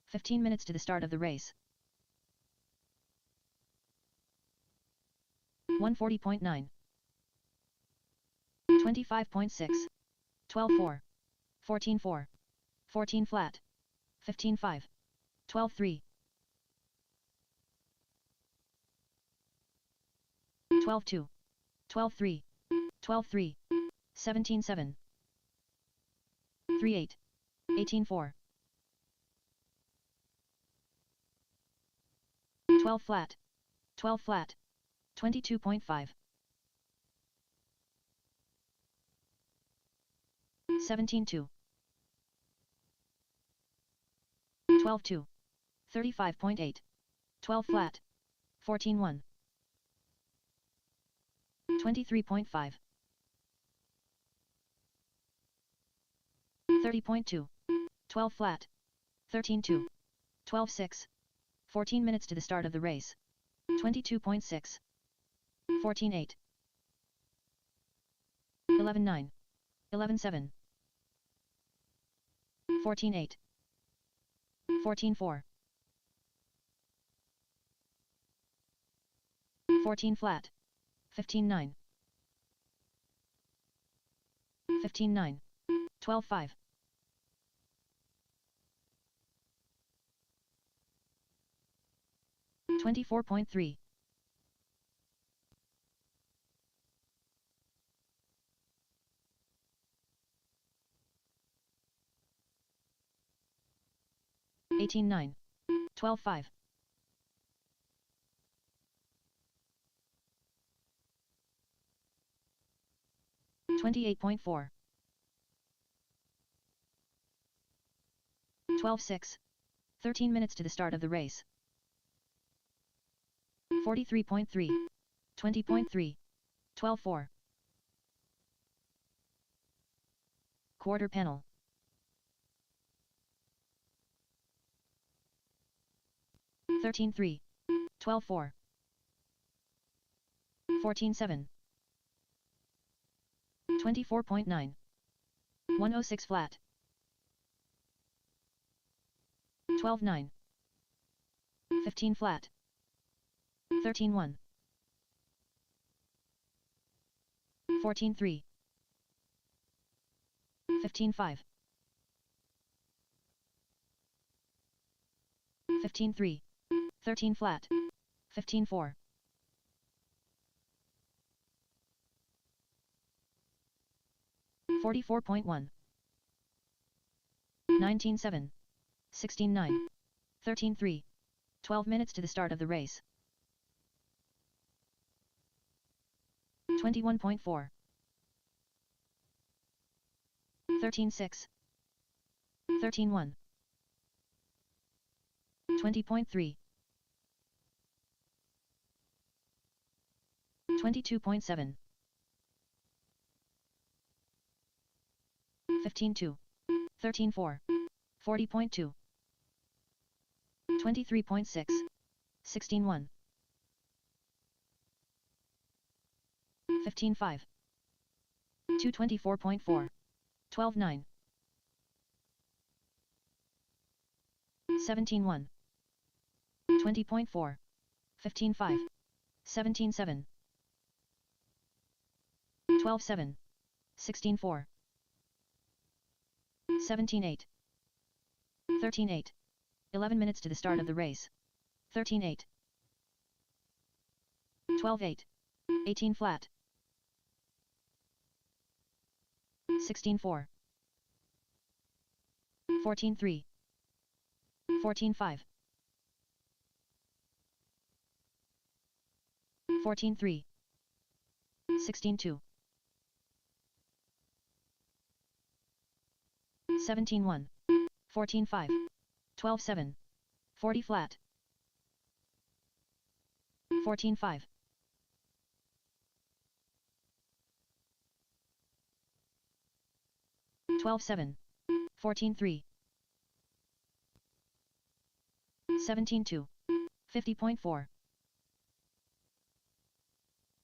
S2: 15 minutes to the start of the race. 140.9. 25.6. 12-4. 14-4. 14 flat. 15-5. 12-3. 12-2. 12-3. 12-3. 17-7. 3-8. 18-4. 12 flat. 12 flat. 22.5. 17-2. 12-2. 35.8. 12 flat. 14-1. 23.5. 30.2. 12 flat. 13-2. 12-6. 14 minutes to the start of the race. 22.6. 14-8. 11-9. 11-7. 14-8. 14-4. 14 flat. 15-9. 15-9. 12-5. 24.3. 18-9. 12-5. 28.4. 12-6. 13 minutes to the start of the race. 43.3. 20.3. 12-4. Quarter panel. 13-3. 12-4. 14-7. 24.9. 106 flat. 12-9. 15 flat. 13-1. 14-3. 15-5. 15-3. 13 flat. 15-4. 44.1. 19-7. 16-9. 13-3. 12 minutes to the start of the race. 21.4. 13-6. 13-1. 20.3. 22.7. 15-2. 13-4. 40.2. 23.6. 16-1. 15-5. 224.4. 12-9. 17-1. 20.4. 15-5. 17-7. 12-7. 16-4. 17-8. 13-8. 11 minutes to the start of the race. 13-8. 12-8. 18 flat. 16-4. 14-3. 14-5. 14-3. 16-2. 17-1. 14-5. 12-7. 40 flat. 14-5. 12-7. 14-3. 17-2. 50.4.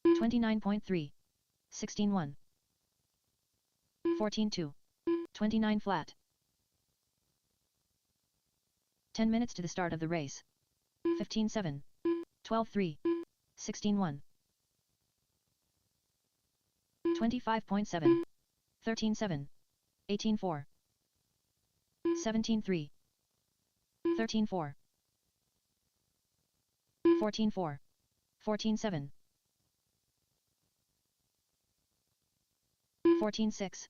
S2: 29.3. 16-1. 14-2. 29 flat. 10 minutes to the start of the race. 15-7. 12-3. 16-1. 25.7. 13-7. 18-4. 17-3. 13-4. 14-4. 14-7. 14-6.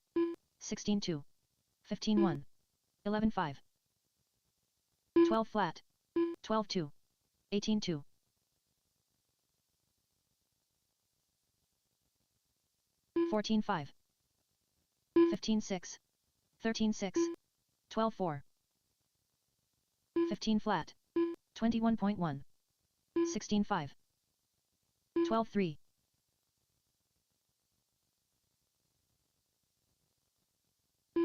S2: 16-2. 15-1. 11-5. 12 flat. 12-2. 18-2. 14-5. 15-6. 13-6. 12-4. 15 flat. 21.1. 16-5. 12-3.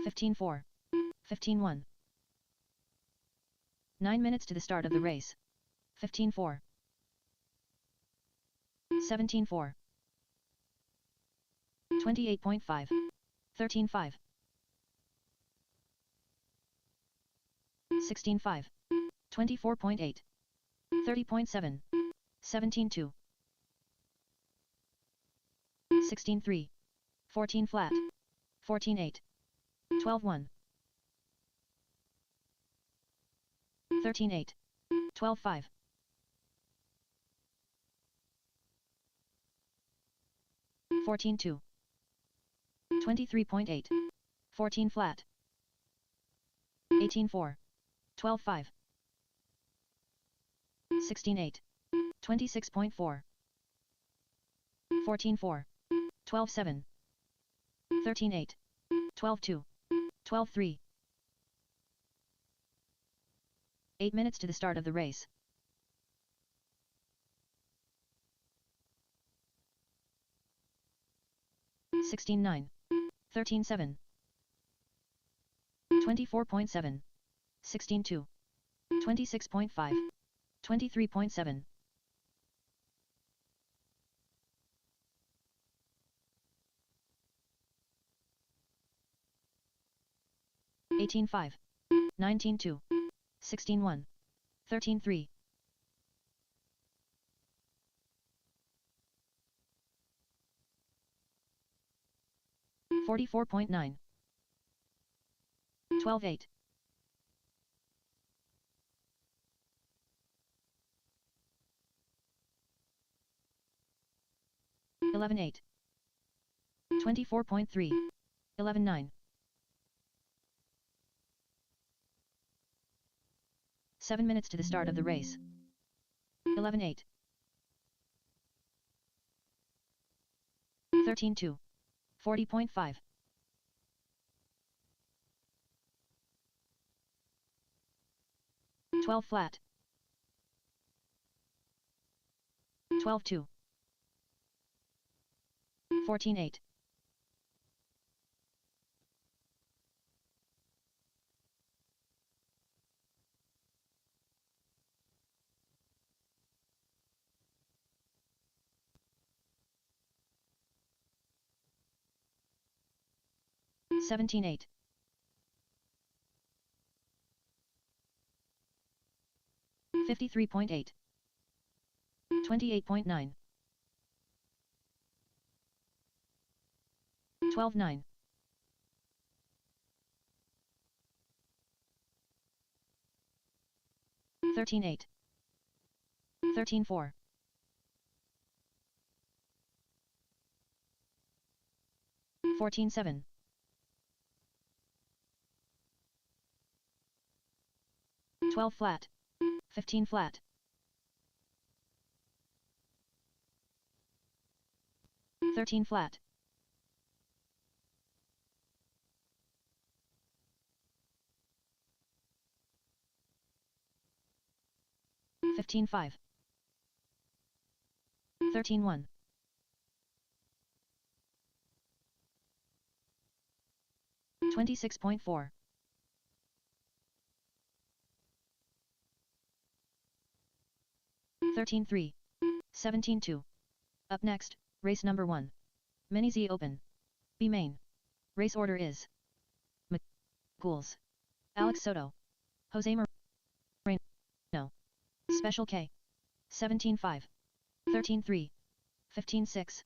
S2: 15-4. 15-1. 9 minutes to the start of the race. 15-4. 17-4. 28.5. 13-5. 16-5. 24.8. 30.7. 17-2. 16-3. 14 flat. 14-8. 12-1. 13-8. 12-5. 14-2. 23.8. 14 flat. 18-4. 12-5. 16-8. 26.4. 14-4. 12-7. 13-8. 12-2. 12-3. 8 minutes to the start of the race. $16.9. $13.7. $24.7. $16.2. $26.5. $23.7. $18.5. $19.2. $16.1. $13.3. $44.9. $12.8. $11.8. $24.3. $11.9. 7 minutes to the start of the race. 11.8. 13.2. 40.5. 12 flat. 12.2. 14.8. 17.8. 53.8. 28.9. 12.9. 13.8. 13.4. 14.7. 12 flat. 15 flat. 13 flat. 15.5. 13.1. 26.4. 13.3. 17.2. Up next, race number 1. Mini Z Open. B main. Race order is Ghouls. Alex Soto. Jose Moreno. Special K. 17.5. 13.3. 15.6.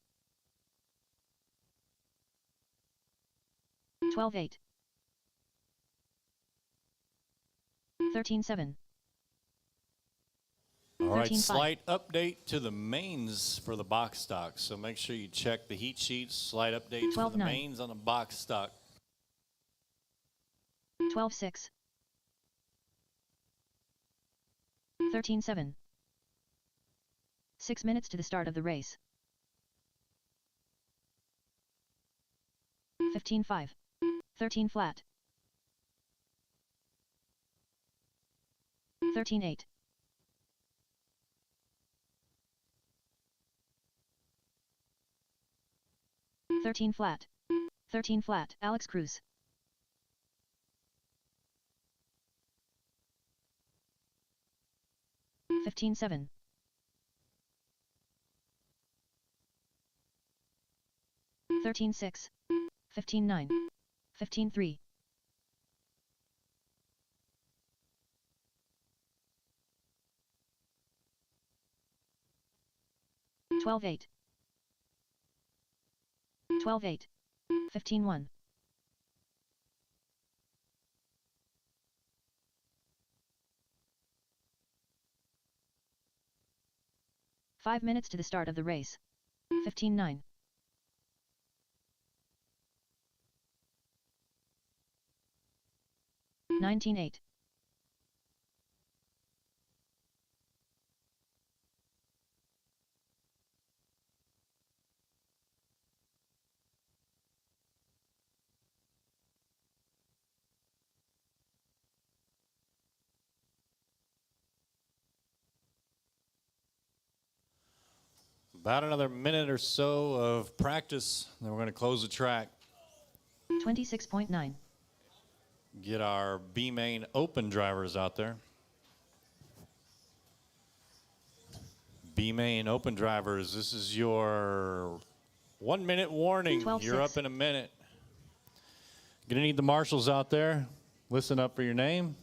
S2: 12.8. 13.7.
S1: All right,
S2: 13.5.
S1: slight update to the mains for the box stock. So make sure you check the heat sheets. Slight updates for the
S2: 12.9.
S1: mains on the box stock.
S2: 12.6. 13.7. 6 minutes to the start of the race. 15.5. 13 flat. 13.8. 13 flat. 13 flat. Alex Cruz. 15.7. 13.6. 15.9. 15.3. 12.8. 12.8. 15.1. 5 minutes to the start of the race. 15.9. 19.8.
S1: About another minute or so of practice, then we're going to close the track.
S2: 26.9.
S1: Get our B main open drivers out there. B main open drivers, this is your 1 minute warning.
S2: 12-6.
S1: You're up in a minute. Gonna need the marshals out there. Listen up for your name.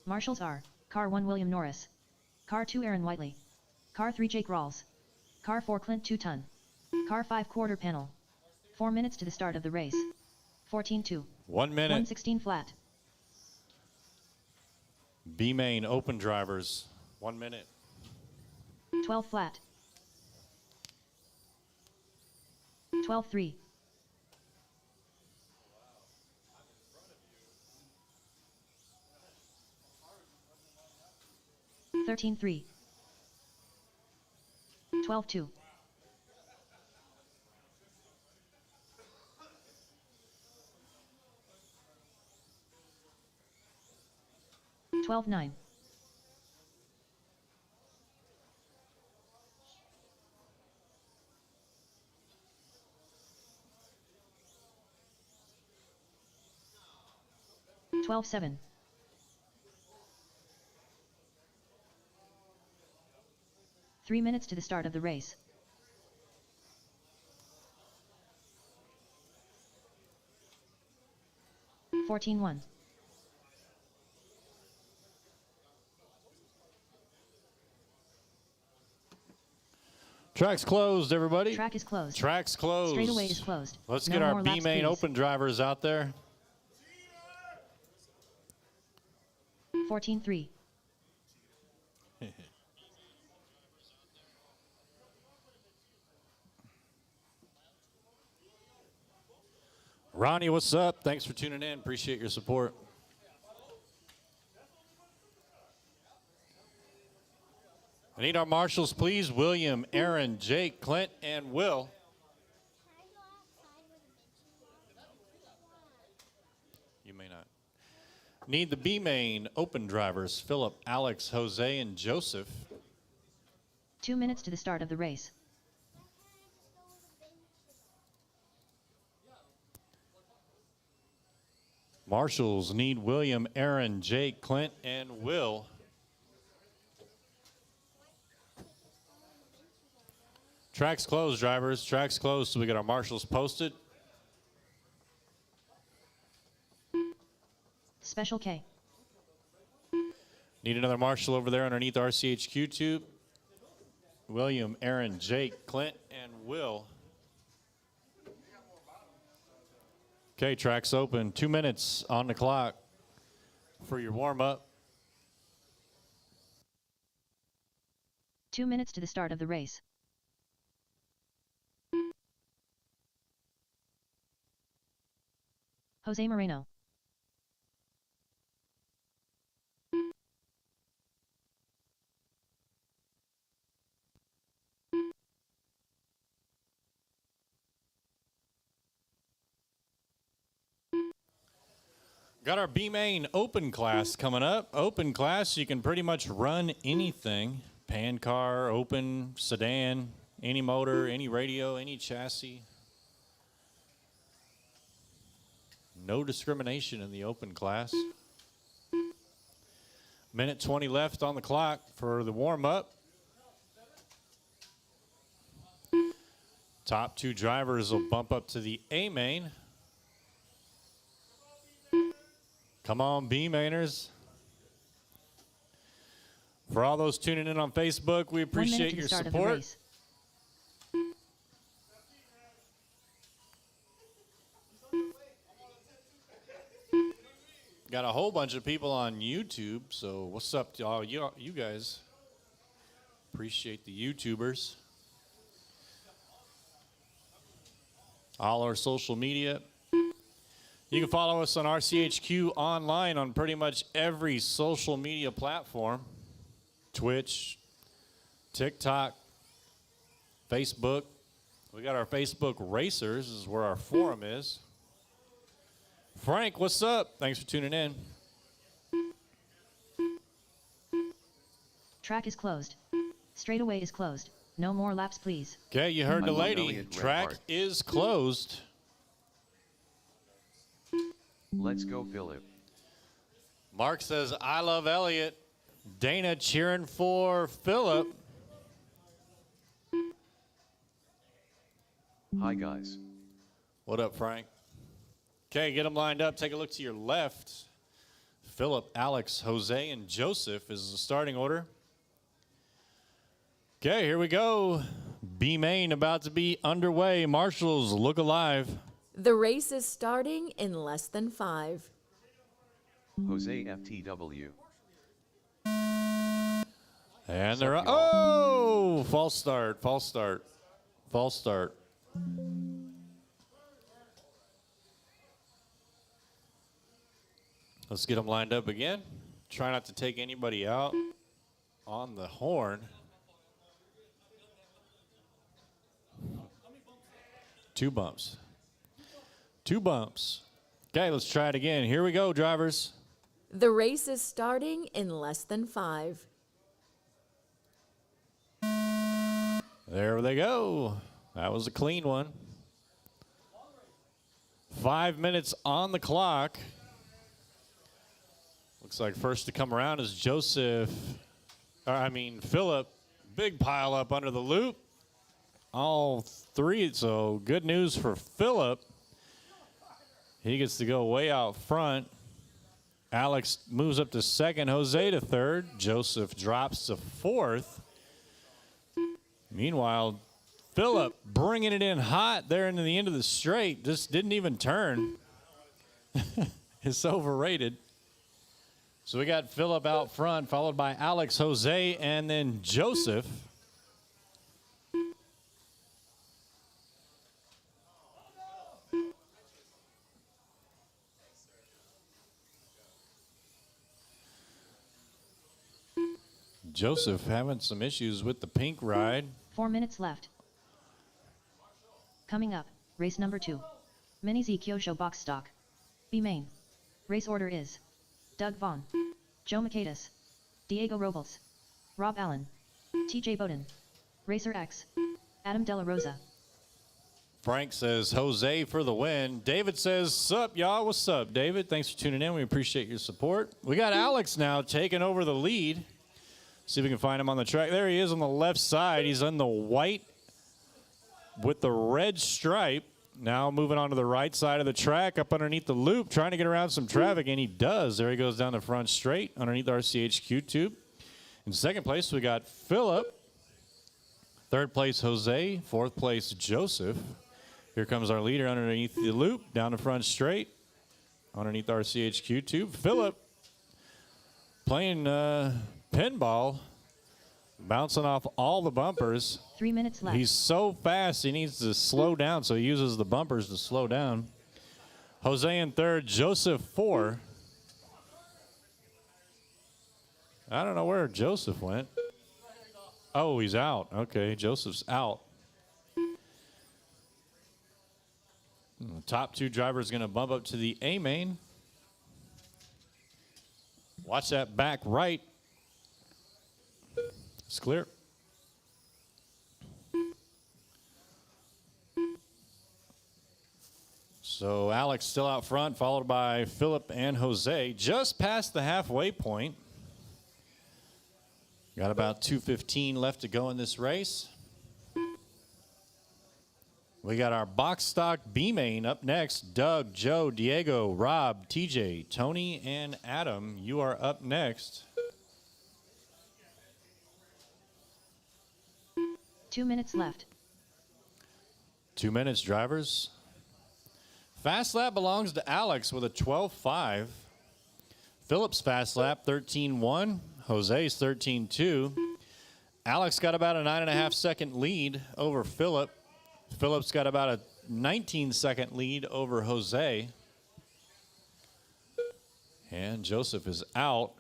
S2: Marshals are Car 1 William Norris, Car 2 Aaron Whiteley, Car 3 Jake Rawls, Car 4 Clint 2 Ton, Car 5 quarter panel. 4 minutes to the start of the race. 14-2.
S1: 1 minute.
S2: 116 flat.
S1: B main open drivers. 1 minute.
S2: 12 flat. 12-3. 13-3. 12-2. 12-9. 12-7. 3 minutes to the start of the race. 14-1.
S1: Track's closed, everybody.
S2: Track is closed.
S1: Track's closed.
S2: Straightaway is closed.
S1: Let's
S2: No
S1: get our
S2: more
S1: B
S2: laps,
S1: main
S2: please.
S1: open drivers out there.
S2: 14-3.
S1: Ronnie, what's up? Thanks for tuning in. Appreciate your support. I need our marshals, please. William, Aaron, Jake, Clint, and Will.
S6: Can I go outside with a
S1: You may not. Need the B main open drivers. Philip, Alex, Jose, and Joseph.
S2: 2 minutes to the start of the race.
S1: Marshals need William, Aaron, Jake, Clint, and Will. Track's closed, drivers. Track's closed, so we get our marshals posted.
S2: Special K.
S1: Need another marshal over there underneath RCHQ tube. William, Aaron, Jake, Clint, and Will. Okay, track's open. 2 minutes on the clock for your warm-up.
S2: 2 minutes to the start of the race. Jose Moreno.
S1: Got our B main open class coming up. Open class, you can pretty much run anything. Pan car, open, sedan, any motor, any radio, any chassis. No discrimination in the open class. Minute 20 left on the clock for the warm-up. Top two drivers will bump up to the A main. Come on, B-mainers. For all those tuning in on Facebook, we
S2: 1 minute
S1: appreciate
S2: to the
S1: your
S2: start of the
S1: support.
S2: race.
S1: Got a whole bunch of people on YouTube, so what's up to all you guys? Appreciate the YouTubers. All our social media. You can follow us on RCHQ online on pretty much every social media platform. Twitch, TikTok, Facebook. We got our Facebook Racers. This is where our forum is. Frank, what's up? Thanks for tuning in.
S2: Track is closed. Straightaway is closed. No more laps, please.
S1: Okay, you heard
S4: I
S1: the
S4: love
S1: lady.
S4: Elliott
S1: Track
S4: Reinhardt.
S1: is closed.
S4: Let's go, Philip.
S1: Mark says, I love Elliott. Dana cheering for Philip.
S4: Hi, guys.
S1: What up, Frank? Okay, get them lined up. Take a look to your left. Philip, Alex, Jose, and Joseph is the starting order. Okay, here we go. B main about to be underway. Marshals, look alive.
S3: The race is starting in less than 5.
S4: Jose FTW.
S1: And they're up. Oh, false start, false start, false start. Let's get them lined up again. Try not to take anybody out on the horn. Two bumps. Two bumps. Okay, let's try it again. Here we go, drivers.
S3: The race is starting in less than 5.
S1: There they go. That was a clean one. 5 minutes on the clock. Looks like first to come around is Philip. Big pile up under the loop. All three, so good news for Philip. He gets to go way out front. Alex moves up to second, Jose to third. Joseph drops to fourth. Meanwhile, Philip bringing it in hot there into the end of the straight. Just didn't even turn. It's overrated. So we got Philip out front, followed by Alex, Jose, and then Joseph. Joseph having some issues with the pink ride.
S2: 4 minutes left. Coming up, race number 2. Mini Z Kyosho box stock. B main. Race order is Doug Vaughn, Joe Macatus, Diego Robles, Rob Allen, TJ Bowden, Racer X, Adam De La Rosa.
S1: Frank says Jose for the win. David says, sup, y'all? What's up, David? Thanks for tuning in. We appreciate your support. We got Alex now taking over the lead. See if we can find him on the track. There he is on the left side. He's on the white with the red stripe. Now moving on to the right side of the track, up underneath the loop, trying to get around some traffic, and he does. There he goes down the front straight underneath the RCHQ tube. In second place, we got Philip. Third place, Jose. Fourth place, Joseph. Here comes our leader underneath the loop, down the front straight, underneath the RCHQ tube. Philip playing pinball, bouncing off all the bumpers.
S2: 3 minutes left.
S1: He's so fast, he needs to slow down, so he uses the bumpers to slow down. Jose in third, Joseph 4. I don't know where Joseph went. Oh, he's out. Okay, Joseph's out. The top two drivers going to bump up to the A main. Watch that back right. It's clear. So Alex still out front, followed by Philip and Jose, just past the halfway point. Got about 2:15 left to go in this race. We got our box stock B main up next. Doug, Joe, Diego, Rob, TJ, Tony, and Adam. You are up next.
S2: 2 minutes left.
S1: 2 minutes, drivers. Fast lap belongs to Alex with a 12.5. Phillips fast lap 13.1. Jose's 13.2. Alex got about a 9.5 second lead over Philip. Phillips got about a 19-second lead over Jose. And Joseph is out.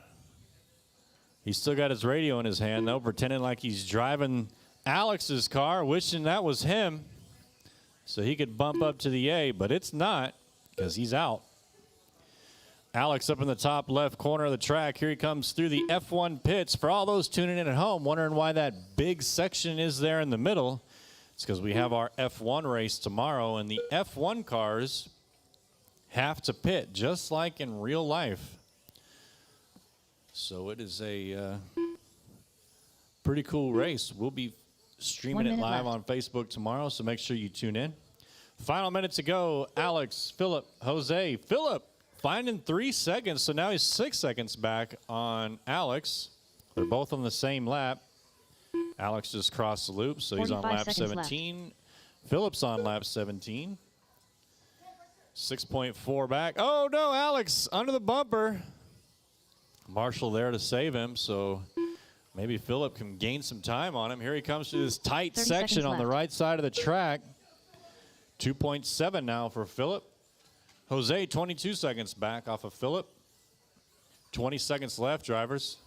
S1: He's still got his radio in his hand, though, pretending like he's driving Alex's car, wishing that was him so he could bump up to the A, but it's not because he's out. Alex up in the top left corner of the track. Here he comes through the F1 pits. For all those tuning in at home, wondering why that big section is there in the middle, it's because we have our F1 race tomorrow, and the F1 cars have to pit, just like in real life. So it is a pretty cool race. We'll be streaming it live on Facebook tomorrow, so make sure you tune in. Final minute to go. Alex, Philip, Jose. Philip finding 3 seconds, so now he's 6 seconds back on Alex. They're both on the same lap. Alex just crossed the loop, so he's on lap 17. Left. Philip's on lap 17. 6.4 back. Oh, no, Alex under the bumper. Marshall there to save him, so maybe Philip can gain some time on him. Here he comes to this tight section on the right side of the track. 2.7 now for Philip. Jose, 22 seconds back off of Philip. 20 seconds left, drivers.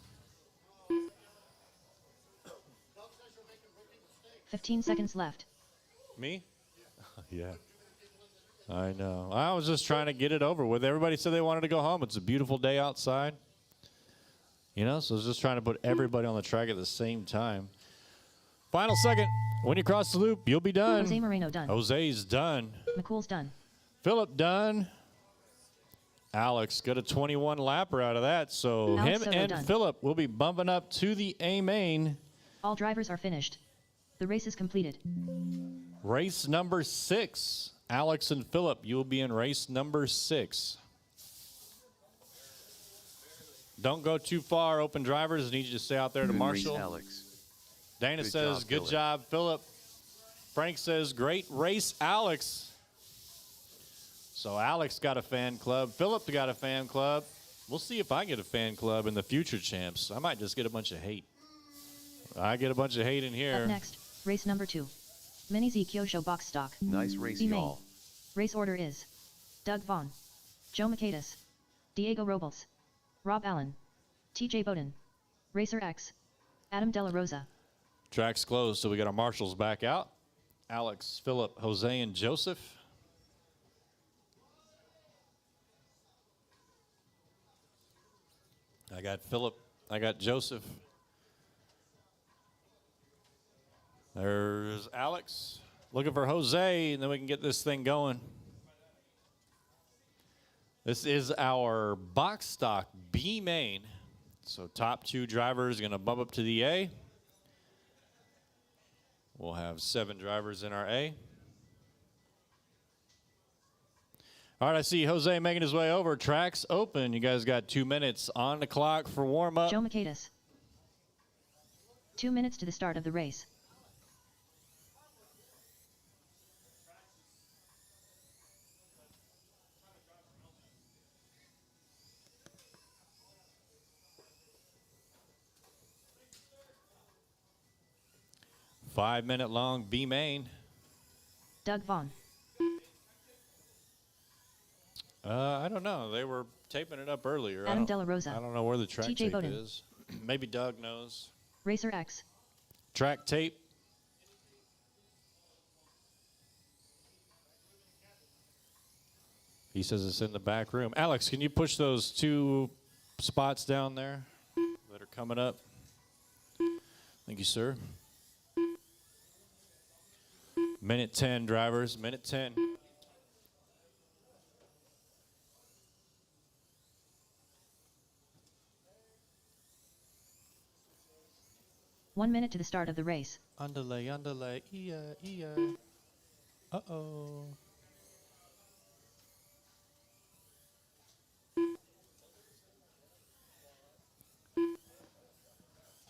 S2: 15 seconds left.
S1: Me? Yeah. I know. I was just trying to get it over with. Everybody said they wanted to go home. It's a beautiful day outside. You know, so I was just trying to put everybody on the track at the same time. Final second. When you cross the loop, you'll be done.
S2: Jose Moreno done.
S1: Jose's done.
S2: McCool's done.
S1: Philip done. Alex got a 21 lapper out of that, so
S2: Alex
S1: him
S2: Soto
S1: and
S2: done.
S1: Philip will be bumping up to the A main.
S2: All drivers are finished. The race is completed.
S1: Race number 6. Alex and Philip, you will be in race number 6. Don't go too far, open drivers. I need you to stay out there to marshal.
S4: Alex.
S1: Dana
S4: Good
S1: says,
S4: job,
S1: good
S4: Philip.
S1: job, Philip. Frank says, great race, Alex. So Alex got a fan club. Philip got a fan club. We'll see if I get a fan club in the future champs. I might just get a bunch of hate. I get a bunch of hate in here.
S2: Up next, race number 2. Mini Z Kyosho box stock.
S4: Nice race,
S2: B main.
S4: y'all.
S2: Race order is Doug Vaughn, Joe Macedas, Diego Robles, Rob Allen, TJ Bowden, Racer X, Adam De La Rosa.
S1: Track's closed, so we got our marshals back out. Alex, Philip, Jose, and Joseph. I got Philip. I got Joseph. There's Alex. Looking for Jose, and then we can get this thing going. This is our box stock B main. So top 2 drivers going to bump up to the A. We'll have 7 drivers in our A. All right, I see Jose making his way over. Track's open. You guys got 2 minutes on the clock for warm-up.
S2: Joe Macedas. 2 minutes to the start of the race.
S1: Five-minute long B main.
S2: Doug Vaughn.
S1: I don't know. They were taping it up earlier.
S2: Adam De La Rosa.
S1: I don't know where the track
S2: TJ
S1: tape
S2: Bowden.
S1: is. Maybe Doug knows.
S2: Racer X.
S1: Track tape. He says it's in the back room. Alex, can you push those 2 spots down there that are coming up? Thank you, sir. Minute 10, drivers. Minute 10.
S2: One minute to the start of the race.
S1: Underlay, underlay, yeah. Uh-oh.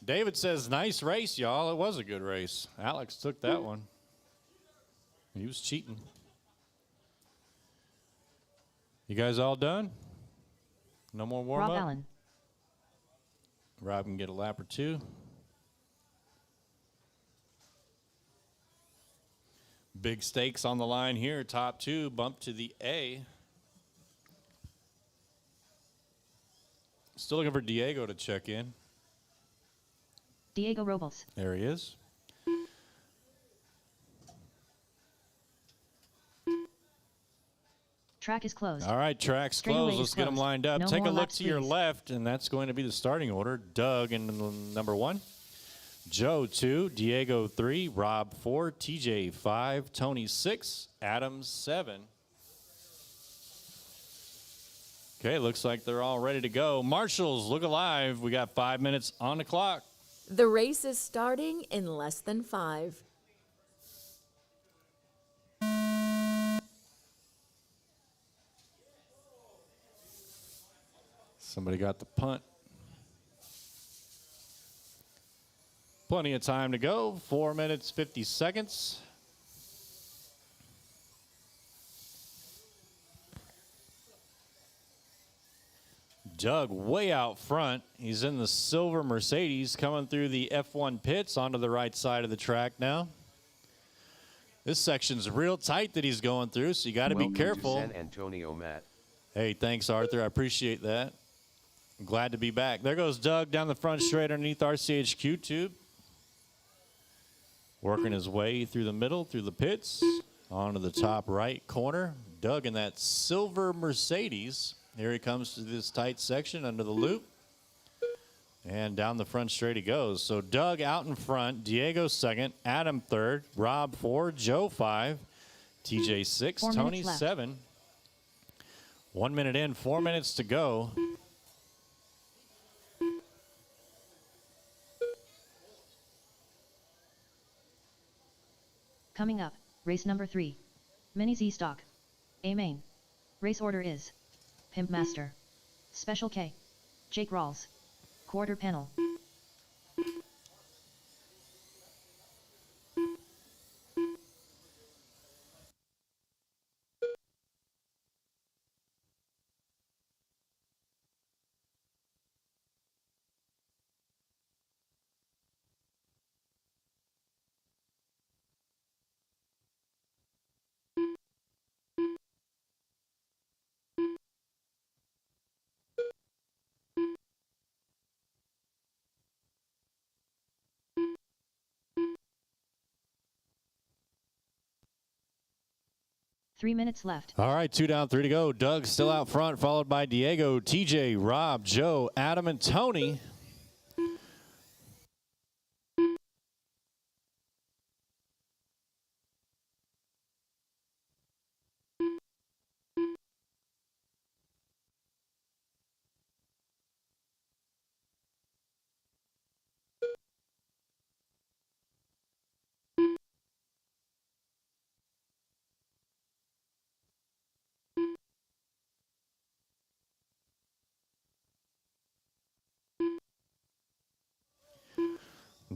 S1: David says, nice race, y'all. It was a good race. Alex took that one. He was cheating. You guys all done? No more warm-up?
S2: Rob Allen.
S1: Rob can get a lap or 2. Big stakes on the line here. Top 2 bump to the A. Still looking for Diego to check in.
S2: Diego Robles.
S1: There he is.
S2: Track is closed.
S1: All right, track's
S2: Straightaway
S1: closed.
S2: is
S1: Let's get them
S2: closed.
S1: lined up.
S2: No
S1: Take a
S2: more
S1: look
S2: laps,
S1: to your
S2: please.
S1: left, and that's going to be the starting order. Doug in number 1. Joe 2, Diego 3, Rob 4, TJ 5, Tony 6, Adam 7. Okay, looks like they're all ready to go. Marshals, look alive. We got 5 minutes on the clock.
S3: The race is starting in less than 5.
S1: Somebody got the punt. Plenty of time to go. 4 minutes, 50 seconds. Doug way out front. He's in the silver Mercedes coming through the F1 pits onto the right side of the track now. This section's real tight that he's going through, so you got to be
S4: Welcome to
S1: careful.
S4: San Antonio, Matt.
S1: Hey, thanks, Arthur. I appreciate that. I'm glad to be back. There goes Doug down the front straight underneath RCHQ tube. Working his way through the middle, through the pits, onto the top right corner. Doug in that silver Mercedes. Here he comes to this tight section under the loop. And down the front straight he goes. So Doug out in front, Diego second, Adam third, Rob 4, Joe 5, TJ 6,
S2: 4
S1: Tony
S2: minutes left.
S1: 7. 1 minute in, 4 minutes to go.
S2: Coming up, race number 3. Mini Z stock. A main. Race order is Pimp Master. Special K. Jake Rawls. Quarter panel. Three minutes left.
S1: All right, 2 down, 3 to go. Doug still out front, followed by Diego, TJ, Rob, Joe, Adam, and Tony.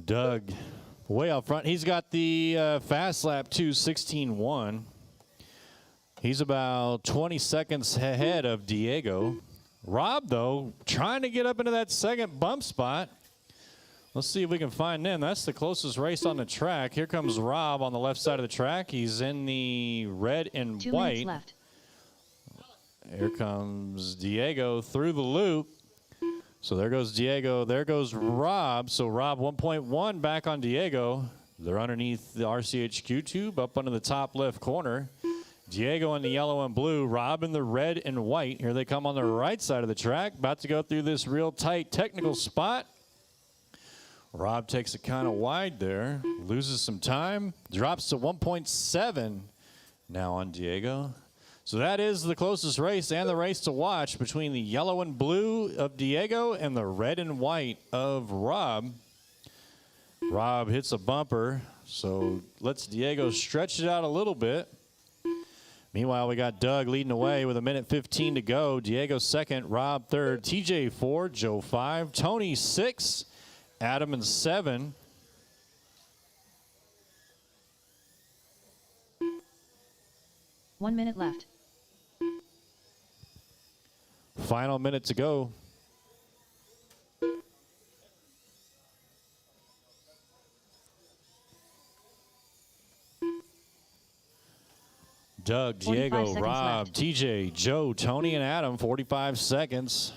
S1: Doug way out front. He's got the fast lap 2:16.1. He's about 20 seconds ahead of Diego. Rob, though, trying to get up into that second bump spot. Let's see if we can find him. That's the closest race on the track. Here comes Rob on the left side of the track. He's in the red and
S2: 2
S1: white.
S2: minutes left.
S1: Here comes Diego through the loop. So there goes Diego. There goes Rob. So Rob 1.1 back on Diego. They're underneath the RCHQ tube up under the top left corner. Diego in the yellow and blue. Rob in the red and white. Here they come on the right side of the track. About to go through this real tight technical spot. Rob takes it kind of wide there. Loses some time. Drops to 1.7 now on Diego. So that is the closest race and the race to watch between the yellow and blue of Diego and the red and white of Rob. Rob hits a bumper, so lets Diego stretch it out a little bit. Meanwhile, we got Doug leading away with 1:15 to go. Diego second, Rob third, TJ 4, Joe 5, Tony 6, Adam and 7.
S2: One minute left.
S1: Final minute to go. Doug,
S2: 45
S1: Diego,
S2: seconds
S1: Rob,
S2: left.
S1: TJ, Joe, Tony, and Adam, 45 seconds.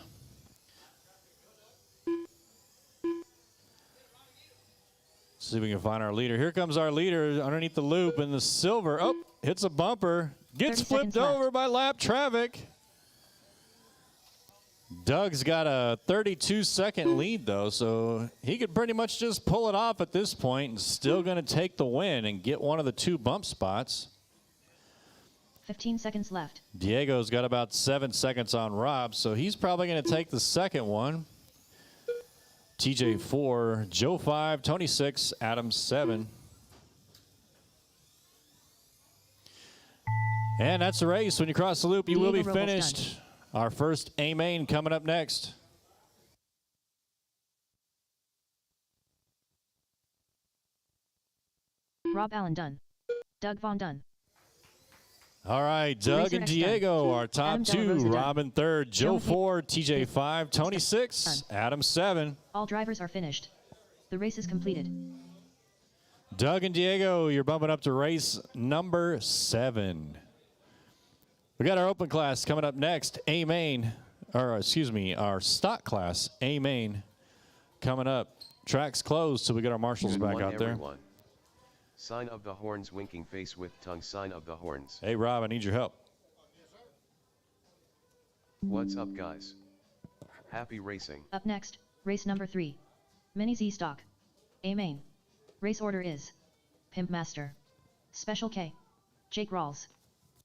S1: See if we can find our leader. Here comes our leader underneath the loop in the silver. Oh, hits a bumper. Gets
S2: 30
S1: flipped
S2: seconds left.
S1: over by Lap Traffic. Doug's got a 32-second lead, though, so he could pretty much just pull it off at this point and still going to take the win and get one of the 2 bump spots.
S2: 15 seconds left.
S1: Diego's got about 7 seconds on Rob, so he's probably going to take the second one. TJ 4, Joe 5, Tony 6, Adam 7. And that's the race. When you cross the loop, you will be
S2: Diego Robles
S1: finished. Our first A main coming up next.
S2: Rob Allen done. Doug Vaughn done.
S1: All right, Doug
S2: Racer
S1: and
S2: next
S1: Diego are top
S2: Adam Della
S1: 2.
S2: Rosa done.
S1: Robin 3rd, Joe
S2: Joe
S1: 4, TJ 5, Tony 6, Adam 7.
S2: All drivers are finished. The race is completed.
S1: Doug and Diego, you're bumping up to race number 7. We got our open class coming up next. A main, or excuse me, our stock class, A main, coming up. Track's closed, so we got our marshals
S4: Good
S1: back
S4: one,
S1: out there.
S4: everyone. Sign of the horns, winking face with tongue, sign of the horns.
S1: Hey, Rob, I need your help.
S4: What's up, guys? Happy racing.
S2: Up next, race number 3. Mini Z stock. A main. Race order is Pimp Master. Special K. Jake Rawls.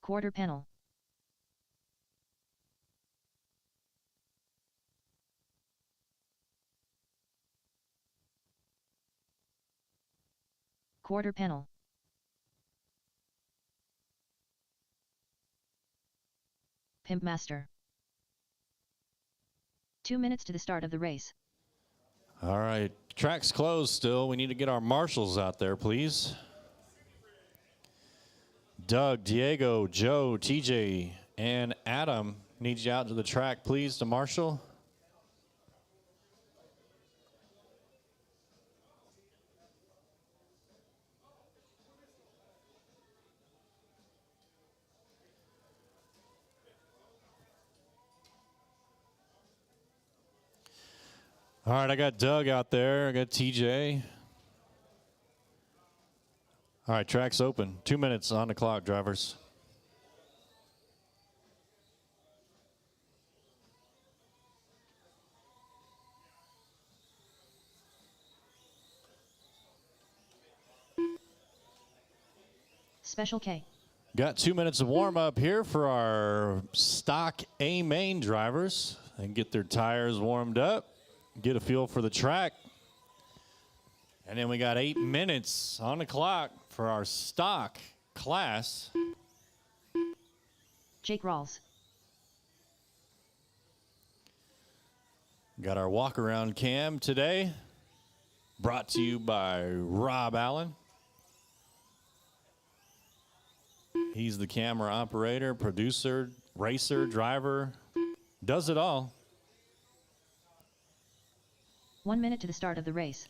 S2: Quarter panel. Quarter panel. Pimp Master. 2 minutes to the start of the race.
S1: All right, track's closed still. We need to get our marshals out there, please. Doug, Diego, Joe, TJ, and Adam need you out to the track, please, to marshal. All right, I got Doug out there. I got TJ. All right, track's open. 2 minutes on the clock, drivers.
S2: Special K.
S1: Got 2 minutes of warm up here for our stock A main drivers and get their tires warmed up, get a feel for the track. And then we got 8 minutes on the clock for our stock class.
S2: Jake Rawls.
S1: Got our walk around cam today, brought to you by Rob Allen. He's the camera operator, producer, racer, driver, does it all.
S2: 1 minute to the start of the race.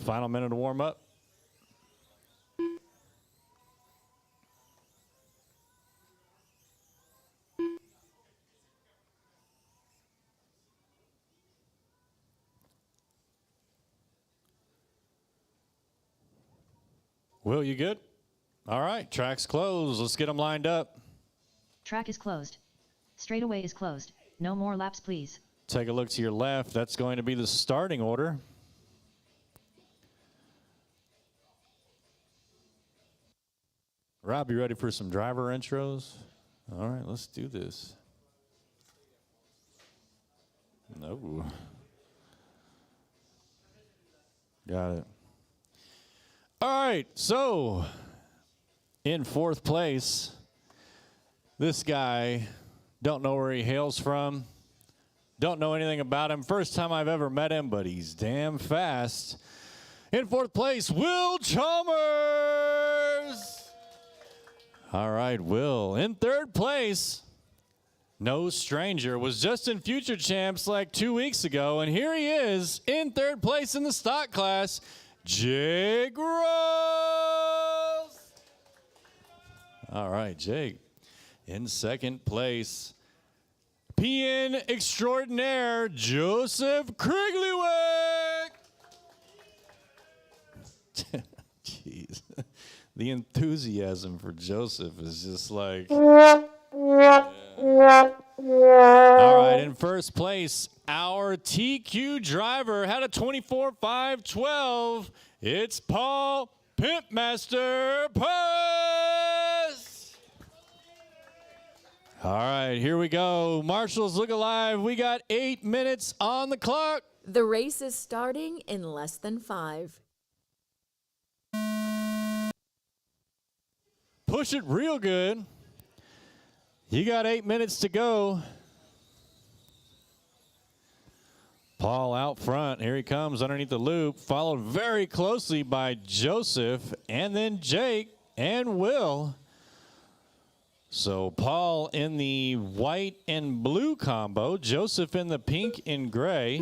S1: Final minute to warm up. Will, you good? All right, track's closed. Let's get them lined up.
S2: Track is closed. Straightaway is closed. No more laps, please.
S1: Take a look to your left. That's going to be the starting order. Rob, you ready for some driver intros? All right, let's do this. No. Got it. All right, so in fourth place, this guy, don't know where he hails from, don't know anything about him. First time I've ever met him, but he's damn fast. In fourth place, Will Chalmers. All right, Will. In third place, no stranger, was just in Future Champs like 2 weeks ago, and here he is in third place in the stock class, Jake Rose. All right, Jake. In second place, PN extraordinaire, Joseph Krigliwick. Jeez. The enthusiasm for Joseph is just like. Yeah. All right, in first place, our TQ driver had a 24.512. It's Paul Pimpmaster Puss. All right, here we go. Marshals, look alive. We got 8 minutes on the clock.
S3: The race is starting in less than 5.
S1: Push it real good. You got 8 minutes to go. Paul out front. Here he comes underneath the loop, followed very closely by Joseph and then Jake and Will. So Paul in the white and blue combo, Joseph in the pink and gray,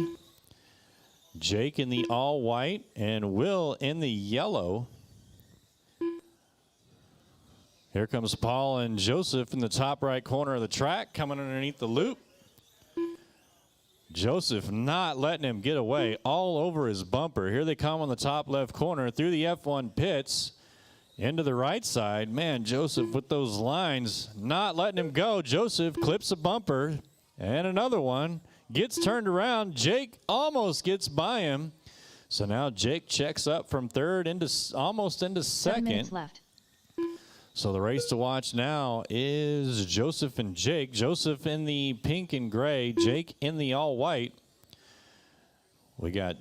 S1: Jake in the all white, and Will in the yellow. Here comes Paul and Joseph in the top right corner of the track, coming underneath the loop. Joseph not letting him get away, all over his bumper. Here they come on the top left corner through the F1 pits into the right side. Man, Joseph with those lines, not letting him go. Joseph clips a bumper and another one. Gets turned around. Jake almost gets by him. So now Jake checks up from third into almost into
S2: 7 minutes
S1: second.
S2: left.
S1: So the race to watch now is Joseph and Jake. Joseph in the pink and gray, Jake in the all white. We got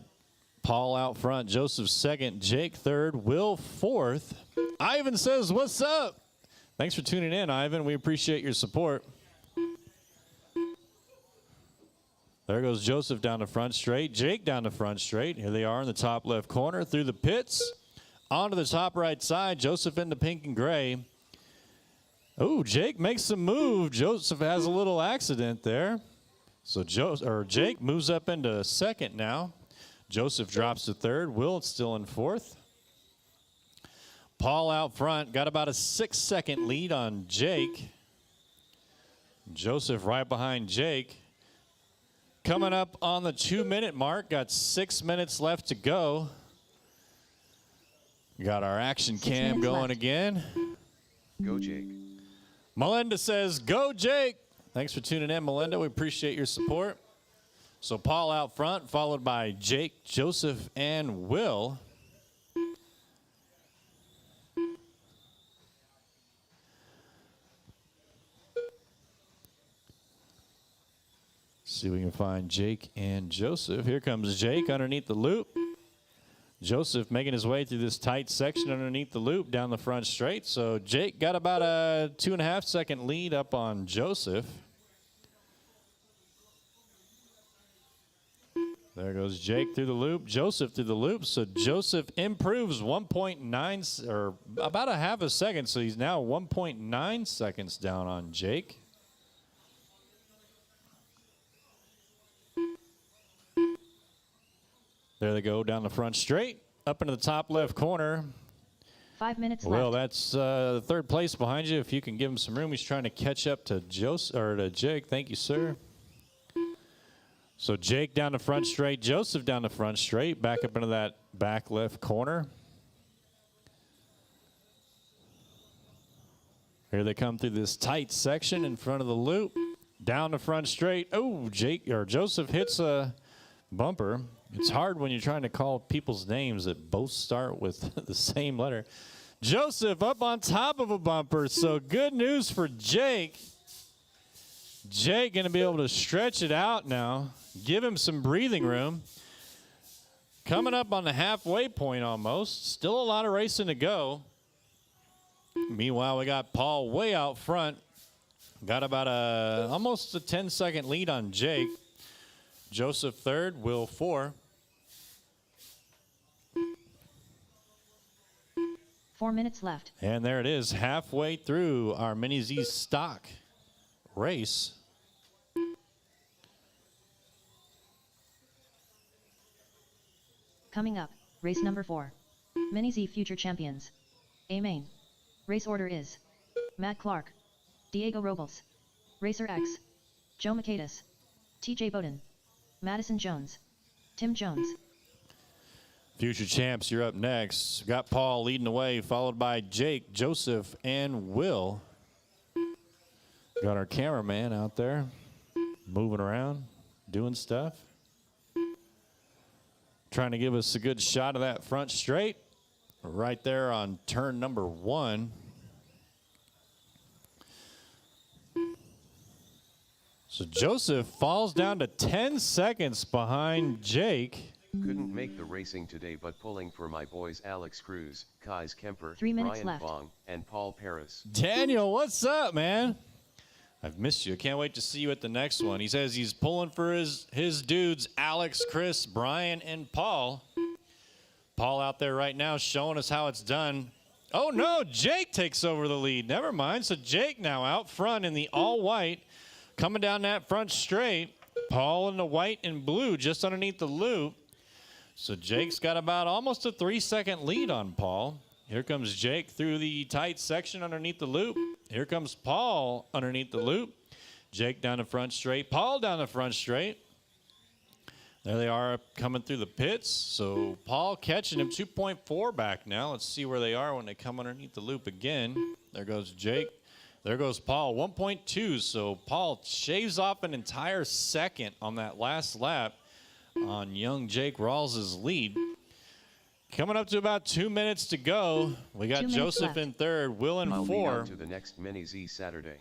S1: Paul out front, Joseph second, Jake third, Will fourth. Ivan says, what's up? Thanks for tuning in, Ivan. We appreciate your support. There goes Joseph down the front straight, Jake down the front straight. Here they are in the top left corner through the pits. Onto the top right side, Joseph in the pink and gray. Oh, Jake makes some move. Joseph has a little accident there. So Jake moves up into second now. Joseph drops to third. Will still in fourth. Paul out front, got about a 6-second lead on Jake. Joseph right behind Jake. Coming up on the 2-minute mark, got 6 minutes left to go. Got our action cam going
S2: left.
S1: again.
S4: Go Jake.
S1: Melinda says, go Jake. Thanks for tuning in, Melinda. We appreciate your support. So Paul out front, followed by Jake, Joseph, and Will. See if we can find Jake and Joseph. Here comes Jake underneath the loop. Joseph making his way through this tight section underneath the loop down the front straight. So Jake got about a 2.5-second lead up on Joseph. There goes Jake through the loop, Joseph through the loop. So Joseph improves 1.9, or about a half a second. So he's now 1.9 seconds down on Jake. There they go down the front straight, up into the top left corner.
S2: 5 minutes
S1: Well,
S2: left.
S1: that's the third place behind you. If you can give him some room, he's trying to catch up to Jake. Thank you, sir. So Jake down the front straight, Joseph down the front straight, back up into that back left corner. Here they come through this tight section in front of the loop, down the front straight. Oh, Joseph hits a bumper. It's hard when you're trying to call people's names that both start with the same letter. Joseph up on top of a bumper. So good news for Jake. Jake going to be able to stretch it out now, give him some breathing room. Coming up on the halfway point almost. Still a lot of racing to go. Meanwhile, we got Paul way out front. Got about almost a 10-second lead on Jake. Joseph third, Will 4.
S2: 4 minutes left.
S1: And there it is, halfway through our Mini Z stock race.
S2: Coming up, race number 4. Mini Z Future Champions. A main. Race order is Matt Clark, Diego Robles, Racer X, Joe Makaitis, TJ Bowden, Madison Jones, Tim Jones.
S1: Future champs, you're up next. Got Paul leading the way, followed by Jake, Joseph, and Will. Got our cameraman out there moving around, doing stuff. Trying to give us a good shot of that front straight. Right there on turn number 1. So Joseph falls down to 10 seconds behind Jake.
S4: Couldn't make the racing today, but pulling for my boys Alex Cruz, Kais Kemper,
S2: 3 minutes
S4: Brian
S2: left.
S4: Fong, and Paul Paris.
S1: Daniel, what's up, man? I've missed you. I can't wait to see you at the next one. He says he's pulling for his dudes, Alex, Chris, Brian, and Paul. Paul out there right now showing us how it's done. Oh, no, Jake takes over the lead. Never mind. So Jake now out front in the all-white, coming down that front straight. Paul in the white and blue just underneath the loop. So Jake's got about almost a 3-second lead on Paul. Here comes Jake through the tight section underneath the loop. Here comes Paul underneath the loop. Jake down the front straight. Paul down the front straight. There they are coming through the pits. So Paul catching him 2.4 back now. Let's see where they are when they come underneath the loop again. There goes Jake. There goes Paul, 1.2. So Paul shaves off an entire second on that last lap on young Jake Rawls' lead. Coming up to about 2 minutes to go. We got Joseph in third, Will in
S4: I'll be
S1: four.
S4: on to the next Mini Z Saturday.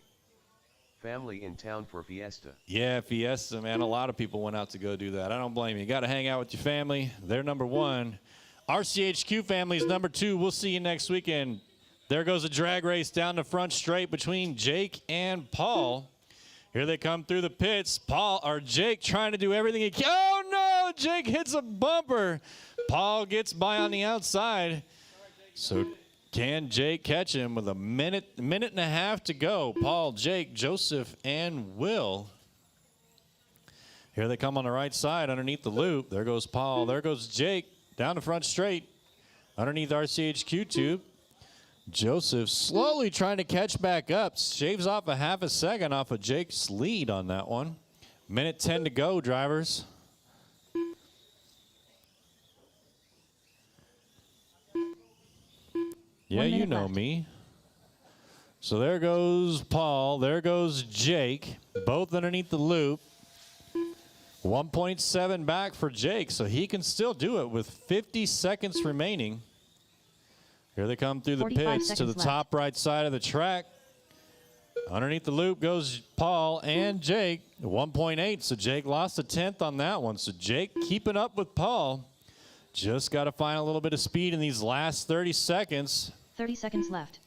S4: Family in town for Fiesta.
S1: Yeah, Fiesta, man. A lot of people went out to go do that. I don't blame you. You got to hang out with your family. They're number 1. RCHQ family is number 2. We'll see you next weekend. There goes a drag race down the front straight between Jake and Paul. Here they come through the pits. Jake trying to do everything he can. Oh, no! Jake hits a bumper. Paul gets by on the outside. So can Jake catch him with a minute and a half to go? Paul, Jake, Joseph, and Will. Here they come on the right side underneath the loop. There goes Paul. There goes Jake down the front straight underneath RCHQ tube. Joseph slowly trying to catch back up. Shaves off a half a second off of Jake's lead on that one. Minute 10 to go, drivers. Yeah, you know
S2: left.
S1: me. So there goes Paul. There goes Jake. Both underneath the loop. 1.7 back for Jake, so he can still do it with 50 seconds remaining. Here they come through the
S2: 45
S1: pits to the
S2: seconds
S1: top right side of the track. Underneath the loop goes Paul and Jake. 1.8, so Jake lost a tenth on that one. So Jake keeping up with Paul. Just got to find a little bit of speed in these last 30 seconds.
S2: 30 seconds left.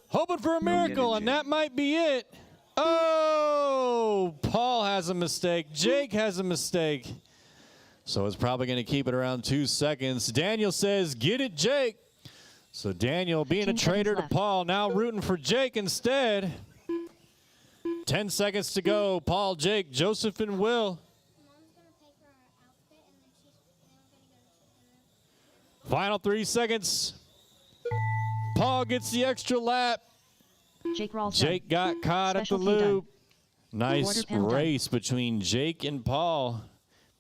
S1: Hoping for a miracle, and that might be it. Oh, Paul has a mistake. Jake has a mistake. So it's probably going to keep it around 2 seconds. Daniel says, get it, Jake. So Daniel being a traitor to Paul, now rooting for Jake instead. 10 seconds to go. Paul, Jake, Joseph, and Will.
S6: Mom's gonna pick her outfit and then we're gonna go to
S1: Final 3 seconds. Paul gets the extra lap.
S2: Jake Rawls.
S1: Jake got caught at the
S2: Special K done.
S1: loop. Nice
S2: Quarter panel
S1: race between Jake and Paul.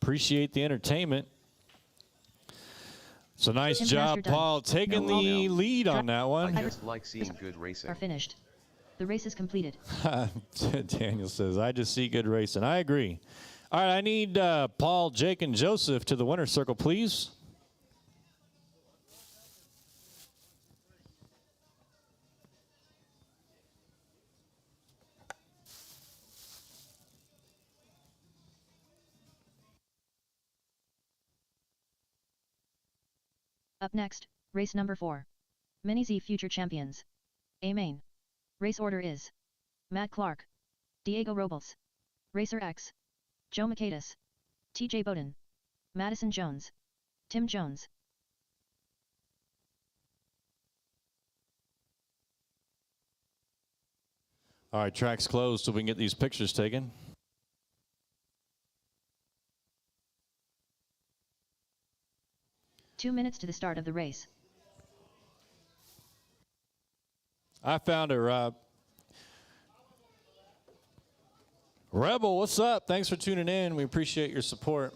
S1: Appreciate the entertainment. So nice
S2: Tim
S1: job,
S2: Master done.
S1: Paul, taking
S4: No,
S1: the
S4: no.
S1: lead on that
S4: I
S1: one.
S4: just like seeing good racing.
S2: Are finished. The race is completed.
S1: Daniel says, I just see good racing. I agree. All right, I need Paul, Jake, and Joseph to the winner's circle, please.
S2: Up next, race number 4. Mini Z Future Champions. A main. Race order is Matt Clark, Diego Robles, Racer X, Joe Macedas, TJ Bowden, Madison Jones, Tim Jones.
S1: All right, track's closed so we can get these pictures taken.
S2: Two minutes to the start of the race.
S1: I found it, Rob. Rebel, what's up? Thanks for tuning in. We appreciate your support.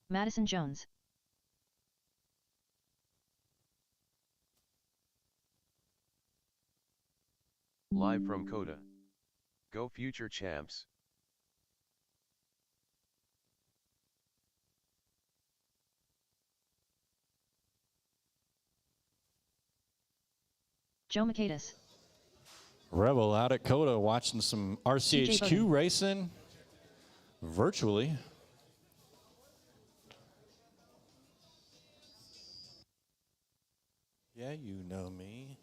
S2: Madison Jones.
S4: Live from Coda. Go future champs.
S2: Joe Michaelis.
S1: Rebel out at Coda watching some RCHQ racing virtually. Yeah, you know me.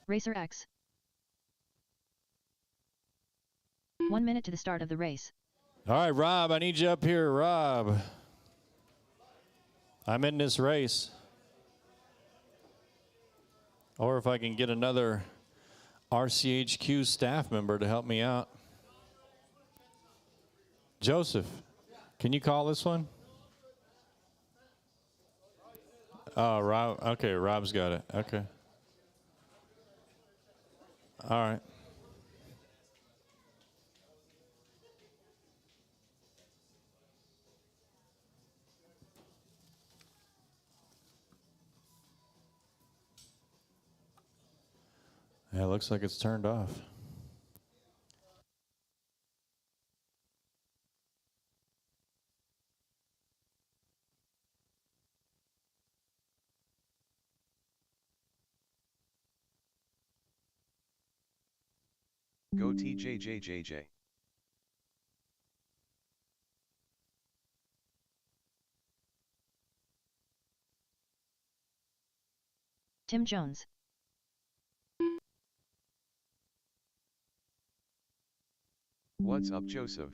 S2: Racer X. 1 minute to the start of the race.
S1: All right, Rob, I need you up here, Rob. I'm in this race. Or if I can get another RCHQ staff member to help me out. Joseph, can you call this one? Oh, Rob. Okay, Rob's got it. Okay. All right. Yeah, it looks like it's turned off.
S4: Go TJJJJ.
S2: Tim Jones.
S4: What's up, Joseph?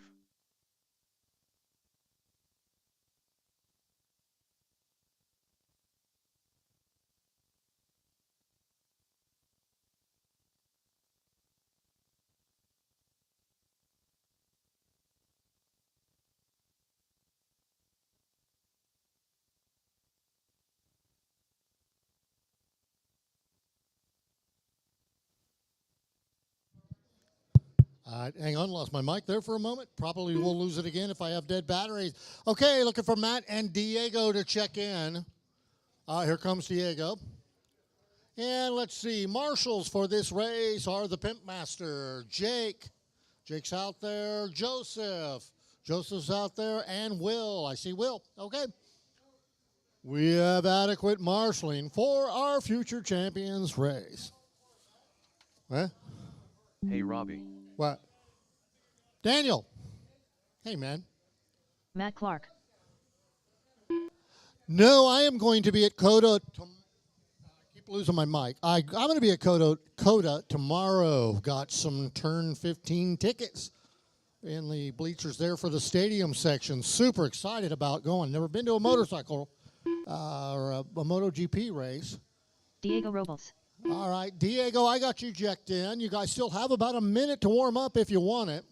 S5: Hang on, lost my mic there for a moment. Probably will lose it again if I have dead batteries. Okay, looking for Matt and Diego to check in. Here comes Diego. And let's see, marshals for this race are the Pimp Master, Jake. Jake's out there, Joseph. Joseph's out there, and Will. I see Will. Okay. We have adequate marshaling for our future champions race. Huh?
S4: Hey, Robbie.
S5: What? Daniel. Hey, man.
S2: Matt Clark.
S5: No, I am going to be at Coda. I keep losing my mic. I'm going to be at Coda tomorrow. Got some turn 15 tickets in the bleachers there for the stadium section. Super excited about going. Never been to a motorcycle or a MotoGP race.
S2: Diego Robles.
S5: All right, Diego, I got you checked in. You guys still have about a minute to warm up if you want it.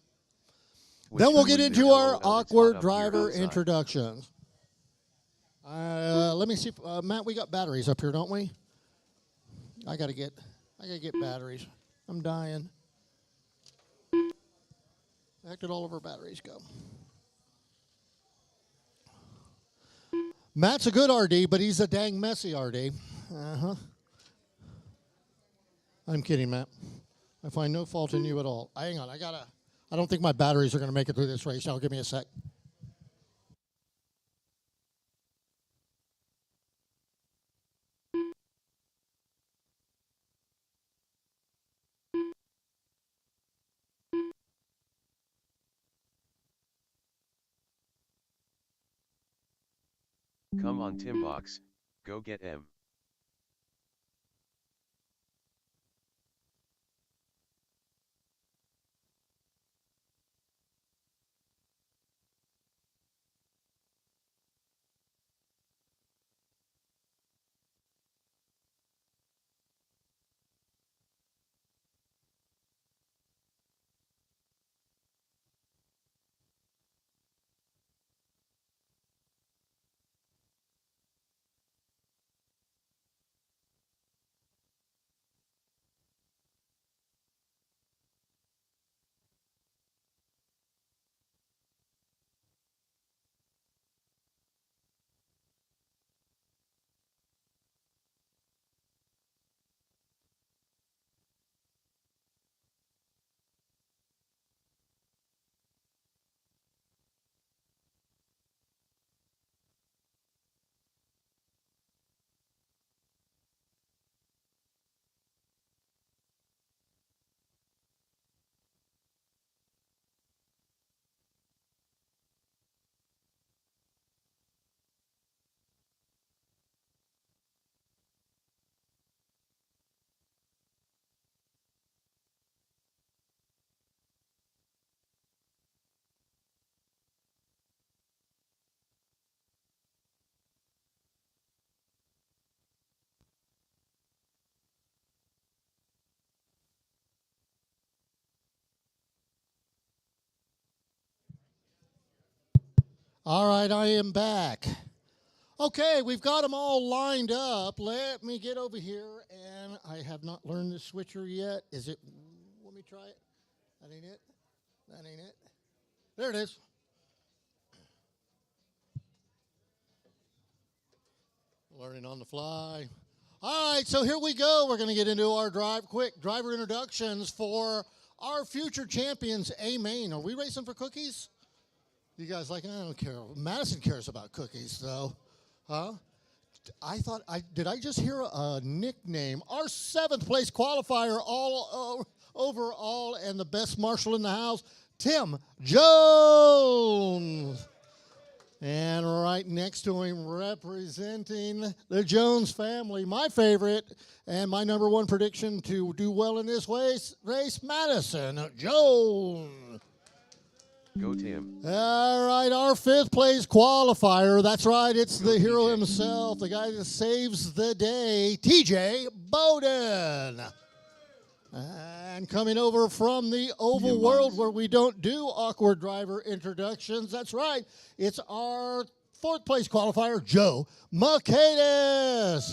S5: Then we'll get into our awkward driver introductions. Let me see if, Matt, we got batteries up here, don't we? I gotta get batteries. I'm dying. Where did all of our batteries go? Matt's a good RD, but he's a dang messy RD. I'm kidding, Matt. I find no fault in you at all. Hang on, I don't think my batteries are gonna make it through this race. Now, give me a sec.
S4: Come on, Timbox. Go get M.
S5: All right, I am back. Okay, we've got them all lined up. Let me get over here, and I have not learned the switcher yet. Is it? Let me try it. That ain't it. That ain't it. There it is. Learning on the fly. All right, so here we go. We're going to get into our quick driver introductions for our future champions, A Main. Are we racing for cookies? You guys like, I don't care. Madison cares about cookies, though. Huh? Did I just hear a nickname? Our 7th place qualifier overall and the best marshal in the house, Tim Jones. And right next to him, representing the Jones family, my favorite and my number one prediction to do well in this race, Madison Jones.
S4: Go Tim.
S5: All right, our 5th place qualifier. That's right, it's the hero himself, the guy that saves the day, TJ Bowden. And coming over from the oval world where we don't do awkward driver introductions, that's right, it's our 4th place qualifier, Joe Macadas.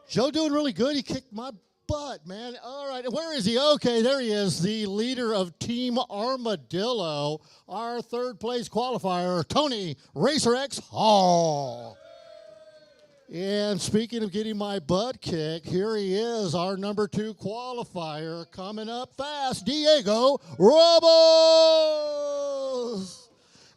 S5: Joe doing really good. He kicked my butt, man. All right, where is he? Okay, there he is, the leader of Team Armadillo, our 3rd place qualifier, Tony Racer X Hall. And speaking of getting my butt kicked, here he is, our number 2 qualifier, coming up fast, Diego Robos.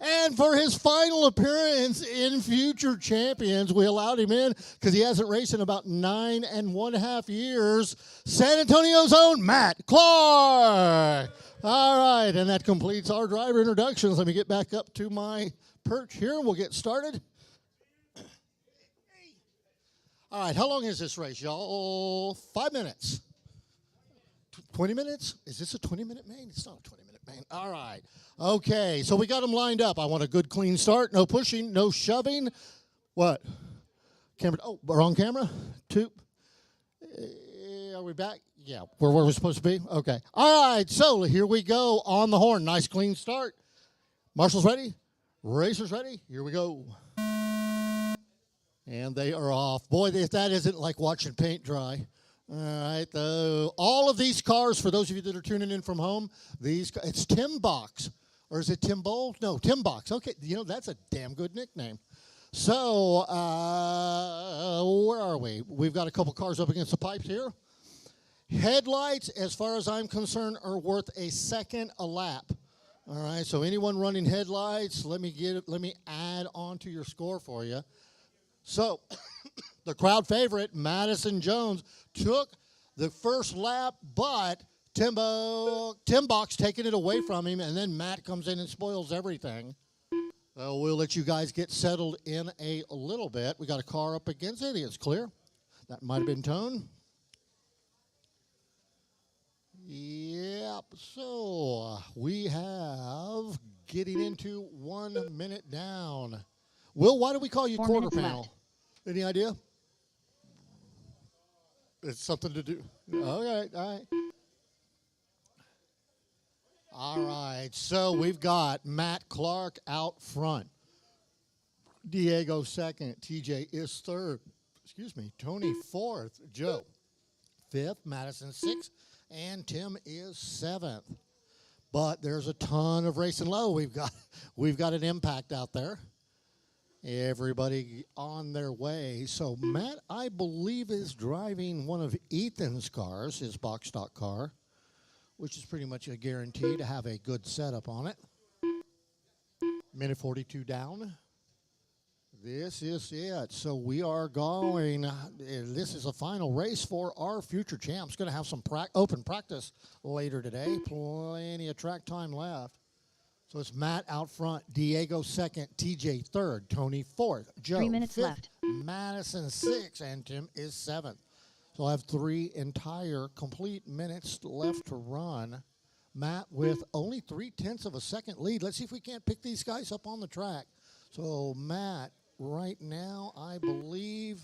S5: And for his final appearance in Future Champions, we allowed him in because he hasn't raced in about 9.5 years, San Antonio's own Matt Clark. All right, and that completes our driver introductions. Let me get back up to my perch here, and we'll get started. All right, how long is this race, y'all? 5 minutes. 20 minutes? Is this a 20-minute main? It's not a 20-minute main. All right. Okay, so we got them lined up. I want a good, clean start. No pushing, no shoving. What? Camera? Oh, we're on camera? 2. Are we back? Yeah, where we're supposed to be? Okay. All right, so here we go on the horn. Nice, clean start. Marshals ready? Racers ready? Here we go. And they are off. Boy, if that isn't like watching paint dry. All right, all of these cars, for those of you that are tuning in from home, it's Tim Box. Or is it Tim Bowl? No, Tim Box. Okay, that's a damn good nickname. So, where are we? We've got a couple cars up against the pipes here. Headlights, as far as I'm concerned, are worth a second a lap. All right, so anyone running headlights, let me add on to your score for you. So, the crowd favorite, Madison Jones, took the first lap, but Tim Box taking it away from him, and then Matt comes in and spoils everything. We'll let you guys get settled in a little bit. We got a car up against it. It's clear. That might have been Tone. Yep. So, we have getting into 1 minute down. Will, why do we call you
S2: 4
S5: quarter
S2: minutes
S5: panel?
S2: left.
S5: Any idea? It's something to do. Okay, all right. All right, so we've got Matt Clark out front. Diego second. TJ is third. Tony fourth. Joe fifth. Madison sixth. And Tim is seventh. But there's a ton of racing low. We've got an impact out there. Everybody on their way. So Matt, I believe, is driving one of Ethan's cars, his box stock car, which is pretty much a guarantee to have a good setup on it. Minute 42 down. This is it. So we are going. This is a final race for our future champs. Going to have some open practice later today. Plenty of track time left. So it's Matt out front, Diego second, TJ third, Tony fourth, Joe
S2: 3 minutes
S5: fifth,
S2: left.
S5: Madison sixth, and Tim is seventh. So I have 3 entire complete minutes left to run. Matt with only 0.3 of a second lead. Let's see if we can't pick these guys up on the track. So Matt, right now, I believe,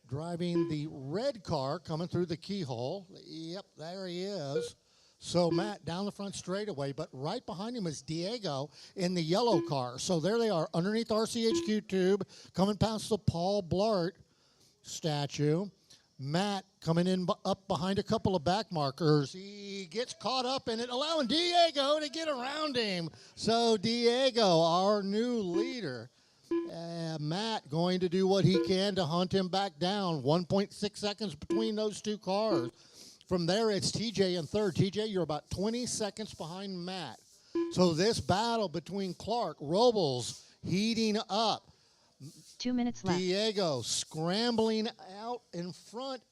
S5: driving the red car coming through the keyhole. Yep, there he is. So Matt down the front straightaway, but right behind him is Diego in the yellow car. So there they are underneath RCHQ tube, coming past the Paul Blart statue. Matt coming in up behind a couple of back markers. He gets caught up in it, allowing Diego to get around him. So Diego, our new leader. Matt going to do what he can to hunt him back down. 1.6 seconds between those two cars. From there, it's TJ in third. TJ, you're about 20 seconds behind Matt. So this battle between Clark, Robles heating up.
S2: 2 minutes left.
S5: Diego scrambling out in front.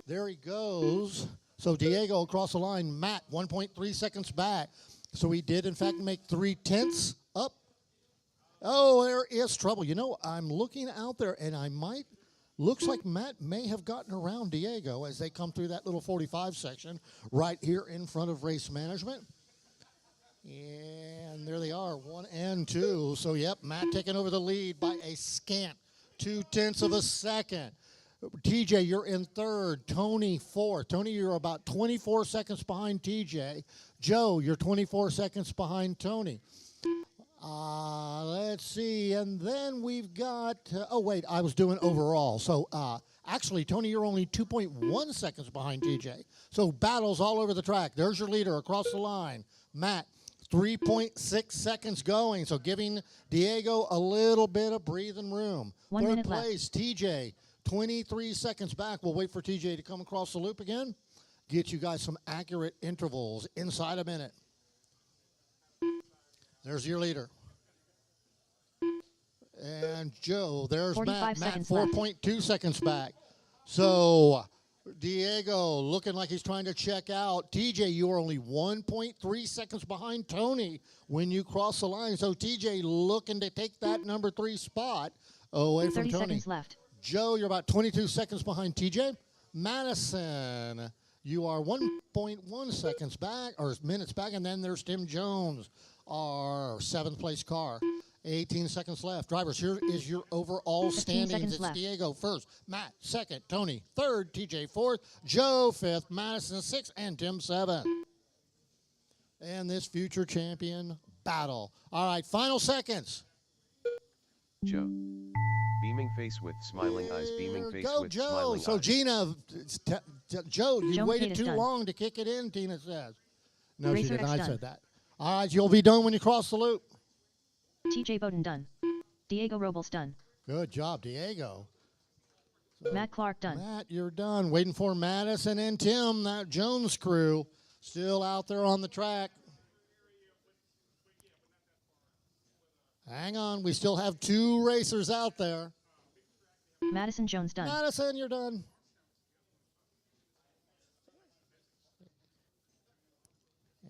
S5: There he goes. So Diego across the line. Matt 1.3 seconds back. So he did, in fact, make 3/10 up. Oh, there is trouble. You know, I'm looking out there, and looks like Matt may have gotten around Diego as they come through that little 45 section right here in front of race management. And there they are, 1 and 2. So, yep, Matt taking over the lead by a scant 0.2 of a second. TJ, you're in third. Tony, fourth. Tony, you're about 24 seconds behind TJ. Joe, you're 24 seconds behind Tony. Let's see. And then we've got, I was doing overall. So, actually, Tony, you're only 2.1 seconds behind TJ. So, battles all over the track. There's your leader across the line. Matt, 3.6 seconds going. So, giving Diego a little bit of breathing room.
S2: 1 minute
S5: Third place, TJ, 23 seconds back. We'll wait for TJ to come across the loop again. Get you guys some accurate intervals inside a minute. There's your leader. And Joe, there's Matt. Matt, 4.2 seconds back. So Diego looking like he's trying to check out. TJ, you are only 1.3 seconds behind Tony when you cross the line. So TJ looking to take that number 3 spot away from
S2: 30
S5: Tony.
S2: seconds left.
S5: Joe, you're about 22 seconds behind TJ. Madison, you are 1.1 seconds back, or minutes back, and then there's Tim Jones, our 7th place car. 18 seconds left. Drivers, here is your overall
S2: 15
S5: standings.
S2: seconds
S5: It's
S2: left.
S5: Diego first, Matt second, Tony third, TJ fourth, Joe fifth, Madison sixth, and Tim seventh. And this future champion battle. All right, final seconds.
S4: Joe. Beaming face with smiling eyes, beaming face
S5: Go,
S4: with
S5: Joe.
S4: smiling
S5: So
S4: eyes.
S5: Gina, Joe, you
S2: Joe
S5: waited
S2: Kate is
S5: too
S2: done.
S5: long to kick it in, Tina says. No,
S2: Racer
S5: she didn't.
S2: X
S5: I
S2: done.
S5: said that. All right, you'll be done when you cross the loop.
S2: TJ Bowden done. Diego Robles done.
S5: Good job, Diego. So,
S2: Matt Clark done.
S5: Matt, you're done. Waiting for Madison and Tim, that Jones crew, still out there on the track. Hang on, we still have 2 racers out there.
S2: Madison Jones done.
S5: Madison, you're done.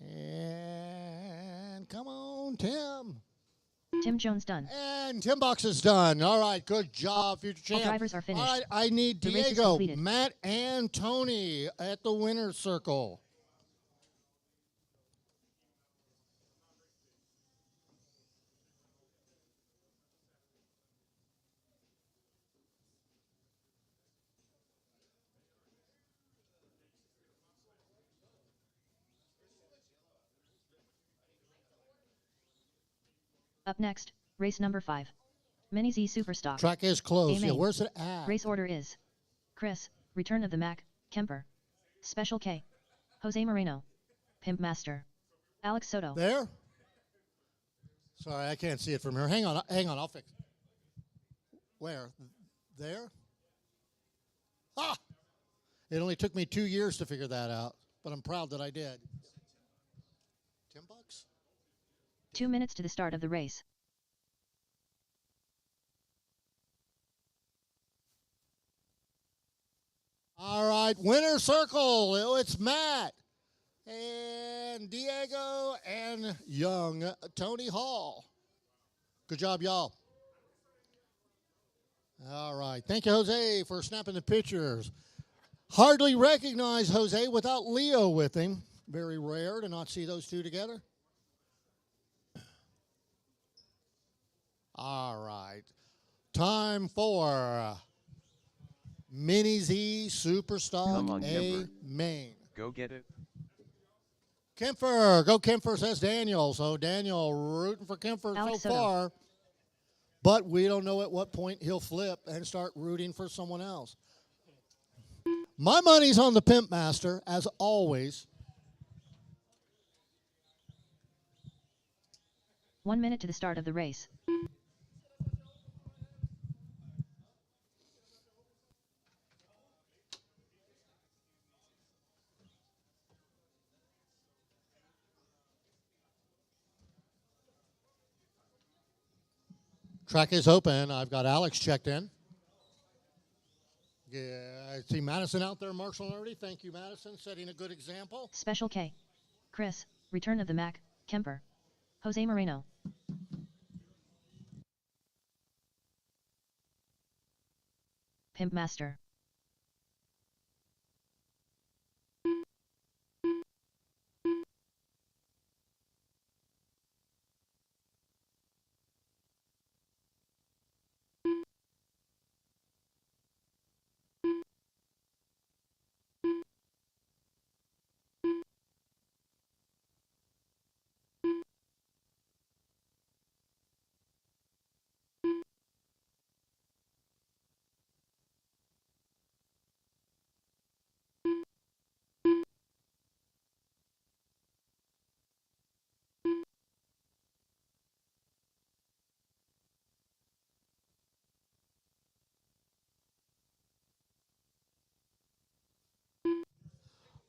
S5: And come on, Tim.
S2: Tim Jones done.
S5: And Tim Box is done. All right, good job, future champ.
S2: All drivers are finished.
S5: All right, I need
S2: The race is
S5: Diego,
S2: completed.
S5: Matt, and Tony at the winner's circle.
S2: Up next, race number 5. Mini Z Superstock.
S5: Track is closed. Yeah,
S2: Amen.
S5: where's it at?
S2: Race order is Chris, Return of the Mac, Kemper. Special K. Jose Moreno. Pimp Master. Alex Soto.
S5: There? Sorry, I can't see it from here. Hang on, I'll fix it. Where? There? Ah! It only took me 2 years to figure that out, but I'm proud that I did. 10 bucks?
S2: 2 minutes to the start of the race.
S5: All right, winner circle. Oh, it's Matt and Diego and young Tony Hall. Good job, y'all. All right, thank you, Jose, for snapping the pictures. Hardly recognize Jose without Leo with him. Very rare to not see those two together. All right, time for Mini Z Superstock
S4: Come on,
S5: A
S4: Kemper.
S5: main.
S4: Go get it.
S5: Kempfer, go Kempfer, says Daniel. So Daniel rooting for Kempfer
S2: Alex
S5: so
S2: Soto.
S5: far. But we don't know at what point he'll flip and start rooting for someone else. My money's on the Pimp Master, as always.
S2: 1 minute to the start of the race.
S5: Track is open. I've got Alex checked in. Yeah, I see Madison out there marshaling already. Thank you, Madison, setting a good example.
S2: Special K. Chris, return of the Mac, Kemper. Jose Moreno. Pimp Master.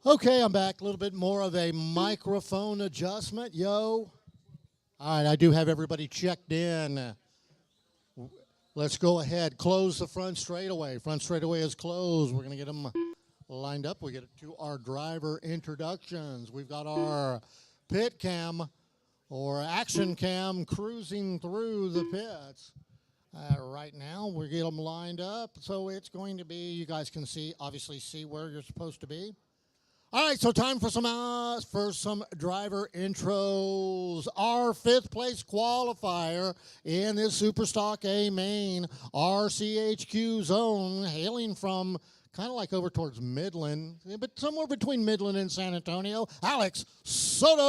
S5: Okay, I'm back. A little bit more of a microphone adjustment. Yo. All right, I do have everybody checked in. Let's go ahead. Close the front straightaway. Front straightaway is closed. We're going to get them lined up. We get to our driver introductions. We've got our pit cam or action cam cruising through the pits. Right now, we get them lined up. So it's going to be, you guys can see, obviously see where you're supposed to be. All right, so time for some driver intros. Our fifth place qualifier in this Superstock A main RCHQ zone, hailing from kind of like over towards Midland, but somewhere between Midland and San Antonio, Alex Soto.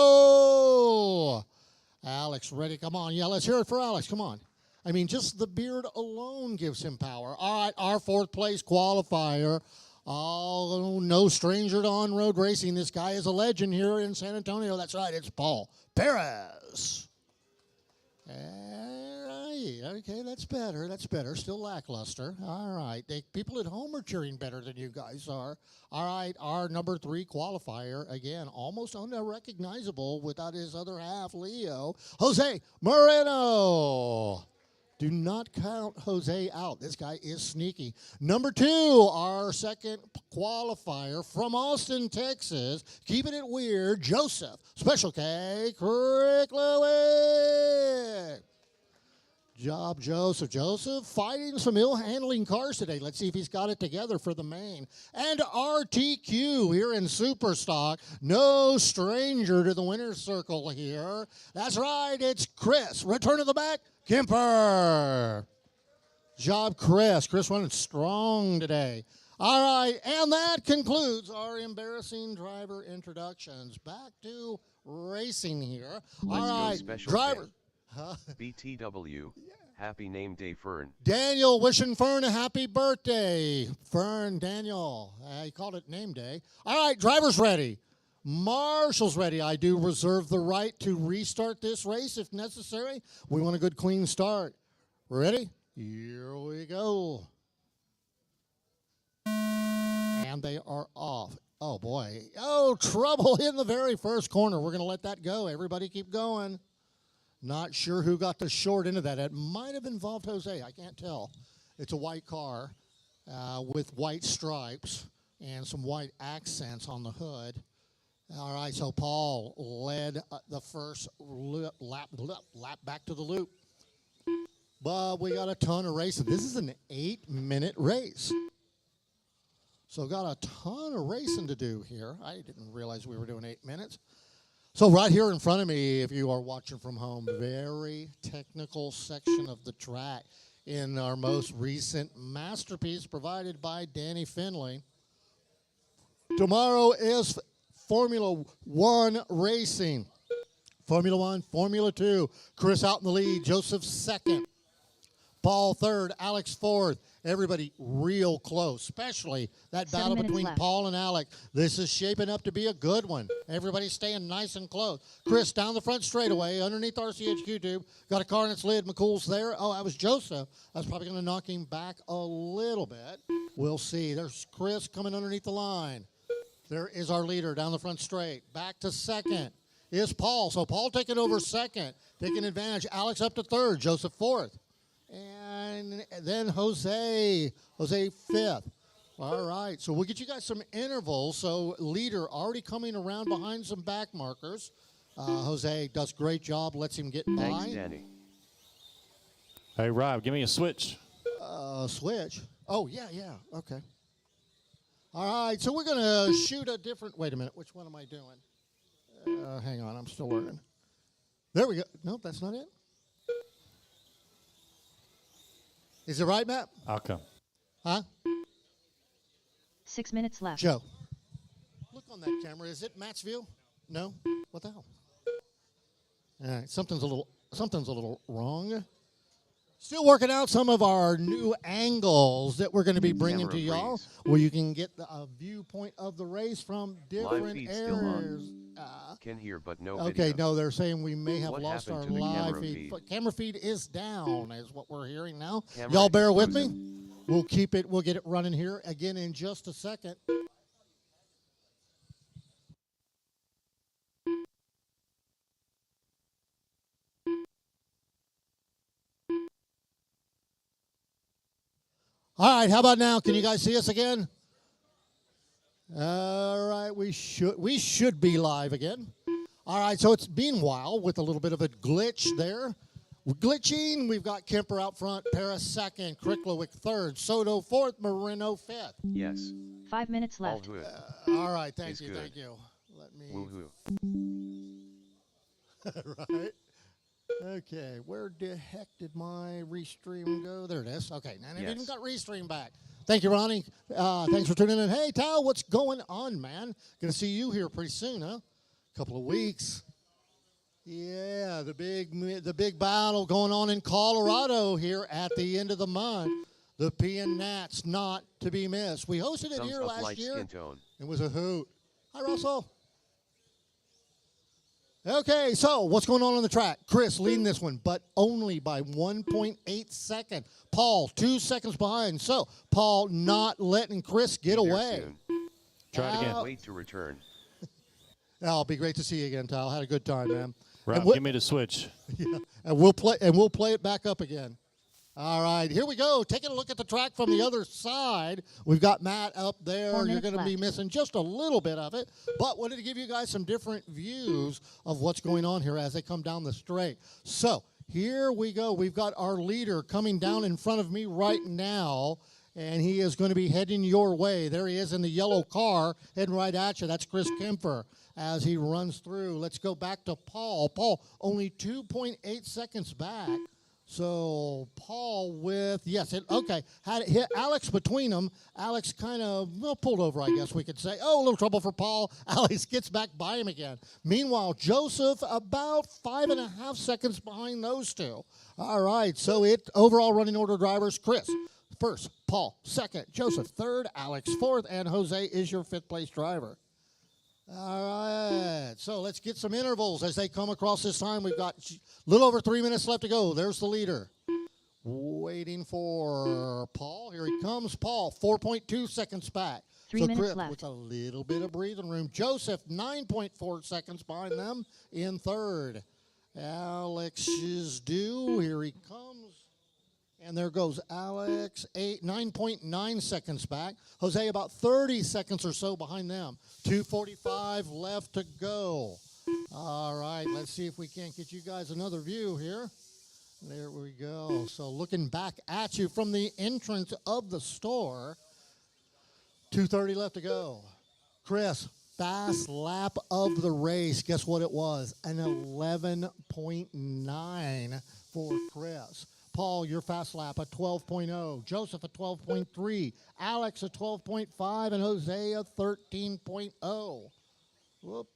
S5: Alex, ready? Come on. Yeah, let's hear it for Alex. Come on. I mean, just the beard alone gives him power. All right, our fourth place qualifier. Oh, no stranger to on-road racing. This guy is a legend here in San Antonio. That's right, it's Paul Perez. All right, okay, that's better. That's better. Still lackluster. All right, people at home are cheering better than you guys are. All right, our number 3 qualifier, again, almost unrecognizable without his other half, Leo. Jose Moreno. Do not count Jose out. This guy is sneaky. Number 2, our second qualifier from Austin, Texas. Keeping it weird, Joseph. Special K, Cricklewick. Job, Joseph. Joseph fighting some ill-handling cars today. Let's see if he's got it together for the main. And RTQ here in Superstock. No stranger to the winner's circle here. That's right, it's Chris. Return to the back, Kemper. Job, Chris. Chris running strong today. All right, and that concludes our embarrassing driver introductions. Back to racing here.
S4: Let's
S5: All
S4: go
S5: right,
S4: special
S5: driver.
S4: BTW. Happy name day, Fern.
S5: Daniel wishing Fern a happy birthday. Fern, Daniel. He called it name day. All right, driver's ready. Marshall's ready. I do reserve the right to restart this race if necessary. We want a good, clean start. Ready? Here we go. And they are off. Oh, boy. Oh, trouble in the very first corner. We're going to let that go. Everybody keep going. Not sure who got the short end of that. It might have involved Jose. I can't tell. It's a white car with white stripes and some white accents on the hood. All right, so Paul led the first lap back to the loop. But we got a ton of racing. This is an 8-minute race. So got a ton of racing to do here. I didn't realize we were doing 8 minutes. So right here in front of me, if you are watching from home, very technical section of the track in our most recent masterpiece provided by Danny Finley. Tomorrow is Formula One Racing. Formula One, Formula Two. Chris out in the lead. Joseph second. Paul third. Alex fourth. Everybody real close, especially that
S2: 7
S5: battle
S2: minutes
S5: between
S2: left.
S5: Paul and Alex. This is shaping up to be a good one. Everybody's staying nice and close. Chris down the front straightaway underneath RCHQ tube. Got a car in its lid. McCool's there. Oh, that was Joseph. That's probably going to knock him back a little bit. We'll see. There's Chris coming underneath the line. There is our leader down the front straight. Back to second is Paul. So Paul taking over second, taking advantage. Alex up to third. Joseph fourth. And then Jose fifth. All right, so we'll get you guys some intervals. So leader already coming around behind some back markers. Jose does a great job, lets him get by.
S4: Thanks, Danny.
S1: Hey, Rob, give me a switch.
S5: Switch. Oh, yeah, okay. All right, so we're going to shoot a different, wait a minute, which one am I doing? Hang on, I'm still learning. There we go. Nope, that's not it. Is it right, Matt?
S1: I'll come.
S5: Huh?
S2: 6 minutes left.
S5: Joe, look on that camera. Is it Matt's view? No? What the hell? All right, something's a little wrong. Still working out some of our new angles that we're going to be bringing to
S4: Camera
S5: y'all,
S4: freeze.
S5: where you can get a viewpoint of the race from different
S4: feed still on.
S5: areas.
S4: Can hear but no
S5: Okay,
S4: video.
S5: no, they're saying we may have
S4: What
S5: lost our
S4: happened to the
S5: live
S4: camera
S5: feed.
S4: feed?
S5: But camera feed is down, is what we're hearing now.
S4: Camera
S5: Y'all bear
S4: is
S5: with me.
S4: frozen.
S5: We'll keep it. We'll get it running here again in just a second. All right, how about now? Can you guys see us again? All right, we should be live again. All right, so it's been a while with a little bit of a glitch there. We're glitching. We've got Kemper out front, Paris second, Kricklowick third, Soto fourth, Marino fifth.
S4: Yes.
S2: 5 minutes
S4: All
S2: left.
S4: good.
S5: All right, thank
S4: It's
S5: you,
S4: good.
S5: thank you. Let me.
S4: Woohoo.
S5: Right. Okay, where the heck did my restream go? There it is. Okay, now I even got restream back. Thank you, Ronnie. Thanks for tuning in. Hey, Tal, what's going on, man? Gonna see you here pretty soon, huh? Couple of weeks. Yeah, the big battle going on in Colorado here at the end of the month. The P&N Nats not to be missed. We hosted it
S4: Thumbs
S5: here
S4: up,
S5: last
S4: light
S5: year.
S4: skin tone.
S5: It was a hoot. Hi, Russell. Okay, so what's going on the track? Chris leading this one, but only by 1.8 seconds. Paul, 2 seconds behind. So Paul not letting Chris get
S4: Be there
S5: away.
S4: soon.
S1: Try it again.
S4: Wait to return.
S5: It'll be great to see you again, Tal. Had a good time, man.
S1: Rob,
S5: we-
S1: give me the switch.
S5: Yeah, and we'll play it back up again. All right, here we go. Taking a look at the track from the other side. We've got Matt up there.
S2: 4
S5: You're
S2: minutes
S5: going to be
S2: left.
S5: missing just a little bit of it, but wanted to give you guys some different views of what's going on here as they come down the straight. So here we go. We've got our leader coming down in front of me right now, and he is going to be heading your way. There he is in the yellow car, heading right at you. That's Chris Kemper as he runs through. Let's go back to Paul. Paul only 2.8 seconds back. So Paul had it hit Alex between them. Alex kind of pulled over, I guess we could say. Oh, a little trouble for Paul. Alex gets back by him again. Meanwhile, Joseph about 5.5 seconds behind those two. All right, so overall running order drivers, Chris first, Paul second, Joseph third, Alex fourth, and Jose is your fifth place driver. All right, so let's get some intervals as they come across this time. We've got a little over 3 minutes left to go. There's the leader. Waiting for Paul. Here he comes. Paul, 4.2 seconds back.
S2: 3
S5: so
S2: minutes
S5: Chris
S2: left.
S5: with a little bit of breathing room. Joseph, 9.4 seconds behind them in third. Alex is due. Here he comes. And there goes Alex, 9.9 seconds back. Jose about 30 seconds or so behind them. 2:45 left to go. All right, let's see if we can't get you guys another view here. There we go. So looking back at you from the entrance of the store. 2:30 left to go. Chris, fast lap of the race. Guess what it was? An 11.9 for Chris. Paul, your fast lap, a 12.0. Joseph, a 12.3. Alex, a 12.5. And Jose, a 13.0. Whoop.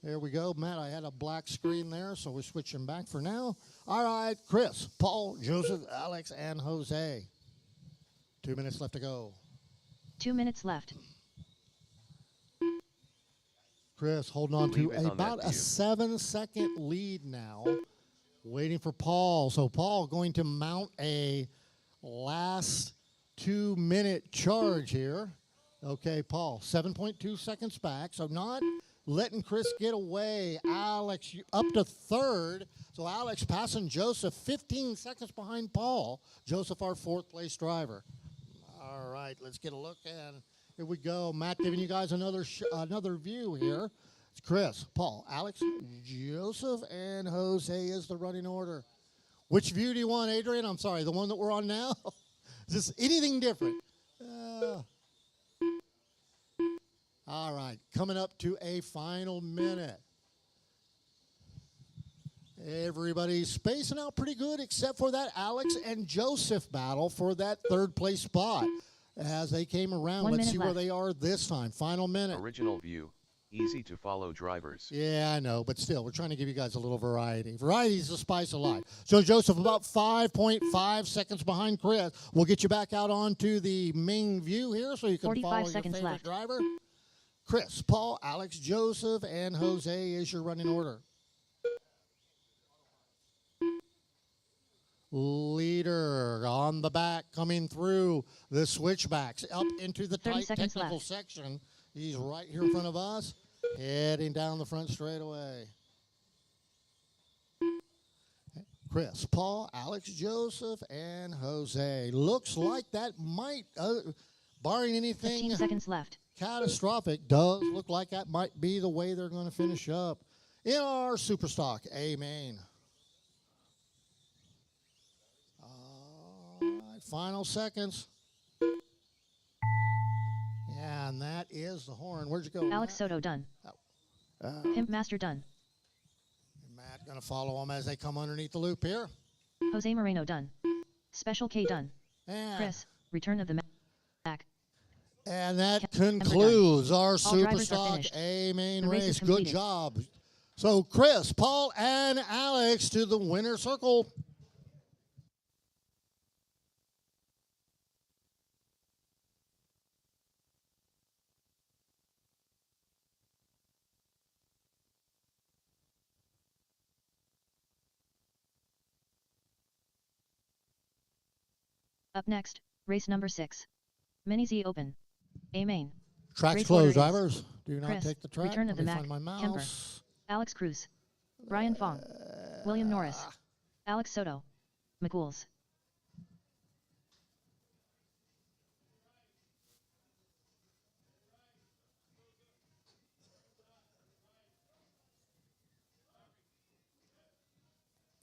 S5: There we go, Matt. I had a black screen there, so we're switching back for now. All right, Chris, Paul, Joseph, Alex, and Jose. 2 minutes left to go.
S2: 2 minutes left.
S5: Chris holding on to
S4: Leave it on
S5: about
S4: that
S5: a
S4: view.
S5: 7-second lead now. Waiting for Paul. So Paul going to mount a last 2-minute charge here. Okay, Paul, 7.2 seconds back. So not letting Chris get away. Alex up to third. So Alex passing Joseph 15 seconds behind Paul. Joseph, our fourth place driver. All right, let's get a look, and here we go. Matt giving you guys another view here. It's Chris, Paul, Alex, Joseph, and Jose is the running order. Which view do you want, Adrian? I'm sorry, the one that we're on now? Is this anything different? All right, coming up to a final minute. Everybody's spacing out pretty good except for that Alex and Joseph battle for that third place spot. As they came around,
S2: 1
S5: let's
S2: minute
S5: see where
S2: left.
S5: they are this time. Final minute.
S4: Original view. Easy to follow drivers.
S5: Yeah, I know, but still, we're trying to give you guys a little variety. Variety is the spice of life. So, Joseph, about 5.5 seconds behind Chris. We'll get you back out onto the main view here so you can
S2: 45
S5: follow your
S2: seconds
S5: favorite
S2: left.
S5: driver. Chris, Paul, Alex, Joseph, and Jose is your running order. Leader on the back coming through the switchbacks up into the
S2: 30
S5: tight
S2: seconds
S5: technical
S2: left.
S5: section. He's right here in front of us, heading down the front straightaway. Chris, Paul, Alex, Joseph, and Jose. Looks like that might, barring
S2: 15
S5: anything
S2: seconds left.
S5: catastrophic, does look like that might be the way they're going to finish up in our super stock A main. All right, final seconds. Yeah, and that is the horn. Where'd you go,
S2: Alex
S5: Matt?
S2: Soto done. Pimp Master done.
S5: Matt going to follow them as they come underneath the loop here.
S2: Jose Moreno done. Special K done.
S5: And,
S2: Chris, return of the back.
S5: and that
S2: Camber
S5: concludes our
S2: All
S5: super
S2: drivers are
S5: stock
S2: finished.
S5: A main
S2: The race is
S5: race. Good
S2: completed.
S5: job. So Chris, Paul, and Alex to the winner's circle.
S2: Up next, race number 6. Mini Z Open. A main.
S5: Track's
S2: Race
S5: closed,
S2: order is
S5: drivers. Do not
S2: Chris,
S5: take the track.
S2: return of
S5: Let
S2: the
S5: me
S2: Mac,
S5: find my
S2: Kemper.
S5: mouse.
S2: Alex Cruz. Brian Fong. William Norris. Alex Soto. McCools.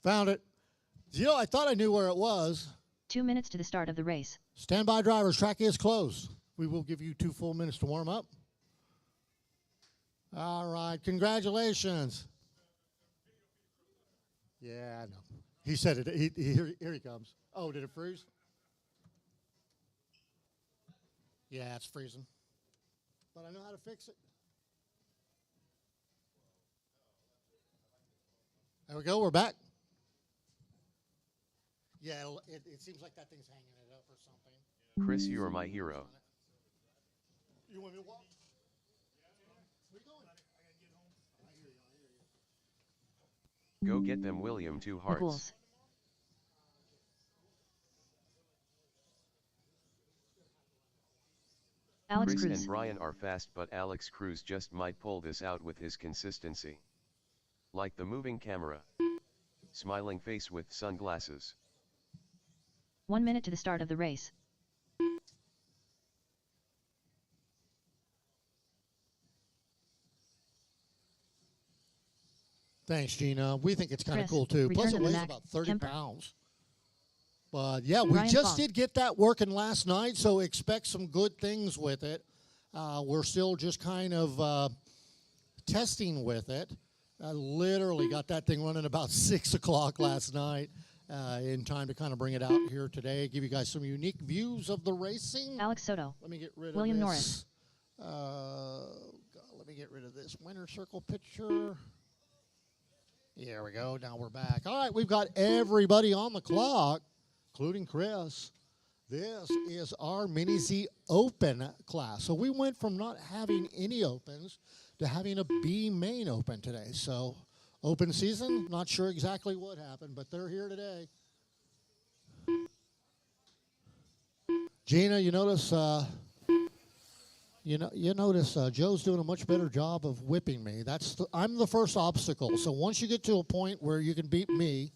S5: Found it. You know, I thought I knew where it was.
S2: 2 minutes to the start of the race.
S5: Stand by, drivers. Track is closed. We will give you 2 full minutes to warm up. All right. Congratulations. Yeah, I know. He said it. Here he comes. Oh, did it freeze? Yeah, it's freezing. But I know how to fix it. There we go. We're back. Yeah, it seems like that thing's hanging it up or something.
S4: Chris, you are my hero.
S5: You want me to walk? Where you going?
S4: Go get them, William. 2 hearts.
S2: McCools. Alex
S4: Chris
S2: Cruz.
S4: and Brian are fast, but Alex Cruz just might pull this out with his consistency. Like the moving camera. Smiling face with sunglasses.
S2: 1 minute to the start of the race.
S5: Thanks, Gina. We think it's kind of
S2: Chris,
S5: cool, too.
S2: return
S5: Plus,
S2: to
S5: it
S2: the
S5: weighs
S2: Mac,
S5: about 30
S2: Kemper.
S5: pounds. But, yeah, we
S2: Brian
S5: just
S2: Fong.
S5: did get that working last night, so expect some good things with it. We're still just kind of testing with it. I literally got that thing running about 6 o'clock last night in time to kind of bring it out here today, give you guys some unique views of the racing.
S2: Alex Soto.
S5: Let me get rid
S2: William
S5: of
S2: Norris.
S5: this. God, let let me get rid of this winner circle picture. Here we go. Now we're back. All right, we've got everybody on the clock, including Chris. This is our Mini Z Open class. So we went from not having any opens to having a B main open today. So open season, not sure exactly what happened, but they're here today. Gina, you notice Joe's doing a much better job of whipping me. I'm the first obstacle. So once you get to a point where you can beat me,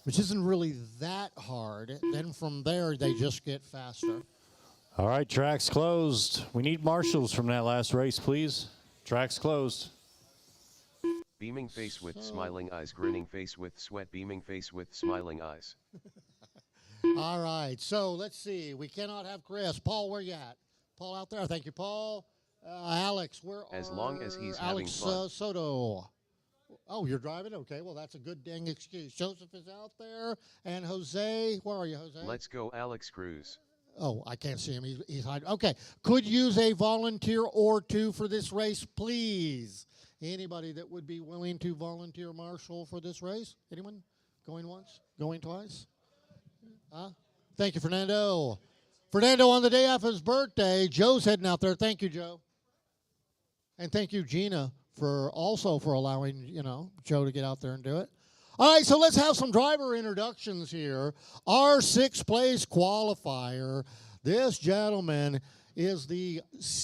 S5: which isn't really that hard, then from there they just get faster.
S1: All right, track's closed. We need marshals from that last race, please. Track's closed.
S4: Beaming face with smiling eyes, grinning face with sweat, beaming face with smiling eyes.
S5: All right, so let's see. We cannot have Chris. Paul, where you at? Paul out there. Thank you, Paul. Alex, where are
S4: As long as he's
S5: Alex
S4: having fun.
S5: Soto? Oh, you're driving? Okay, well, that's a good dang excuse. Joseph is out there. And Jose, where are you, Jose?
S4: Let's go, Alex Cruz.
S5: Oh, I can't see him. He's hiding. Okay, could use a volunteer or two for this race, please. Anybody that would be willing to volunteer marshal for this race? Anyone? Going once? Going twice? Thank you, Fernando. Fernando, on the day after his birthday, Joe's heading out there. Thank you, Joe. And thank you, Gina, for allowing, Joe to get out there and do it. All right, so let's have some driver introductions here. Our sixth place qualifier. This gentleman is the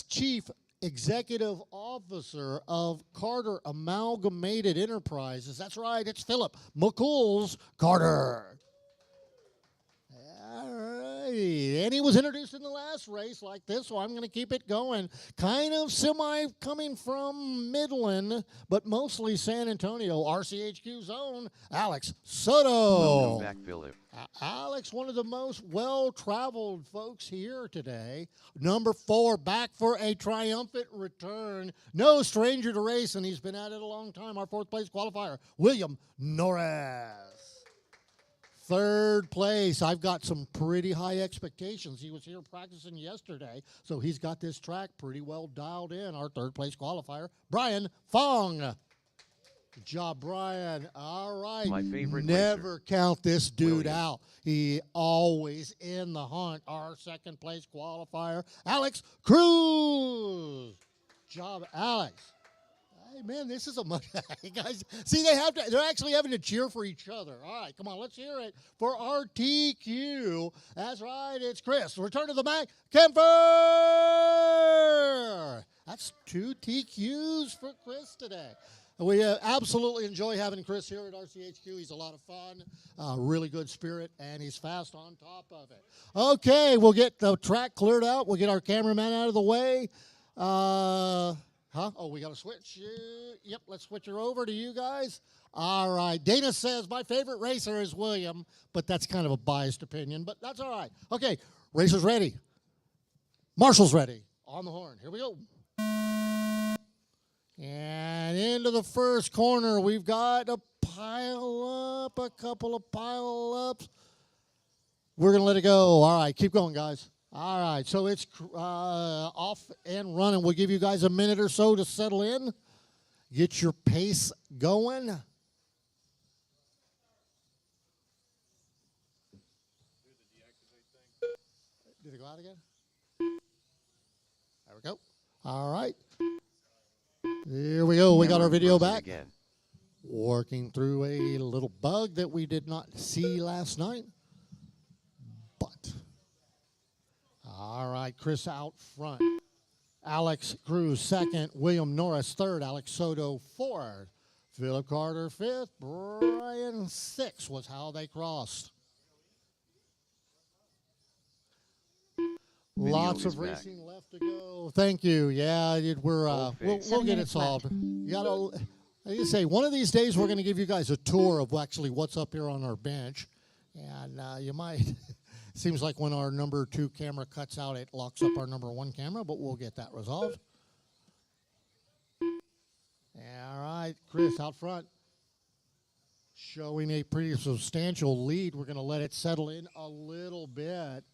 S5: Chief Executive Officer of Carter Amalgamated Enterprises. That's right, it's Philip McCool's Carter. All right, and he was introduced in the last race like this, so I'm going to keep it going. Kind of semi coming from Midland, but mostly San Antonio, RCHQ's own Alex Soto.
S4: Welcome back, Philip.
S5: Alex, one of the most well-traveled folks here today. Number 4, back for a triumphant return. No stranger to racing. He's been at it a long time. Our 4th place qualifier, William Norris. 3rd place, I've got some pretty high expectations. He was here practicing yesterday, so he's got this track pretty well dialed in. Our 3rd place qualifier, Brian Fong. Good job, Brian. All right.
S4: My favorite
S5: Never
S4: racer.
S5: count this dude
S4: William.
S5: out. He always in the hunt. Our 2nd place qualifier, Alex Cruz. Good job, Alex. Hey, man, this is a much. Guys, see, they're actually having to cheer for each other. All right, come on, let's hear it for RTQ. That's right, it's Chris. Return to the Mac, Kemper. That's 2 TQs for Chris today. We absolutely enjoy having Chris here at RCHQ. He's a lot of fun, really good spirit, and he's fast on top of it. Okay, we'll get the track cleared out. We'll get our cameraman out of the way. Oh, we got to switch. Yep, let's switch her over to you guys. All right. Dana says my favorite racer is William, but that's kind of a biased opinion, but that's all right. Okay, racers ready. Marshall's ready. On the horn. Here we go. And into the first corner, we've got a couple of pile-ups. We're going to let it go. All right, keep going, guys. All right, so it's off and running. We'll give you guys a minute or so to settle in, get your pace going. Did it go out again? There we go. All right. Here we go. We got our video back.
S4: Again.
S5: Working through a little bug that we did not see last night. But, all right, Chris out front. Alex Cruz 2nd. William Norris 3rd. Alex Soto 4th. Philip Carter 5th. Brian 6th was how they crossed. Lots of racing left to go. Thank you. Yeah, we'll get it solved. You gotta, like you say, one of these days we're going to give you guys a tour of actually what's up here on our bench, and you might. Seems like when our number 2 camera cuts out, it locks up our number 1 camera, but we'll get that resolved. All right, Chris out front, showing a pretty substantial lead. We're going to let it settle in a little bit.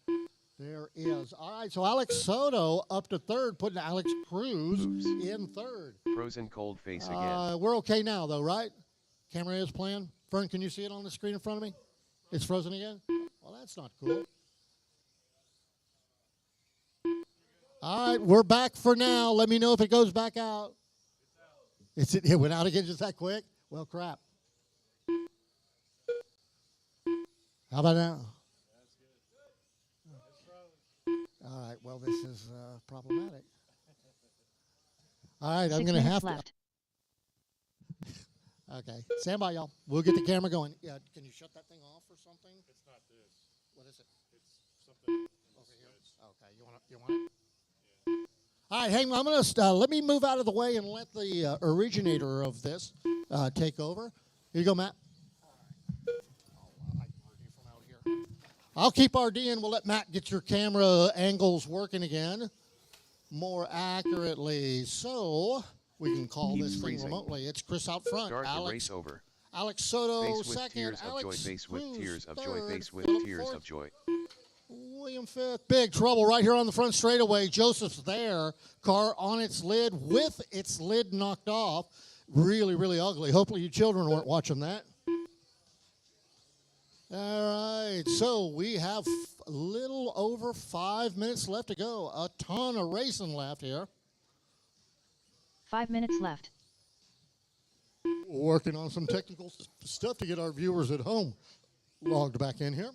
S5: There is. All right, so Alex Soto up to third, putting Alex Cruz in third.
S4: Frozen cold face again.
S5: We're okay now, though, right? Camera is playing. Fern, can you see it on the screen in front of me? It's frozen again? Well, that's not cool. All right, we're back for now. Let me know if it goes back out. It went out again just that quick? Well, crap. How about now? All right, well, this is problematic. All right, I'm going to have
S2: left.
S5: to. Okay, stand by, y'all. We'll get the camera going. Yeah, can you shut that thing off or something?
S1: It's not this.
S5: What is it?
S1: It's something
S5: over here. Okay, you want it? Yeah. All right, hang on. I'm going to let me move out of the way and let the originator of this take over. Here you go, Matt. I'll keep RD and we'll let Matt get your camera angles working again more accurately. So we can call
S4: Keep
S5: this thing
S4: freezing.
S5: remotely. It's Chris out front.
S4: Start
S5: Alex,
S4: the race over.
S5: Alex Soto
S4: Face with
S5: second.
S4: tears of
S5: Alex
S4: joy. Face with
S5: Cruz
S4: tears of joy.
S5: third.
S4: Face with
S5: Phillip
S4: tears
S5: fourth.
S4: of joy.
S5: William fifth. Big trouble right here on the front straightaway. Joseph's there. Car on its lid with its lid knocked off. Really, really ugly. Hopefully you children weren't watching that. All right, so we have a little over 5 minutes left to go. A ton of racing left here.
S2: 5 minutes left.
S5: Working on some technical stuff to get our viewers at home logged back in here.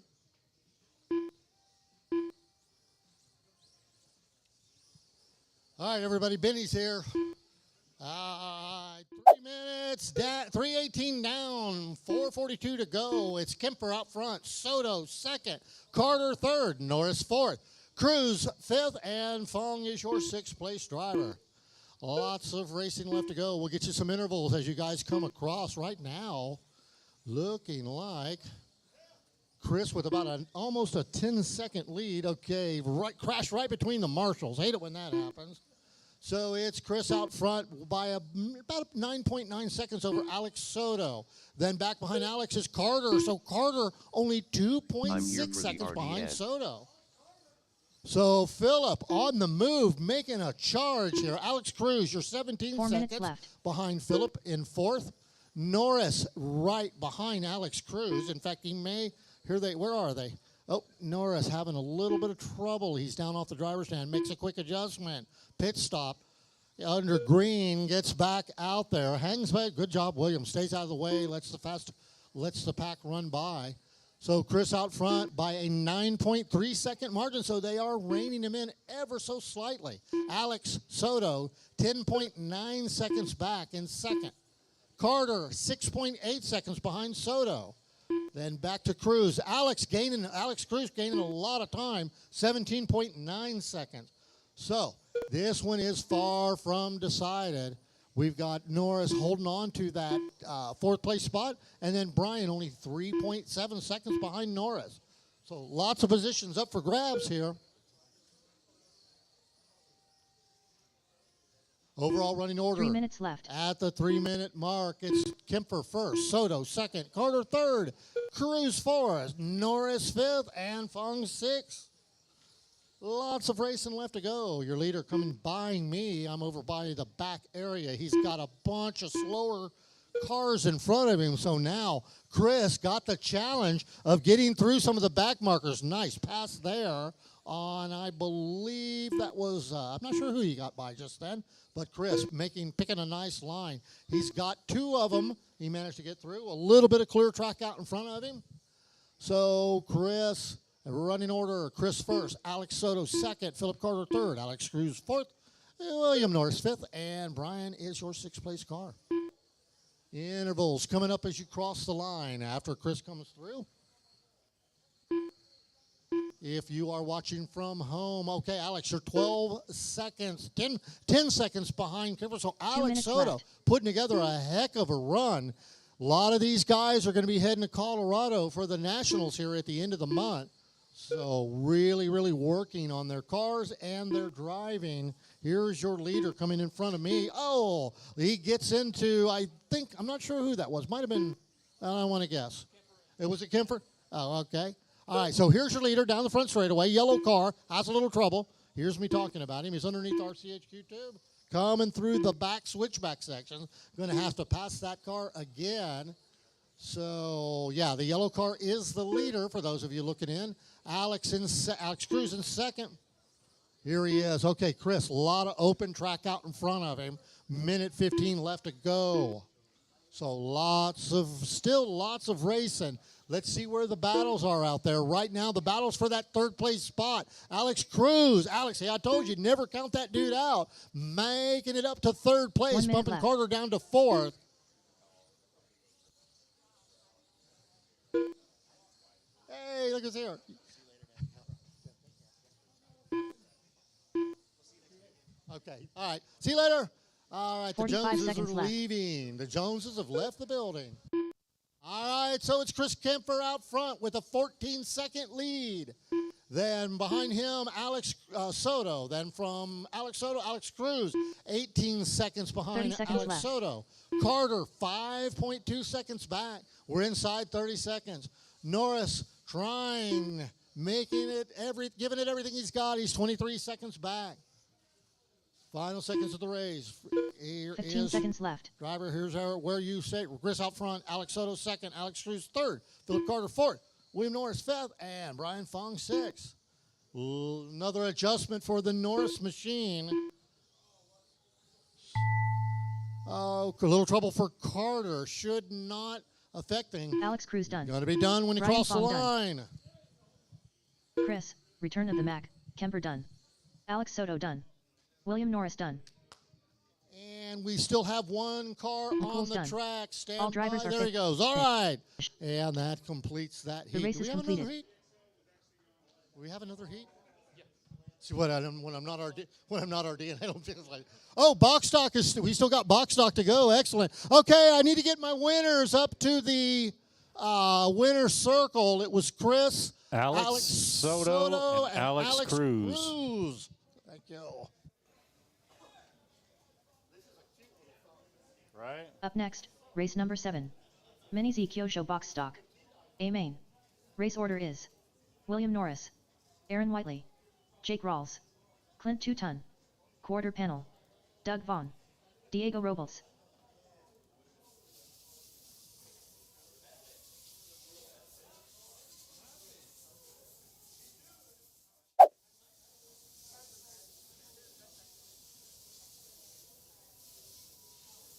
S5: All right, everybody, Benny's here. 3 minutes, 3:18 down, 4:42 to go. It's Kemper out front, Soto second, Carter third, Norris fourth, Cruz fifth, and Fong is your sixth place driver. Lots of racing left to go. We'll get you some intervals as you guys come across. Right now, looking like Chris with about almost a 10-second lead. Okay, crash right between the marshals. Hate it when that happens. So it's Chris out front by about 9.9 seconds over Alex Soto. Then back behind Alex is Carter. So Carter only 2.6 seconds behind Soto. So Phillip on the move, making a charge here. Alex Cruz, you're 17 seconds behind Phillip in fourth. Norris right behind Alex Cruz. In fact, he may, where are they? Oh, Norris having a little bit of trouble. He's down off the driver's stand, makes a quick adjustment. Pit stop under green, gets back out there, hangs back. Good job, Williams. Stays out of the way, lets the pack run by. So Chris out front by a 9.3 second margin. So they are reining him in ever so slightly. Alex Soto 10.9 seconds back in second. Carter 6.8 seconds behind Soto. Then back to Cruz. Alex Cruz gaining a lot of time, 17.9 seconds. So this one is far from decided. We've got Norris holding on to that fourth place spot, and then Brian only 3.7 seconds behind Norris. So lots of positions up for grabs here. Overall running order.
S2: 3 minutes left.
S5: At the 3-minute mark, it's Kemper first, Soto second, Carter third, Cruz fourth, Norris fifth, and Fong sixth. Lots of racing left to go. Your leader coming by me. I'm over by the back area. He's got a bunch of slower cars in front of him. So now Chris got the challenge of getting through some of the back markers. Nice pass there on, I believe that was, I'm not sure who he got by just then, but Chris picking a nice line. He's got two of them. He managed to get through. A little bit of clear track out in front of him. So Chris, running order, Chris first, Alex Soto second, Phillip Carter third, Alex Cruz fourth, William Norris fifth, and Brian is your sixth place car. Intervals coming up as you cross the line after Chris comes through. If you are watching from home, okay, Alex, you're 12 seconds, 10 seconds behind Kemper. So Alex Soto putting together a heck of a run. A lot of these guys are going to be heading to Colorado for the Nationals here at the end of the month. So really, really working on their cars and their driving. Here's your leader coming in front of me. Oh, he gets into, I'm not sure who that was. Might have been, I don't want to guess. It was a Kemper? Oh, okay. All right, so here's your leader down the front straightaway. Yellow car, has a little trouble. Here's me talking about him. He's underneath RCHQ tube, coming through the back switchback section. Going to have to pass that car again. So, yeah, the yellow car is the leader for those of you looking in. Alex Cruz in second. Here he is. Okay, Chris, a lot of open track out in front of him. Minute 15 left to go. So still lots of racing. Let's see where the battles are out there. Right now, the battle's for that third place spot. Alex Cruz. Alex, hey, I told you, never count that dude out. Making it up to third place, bumping
S2: left.
S5: Carter down to fourth. Hey, look who's here. Okay, all right. See you later. All right, the
S2: 45
S5: Joneses are
S2: seconds left.
S5: leaving. The Joneses have left the building. All right, so it's Chris Kemper out front with a 14-second lead. Then behind him, Alex Soto. Then from Alex Soto, Alex Cruz, 18 seconds behind
S2: 30 seconds
S5: Alex
S2: left.
S5: Soto. Carter, 5.2 seconds back. We're inside 30 seconds. Norris trying, giving it everything he's got. He's 23 seconds back. Final seconds of the race. Here
S2: 15
S5: is
S2: seconds left.
S5: driver. Here's where you say Chris out front. Alex Soto second. Alex Cruz third. Philip Carter fourth. William Norris fifth. And Brian Fong sixth. Another adjustment for the Norris machine. Oh, a little trouble for Carter. Should not affect things.
S2: Alex Cruz done.
S5: Going to be done when he
S2: Brian
S5: crosses the
S2: Fong done.
S5: line.
S2: Chris, return of the Mac. Kemper done. Alex Soto done. William Norris done.
S5: And we still have one car on
S2: McCool's
S5: the
S2: done.
S5: track. Stand
S2: All drivers
S5: by.
S2: are
S5: There he
S2: fit.
S5: goes. All right. And that completes that heat.
S2: The race
S5: Do
S2: is
S5: we have
S2: completed.
S5: another heat? Do we have another heat? Yeah. See when I'm not RD, and I don't feel like. Oh, box stock we still got box stock to go. Excellent. Okay, I need to get my winners up to the winner circle. It was Chris,
S1: Alex Soto, and Alex Cruz.
S5: Thank you.
S1: Right?
S2: Up next, race number 7. Mini Z Kyosho box stock. A main. Race order is William Norris, Aaron Whiteley, Jake Rawls, Clint 2-ton, quarter panel, Doug Vaughn, Diego Robles.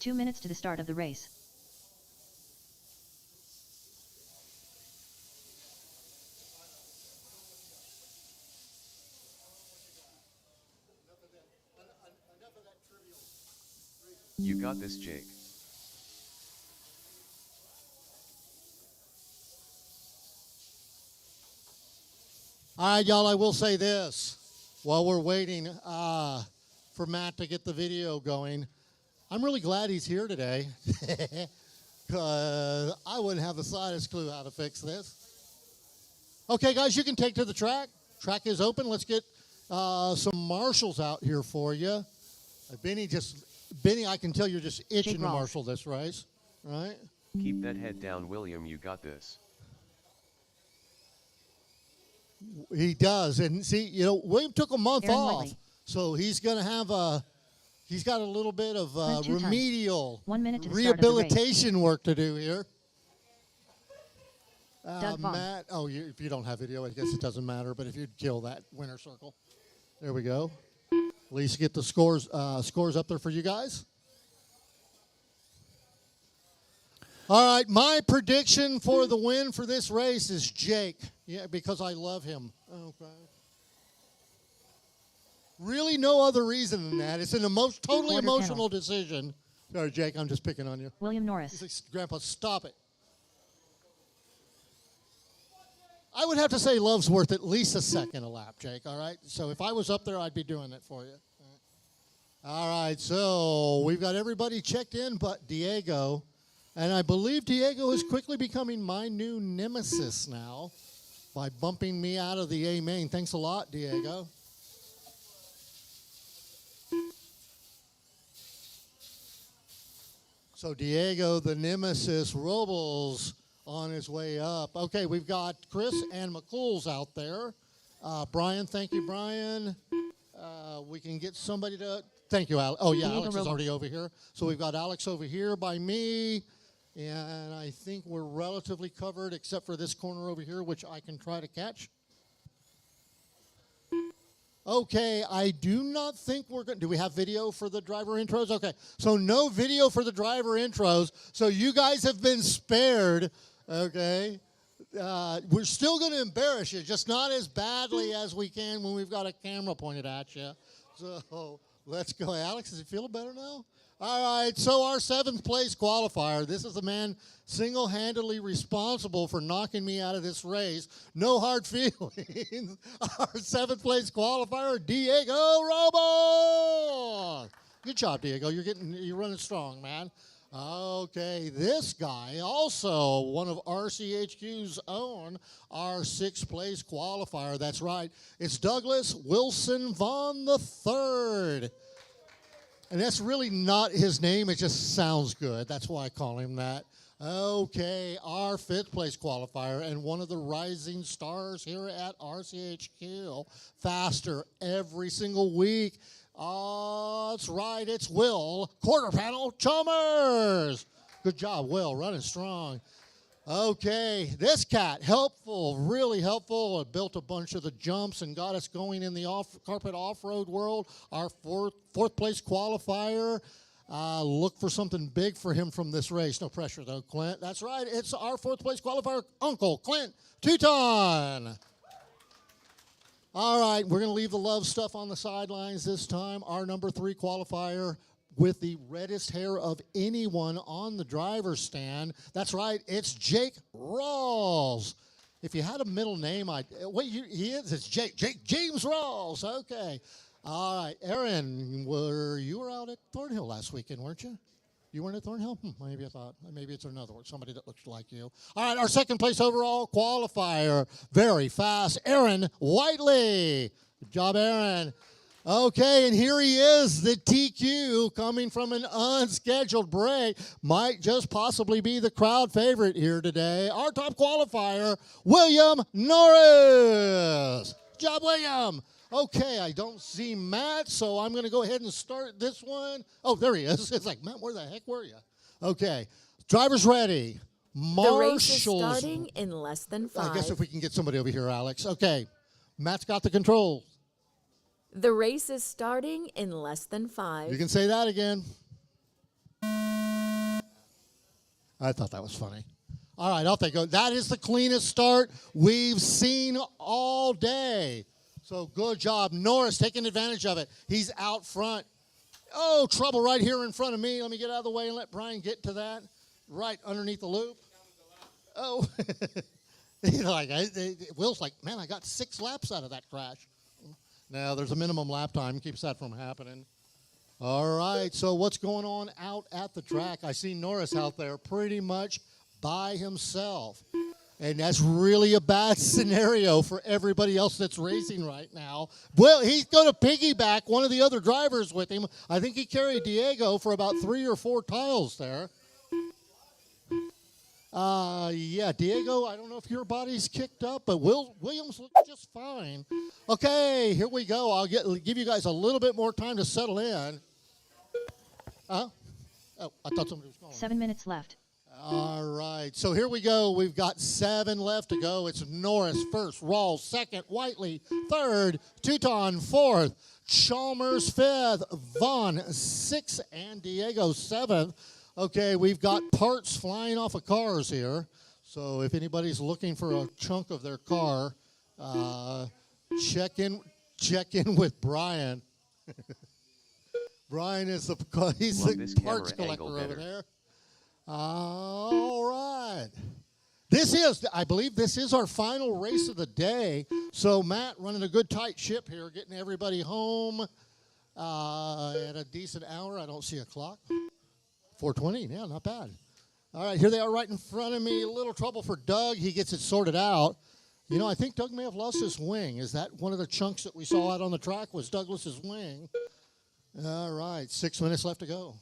S2: Two minutes to the start of the race.
S4: You got this, Jake.
S5: All right, y'all, I will say this. While we're waiting for Matt to get the video going, I'm really glad he's here today because I wouldn't have the slightest clue how to fix this. Okay, guys, you can take to the track. Track is open. Let's get some marshals out here for you. Benny, I can tell you're just itching to marshal this race, right?
S4: Keep that head down, William. You got this.
S5: He does, and see, William took a month
S2: Aaron
S5: off,
S2: Whiteley.
S5: so he's going to have he's got a little bit of
S2: Clint 2-ton.
S5: remedial
S2: 1 minute to the start of the race.
S5: rehabilitation work to do here.
S2: Doug Vaughn.
S5: Matt, if you don't have video, I guess it doesn't matter, but if you'd kill that winner circle. There we go. At least get the scores up there for you guys. All right, my prediction for the win for this race is Jake. Yeah, because I love him. Okay. Really no other reason than that. It's an totally
S2: Quarter
S5: emotional
S2: panel.
S5: decision. Sorry, Jake, I'm just picking on you.
S2: William
S5: He's
S2: Norris.
S5: like, Grandpa, stop it. I would have to say love's worth at least a second a lap, Jake, all right? So if I was up there, I'd be doing it for you. All right, so we've got everybody checked in but Diego. And I believe Diego is quickly becoming my new nemesis now by bumping me out of the A main. Thanks a lot, Diego. So Diego, the nemesis, Robles on his way up. Okay, we've got Chris and McCool's out there. Brian, thank you, Brian. We can get somebody to, thank you, Alex. Oh, yeah, Alex is already over here. So we've got Alex over here by me, and I think we're relatively covered except for this corner over here, which I can try to catch. Okay, I do not think we're going to, do we have video for the driver intros? Okay, so no video for the driver intros, so you guys have been spared, okay? We're still going to embarrass you, just not as badly as we can when we've got a camera pointed at you. So let's go. Alex, is it feeling better now? All right, so our 7th place qualifier. This is the man single-handedly responsible for knocking me out of this race. No hard feelings. Our 7th place qualifier, Diego Robo. Good job, Diego. You're running strong, man. Okay, this guy, also one of RCHQ's own, our 6th place qualifier. That's right. It's Douglas Wilson Vaughn III. And that's really not his name. It just sounds good. That's why I call him that. Okay, our 5th place qualifier and one of the rising stars here at RCHQ. Faster every single week. That's right, it's Will, quarter panel Chalmers. Good job, Will, running strong. Okay, this cat, helpful, really helpful. Built a bunch of the jumps and got us going in the carpet off-road world. Our fourth place qualifier. Look for something big for him from this race. No pressure, though, Clint. That's right, it's our 4th place qualifier, Uncle Clint Teuton. All right, we're going to leave the love stuff on the sidelines this time. Our number 3 qualifier with the reddest hair of anyone on the driver's stand. That's right, it's Jake Rawls. If you had a middle name, it's James Rawls. Okay. All right, Aaron, you were out at Thornhill last weekend, weren't you? You weren't at Thornhill? Maybe I thought. Maybe it's another one, somebody that looks like you. All right, our 2nd place overall qualifier, very fast, Aaron Whiteley. Good job, Aaron. Okay, and here he is, the TQ, coming from an unscheduled break. Might just possibly be the crowd favorite here today. Our top qualifier, William Norris. Good job, William. Okay, I don't see Matt, so I'm going to go ahead and start this one. Oh, there he is. It's like, Matt, where the heck were you? Okay, drivers ready.
S3: The race is starting in less than 5.
S5: I guess if we can get somebody over here, Alex. Okay, Matt's got the controls.
S3: The race is starting in less than 5.
S5: You can say that again. I thought that was funny. All right, off they go. That is the cleanest start we've seen all day. So good job. Norris taking advantage of it. He's out front. Oh, trouble right here in front of me. Let me get out of the way and let Brian get to that. Right underneath the loop. Oh. Will's like, man, I got 6 laps out of that crash. Now, there's a minimum lap time. Keeps that from happening. All right, so what's going on out at the track? I see Norris out there pretty much by himself. And that's really a bad scenario for everybody else that's racing right now. Well, he's going to piggyback one of the other drivers with him. I think he carried Diego for about 3 or 4 tiles there. Yeah, Diego, I don't know if your body's kicked up, but Williams looks just fine. Okay, here we go. I'll give you guys a little bit more time to settle in. Oh, I thought somebody was calling.
S2: 7 minutes left.
S5: All right, so here we go. We've got 7 left to go. It's Norris first, Rawls second, Whiteley third, Teuton 4th, Chalmers 5th, Vaughn 6th, and Diego 7th. Okay, we've got parts flying off of cars here. So if anybody's looking for a chunk of their car, check in with Brian. Brian is the parts collector over there. All right. I believe this is our final race of the day. So Matt running a good tight ship here, getting everybody home at a decent hour. I don't see a clock. 4:20, yeah, not bad. All right, here they are right in front of me. A little trouble for Doug. He gets it sorted out. You know, I think Doug may have lost his wing. Is that one of the chunks that we saw out on the track was Douglas's wing? All right, 6 minutes left to go.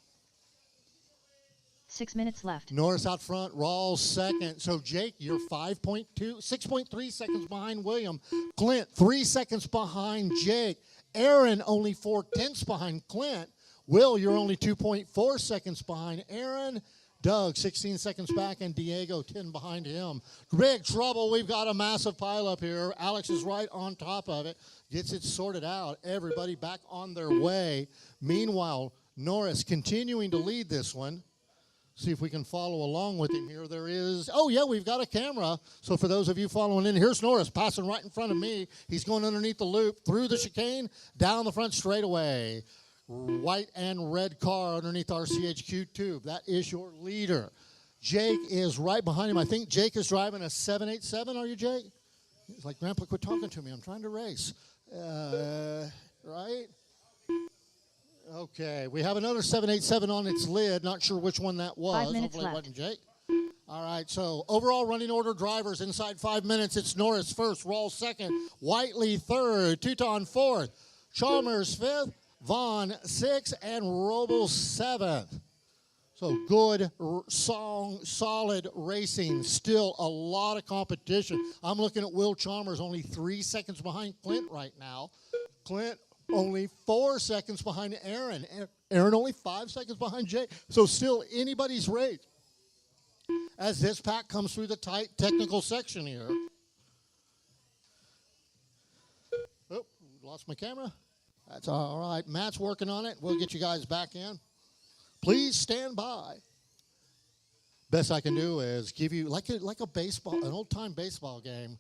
S2: 6 minutes left.
S5: Norris out front, Rawls second. So Jake, you're 6.3 seconds behind William. Clint, 3 seconds behind Jake. Aaron, only 4/10 behind Clint. Will, you're only 2.4 seconds behind Aaron. Doug, 16 seconds back, and Diego, 10 behind him. Big trouble. We've got a massive pileup here. Alex is right on top of it. Gets it sorted out. Everybody back on their way. Meanwhile, Norris continuing to lead this one. See if we can follow along with him here. There is, oh yeah, we've got a camera. So for those of you following in, here's Norris passing right in front of me. He's going underneath the loop, through the chicane, down the front straightaway. White and red car underneath RCHQ tube. That is your leader. Jake is right behind him. I think Jake is driving a 787. Are you, Jake? He's like, Grandpa, quit talking to me. I'm trying to race. Right? Okay, we have another 787 on its lid. Not sure which one that was.
S2: 5 minutes
S5: Hopefully
S2: left.
S5: It wasn't Jake. All right, so overall running order drivers inside 5 minutes. It's Norris first, Rawls second, Whiteley third, Teuton fourth, Chalmers fifth, Vaughn sixth, and Robles seventh. So good, solid racing. Still a lot of competition. I'm looking at Will Chalmers, only 3 seconds behind Clint right now. Clint only 4 seconds behind Aaron. Aaron only 5 seconds behind Jake. So still anybody's race as this pack comes through the tight technical section here. Oh, lost my camera. That's all right. Matt's working on it. We'll get you guys back in. Please stand by. Best I can do is give you like a baseball, an old-time baseball game.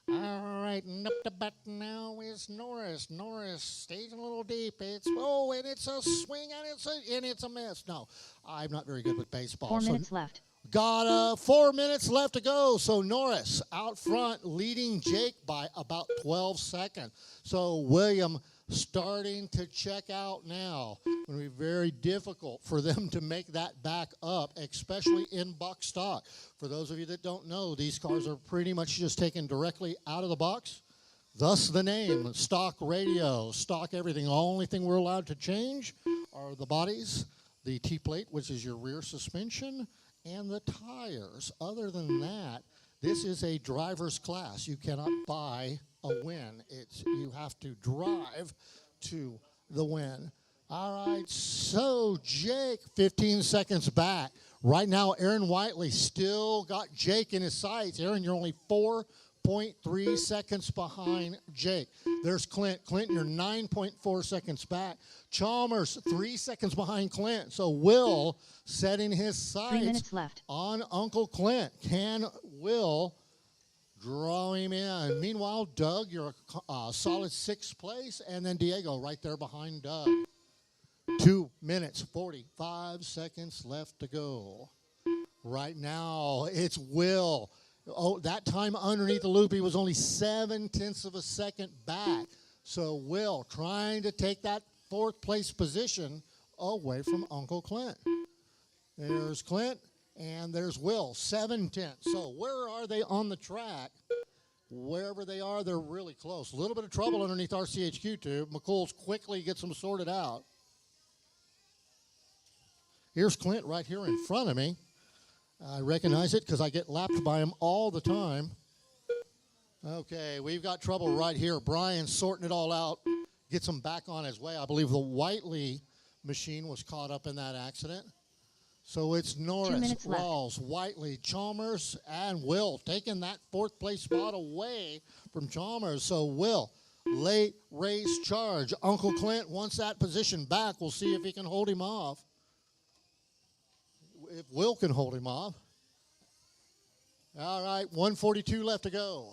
S5: All right, and up the bat now is Norris. Norris stays a little deep. And it's a swing and it's a miss. No, I'm not very good with baseball.
S2: 4 minutes left.
S5: Got 4 minutes left to go. So Norris out front, leading Jake by about 12 seconds. So William starting to check out now. It's going to be very difficult for them to make that back up, especially in box stock. For those of you that don't know, these cars are pretty much just taken directly out of the box. Thus the name, stock radio, stock everything. The only thing we're allowed to change are the bodies, the T-plate, which is your rear suspension, and the tires. Other than that, this is a driver's class. You cannot buy a win. You have to drive to the win. All right, so Jake, 15 seconds back. Right now, Aaron Whiteley still got Jake in his sights. Aaron, you're only 4.3 seconds behind Jake. There's Clint. Clint, you're 9.4 seconds back. Chalmers, 3 seconds behind Clint. So Will setting his
S2: 3 minutes
S5: sights
S2: left.
S5: on Uncle Clint. Can Will draw him in? Meanwhile, Doug, you're a solid 6th place. And then Diego right there behind Doug. 2 minutes, 45 seconds left to go. Right now, it's Will. Oh, that time underneath the loop, he was only 0.7 of a second back. So Will trying to take that 4th place position away from Uncle Clint. There's Clint, and there's Will, 0.7. So where are they on the track? Wherever they are, they're really close. A little bit of trouble underneath RCHQ tube. McCool's quickly gets them sorted out. Here's Clint right here in front of me. I recognize it because I get lapped by him all the time. Okay, we've got trouble right here. Brian sorting it all out, gets him back on his way. I believe the Whiteley machine was caught up in that accident. So it's Norris, Rawls, Whiteley, Chalmers, and Will taking that 4th place spot away from Chalmers. So Will, late race charge. Uncle Clint wants that position back. We'll see if he can hold him off. If Will can hold him off. All right, 1:42 left to go.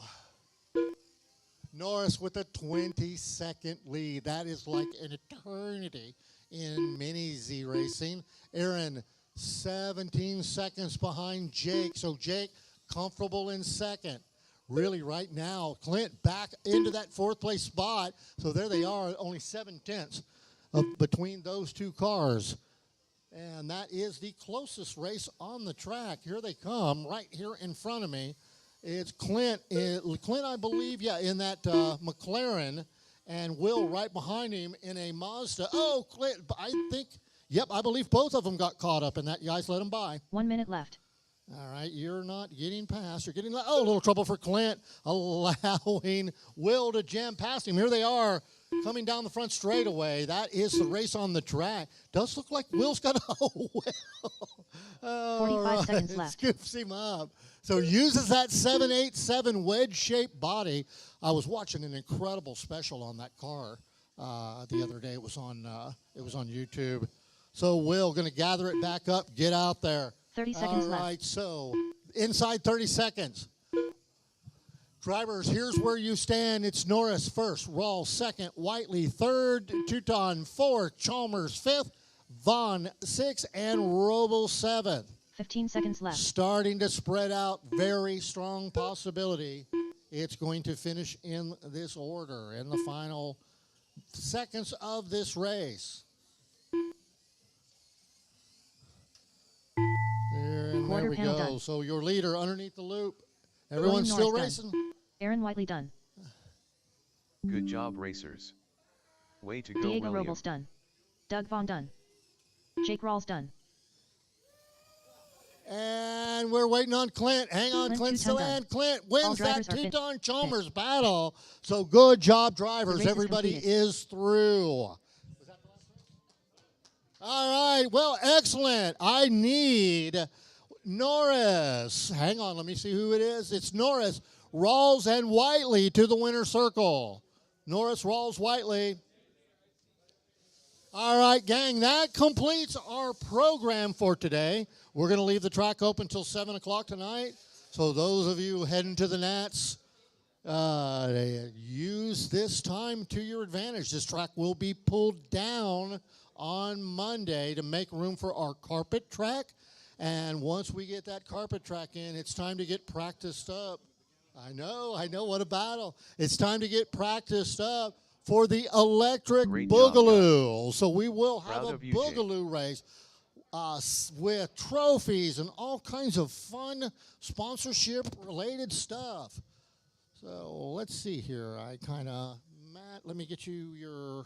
S5: Norris with a 20-second lead. That is like an eternity in Mini Z racing. Aaron, 17 seconds behind Jake. So Jake comfortable in 2nd. Really right now, Clint back into that 4th place spot. So there they are, only 0.7 between those two cars. And that is the closest race on the track. Here they come, right here in front of me. It's Clint. Clint, I believe, in that McLaren, and Will right behind him in a Mazda. Oh, Clint, I think Yep, I believe both of them got caught up in that. You guys let them by.
S2: 1 minute left.
S5: All right, you're not getting past. You're getting, oh, a little trouble for Clint, allowing Will to jam past him. Here they are coming down the front straightaway. That is the race on the track. Does look like Will's got a, oh, Will.
S2: 45 seconds left.
S5: Scoops him up. So uses that 787 wedge-shaped body. I was watching an incredible special on that car the other day. It was on YouTube. So Will going to gather it back up, get out there.
S2: 30 seconds left.
S5: All right, so inside 30 seconds. Drivers, here's where you stand. It's Norris first, Rawls second, Whiteley third, Teuton fourth, Chalmers fifth, Vaughn sixth, and Roble seventh.
S2: 15 seconds left.
S5: Starting to spread out. Very strong possibility it's going to finish in this order in the final seconds of this race. There we go.
S2: Done.
S5: So your leader underneath the loop. Everyone's still racing.
S2: Aaron Whiteley done.
S4: Good job, racers. Way to go,
S2: Diego
S4: William.
S2: Robles done. Doug Vaughn done. Jake Rawls done.
S5: And we're waiting on Clint. Hang on, Clint still and Clint wins that Teuton Chalmers battle. So good job, drivers. Everybody is through. All right, well, excellent. I need Norris. Hang on, let me see who it is. It's Norris, Rawls, and Whiteley to the winner's circle. Norris, Rawls, Whiteley. All right, gang, that completes our program for today. We're going to leave the track open until 7 o'clock tonight. So those of you heading to the Nats, use this time to your advantage. This track will be pulled down on Monday to make room for our carpet track. And once we get that carpet track in, it's time to get practiced up. I know, what a battle. It's time to get practiced up for the electric boogaloo. So we will have a boogaloo race with trophies and all kinds of fun sponsorship-related stuff. So let's see here. Matt, let me get you your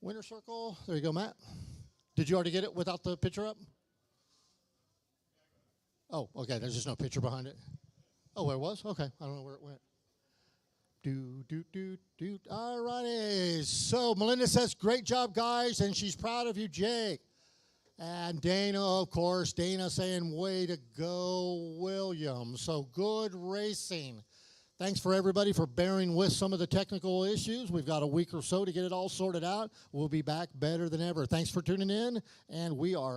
S5: winner circle. There you go, Matt. Did you already get it without the picture up? Oh, okay. There's just no picture behind it. Oh, where it was? Okay. I don't know where it went. All righty. So Melinda says, great job, guys, and she's proud of you, Jake. And Dana, of course, Dana saying, way to go, William. So good racing. Thanks for everybody for bearing with some of the technical issues. We've got a week or so to get it all sorted out. We'll be back better than ever. Thanks for tuning in, and we are